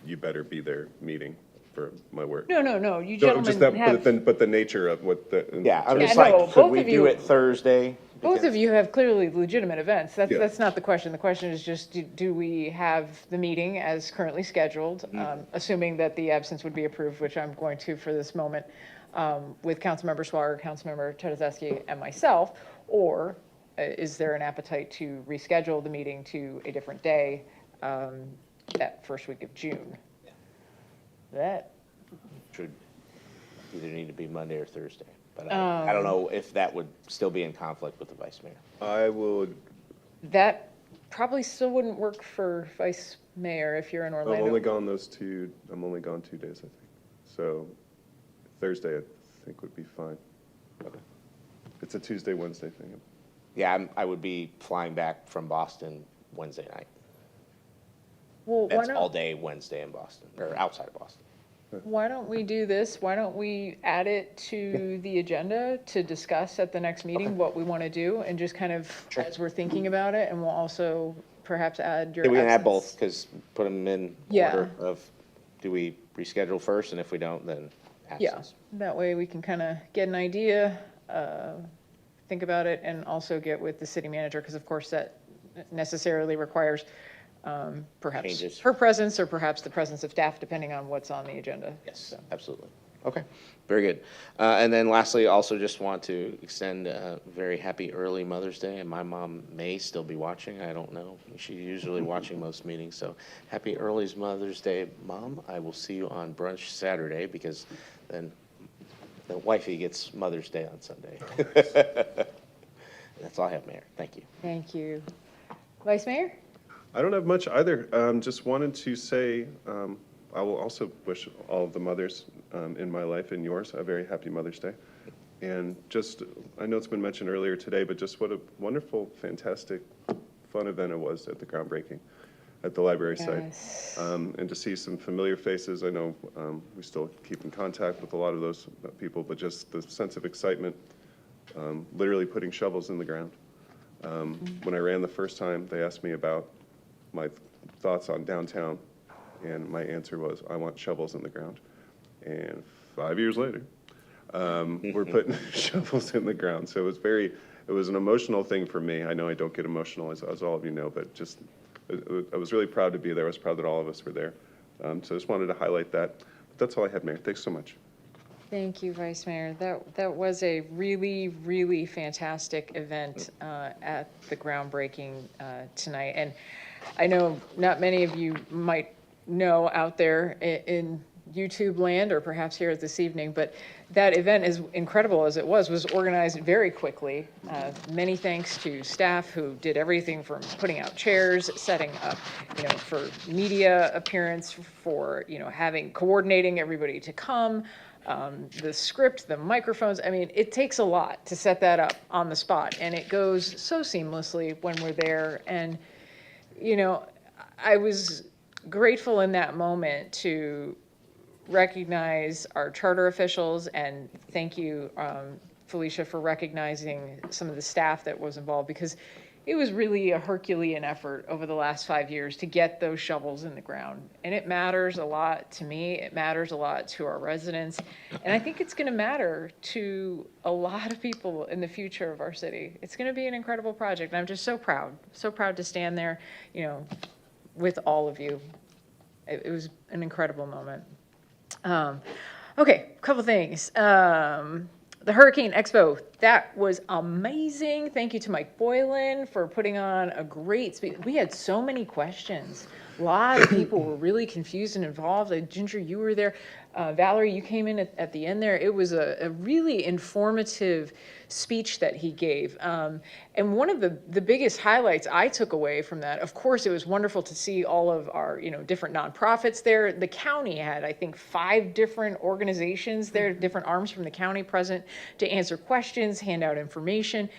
you better be there meeting for my work. No. You No, gentlemen just that, have, but the nature of what the. Yeah, I'm Yeah, just no, like, could both we of do you- it Thursday? both of you have clearly legitimate events. Yeah. That's not the question. The question is just, do we have the meeting as currently scheduled, assuming that the absence would be approved, which I'm going to for this moment, with Councilmember Swager, Councilmember Tedeschi, and myself, or is there an appetite to reschedule the meeting to a different day, that first week of June? That, Should either need to be Monday or Thursday. But I don't know if that would still be in conflict with the vice mayor. I would, that probably still wouldn't work for vice mayor if you're in I'm Orlando. only gone 2 days, I think. So Thursday, I think would be fine. It's a Tuesday, Wednesday thing. Yeah, I would be flying back from Boston Wednesday night. Well, why That's all don't, day Wednesday in Boston, or outside of Boston. why don't we do this? Why don't we add it to the agenda to discuss at the next meeting what we want to do, and just kind of, as we're thinking about it, and we'll also perhaps add your Yeah, we can add absence. both, because put them in Yeah. order of, do we reschedule first, and if we don't, then Yeah, absence. that way we can kind of get an idea, think about it, and also get with the city manager, because of course that necessarily requires perhaps Changes. her presence, or perhaps the presence of staff, depending on what's on the agenda. Yes, absolutely. Okay, very good. And then lastly, also just want to extend a very happy early Mother's Day, and my mom may still be watching, I don't know. She's usually watching most meetings, so happy early Mother's Day, Mom. I will see you on brunch Saturday, because then the wifey gets Mother's Day on Sunday. That's all I have, Mayor. Thank you. Thank you. Vice Mayor? I don't have much either. Just wanted to say, I will also wish all of the mothers in my life and yours a very happy Mother's Day. And just, I know it's been mentioned earlier today, but just what a wonderful, fantastic, fun event it was at the groundbreaking at the library site. And to see some familiar faces. I know we still keep in contact with a lot of those people, but just the sense of excitement, literally putting shovels in the ground. When I ran the first time, they asked me about my thoughts on downtown, and my answer was, I want shovels in the ground. And 5 years later, we're putting shovels in the ground. So it was very it was an emotional thing for me. I know I don't get emotional, as all of you know, but just, I was really proud to be there. I was proud that all of us were there. So I just wanted to highlight that. But that's all I had, Mayor. Thanks so much. Thank you, Vice Mayor. That was a really, really fantastic event at the groundbreaking tonight. And I know not many of you might know out there in YouTube land or perhaps here this evening, but that event, as incredible as it was organized very quickly. Many thanks to staff who did everything from putting out chairs, setting up, for media appearance, for, coordinating everybody to come, the script, the microphones. I mean, it takes a lot to set that up on the spot, and it goes so seamlessly when we're there. And, I was grateful in that moment to recognize our charter officials, and thank you, Felicia, for recognizing some of the staff that was involved, because it was really a Herculean effort over the last 5 years to get those shovels in the ground. And it matters a lot to me. It matters a lot to our residents. And I think it's going to matter to a lot of people in the future of our city. It's going to be an incredible project. And I'm just so proud to stand there, with all of you. It was an incredible moment. Okay, a couple things. The Hurricane Expo, that was amazing. Thank you to Mike Boylan for putting on a great speech. We had so many questions. A lot of people were really confused and involved. Ginger, you were there. Valerie, you came in at the end there. It was a really informative speech that he gave. And one of the biggest highlights I took away from that, of course, it was wonderful to see all of our, different nonprofits there. The county had, I think, 5 different organizations there, different arms from the county present to answer questions, hand out information.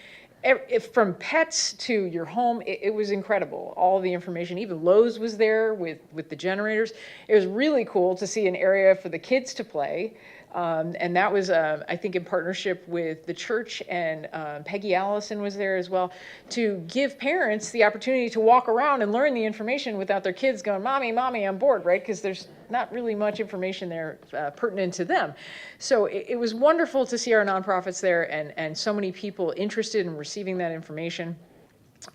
From pets to your home, it was incredible. All the information, even Lowe's was there with the generators. It was really cool to see an area for the kids to play. And that was, I think, in partnership with the church, and Peggy Allison was there as well, to give parents the opportunity to walk around and learn the information without their kids going, Mommy, I'm bored, right? Because there's not really much information there pertinent to them. So it was wonderful to see our nonprofits there, and so many people interested in receiving that information.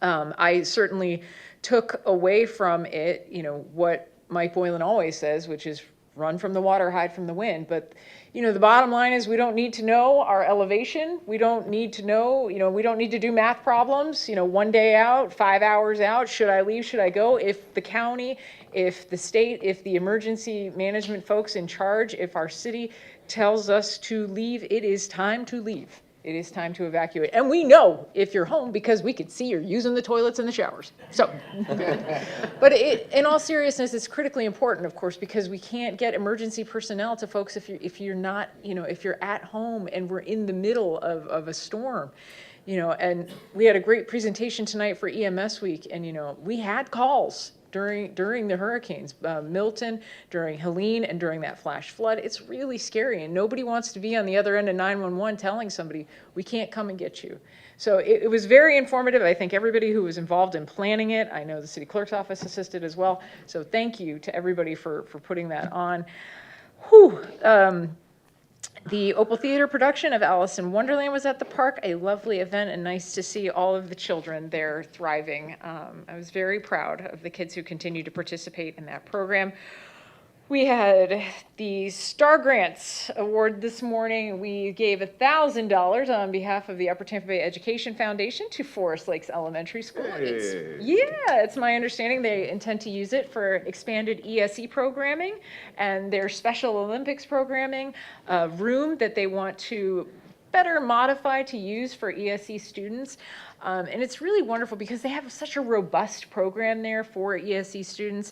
I certainly took away from it, what Mike Boylan always says, which is run from the water, hide from the wind. But, the bottom line is we don't need to know our elevation. We don't need to know, we don't need to do math problems, 1 day out, 5 hours out. Should I leave? Should I go? If the county, if the state, if the emergency management folks in charge, if our city tells us to leave, it is time to leave. It is time to evacuate. And we know if you're home because we could see you're using the toilets and the showers. So, but in all seriousness, it's critically important, of course, because we can't get emergency personnel to folks if you're not, if you're at home and we're in the middle of a storm. And we had a great presentation tonight for EMS week, and we had calls during the hurricanes, Milton, during Helene, and during that flash flood. It's really scary, and nobody wants to be on the other end of 911 telling somebody, we can't come and get you. So it was very informative. I think everybody who was involved in planning it, I know the city clerk's office assisted as well. So thank you to everybody for putting that on. Whew. The Opal Theater production of Alice in Wonderland was at the park, a lovely event, and nice to see all of the children there thriving. I was very proud of the kids who continue to participate in that program. We had the Star Grants Award this morning. We gave $1,000 on behalf of the Upper Tampa Bay Education Foundation to Forest Lakes Elementary School. Hey. It's my understanding they intend to use it for expanded ESE programming and their Special Olympics programming, a room that they want to better modify to use for ESE students. And it's really wonderful because they have such a robust program there for ESE students,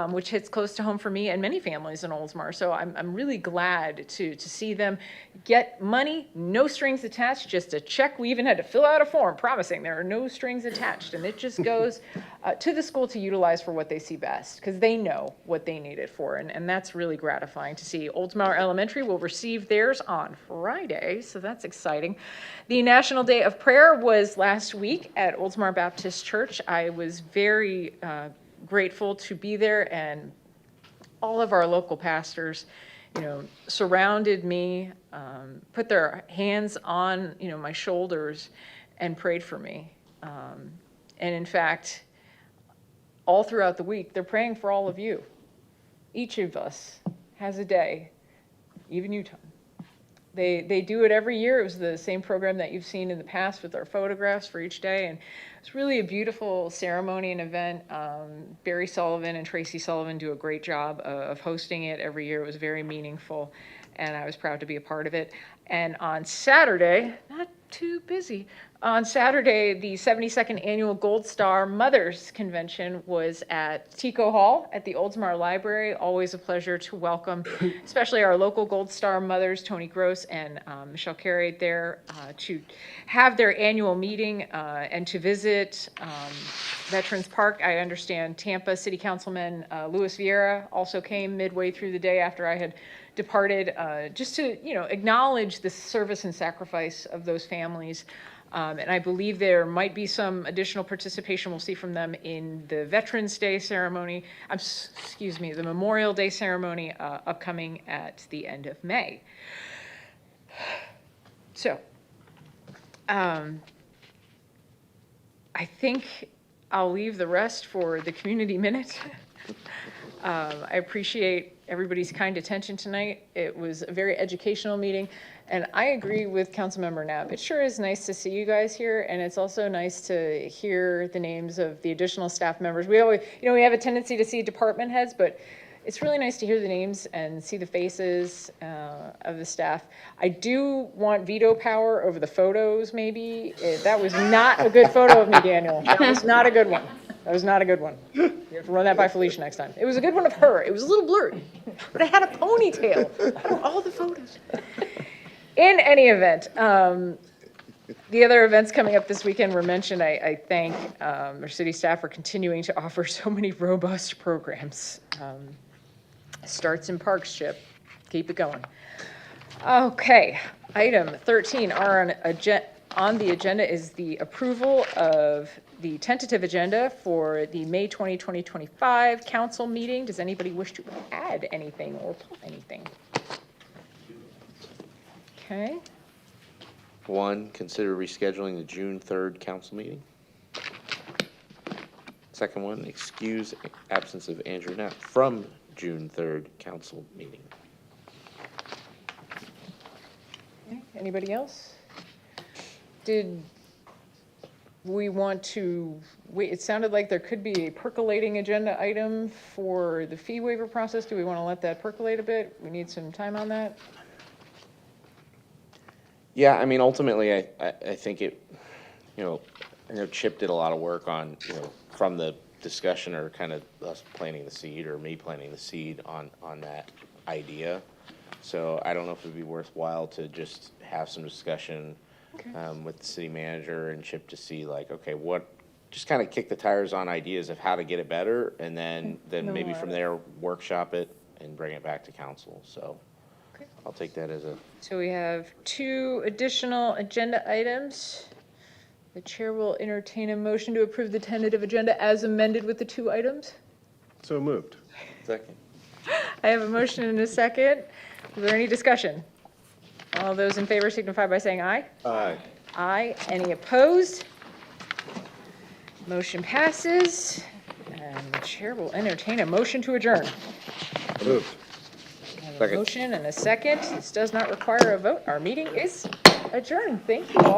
which hits close to home for me and many families in Oldsmar. So I'm really glad to see them get money, no strings attached, just a check. We even had to fill out a form promising there are no strings attached. And it just goes to the school to utilize for what they see best, because they know what they need it for. And that's really gratifying to see. Oldsmar Elementary will receive theirs on Friday, so that's exciting. The National Day of Prayer was last week at Oldsmar Baptist Church. I was very grateful to be there, and all of our local pastors, surrounded me, put their hands on, my shoulders, and prayed for me. And in fact, all throughout the week, they're praying for all of you. Each of us has a day, even you, Tom. They do it every year. It was the same program that you've seen in the past with our photographs for each day. And it's really a beautiful ceremony and event. Barry Sullivan and Tracy Sullivan do a great job of hosting it every year. It was very meaningful, and I was proud to be a part of it. And on Saturday, not too busy, on Saturday, the 72nd Annual Gold Star Mothers Convention was at Tico Hall at the Oldsmar Library. Always a pleasure to welcome, especially our local Gold Star mothers, Tony Gross and Michelle Carey, there to have their annual meeting and to visit Veterans Park. I understand Tampa City Councilman Louis Vieira also came midway through the day after I had departed, just to, acknowledge the service and sacrifice of those families. And I believe there might be some additional participation we'll see from them in the Veterans Day ceremony, the Memorial Day ceremony upcoming at the end of May. So, I think I'll leave the rest for the community minute. I appreciate everybody's kind attention tonight. It was a very educational meeting, and I agree with Councilmember Knapp. It sure is nice to see you guys here, and it's also nice to hear the names of the additional staff members. We always, we have a tendency to see department heads, but it's really nice to hear the names and see the faces of the staff. I do want veto power over the photos, maybe. That was not a good photo of me, Daniel. That was not a good one. That was not a good one. You have to run that by Felicia next time. It was a good one of her. It was a little blurry, but I had a ponytail. Out of all the photos. In any event, the other events coming up this weekend were mentioned. I thank our city staff for continuing to offer so many robust programs. Starts in Parks, Chip. Keep it going. Okay, item 13 on the agenda is the approval of the tentative agenda for the May 2025 council meeting. Does anybody wish to add anything or pull anything? Okay. 1, consider rescheduling the June 3rd council meeting. Second one, excuse absence of Andrew Knapp from June 3rd council meeting. Okay. Anybody else? Did we want to wait? It sounded like there could be a percolating agenda item for the fee waiver process. Do we want to let that percolate a bit? We need some time on that. Yeah, I mean, ultimately, I think it, I know Chip did a lot of work on, from the discussion or kind of us planting the seed or me planting the seed on that idea. So I don't know if it'd be worthwhile to just have some discussion with the city manager and Chip to see okay, just kind of kick the tires on ideas of how to get it better, and then maybe from there workshop it and bring it back to council. So I'll take that as a. So we have 2 additional agenda items. The chair will entertain a motion to approve the tentative agenda as amended with the 2 items. So moved. Second. I have a motion and a second. Is there any discussion? All those in favor signify by saying aye. Aye. Aye. Any opposed? Motion passes. And the chair will entertain a motion to adjourn. Moved. I have a Second. motion and a second. This does not require a vote. Our meeting is adjourned. Thank you all.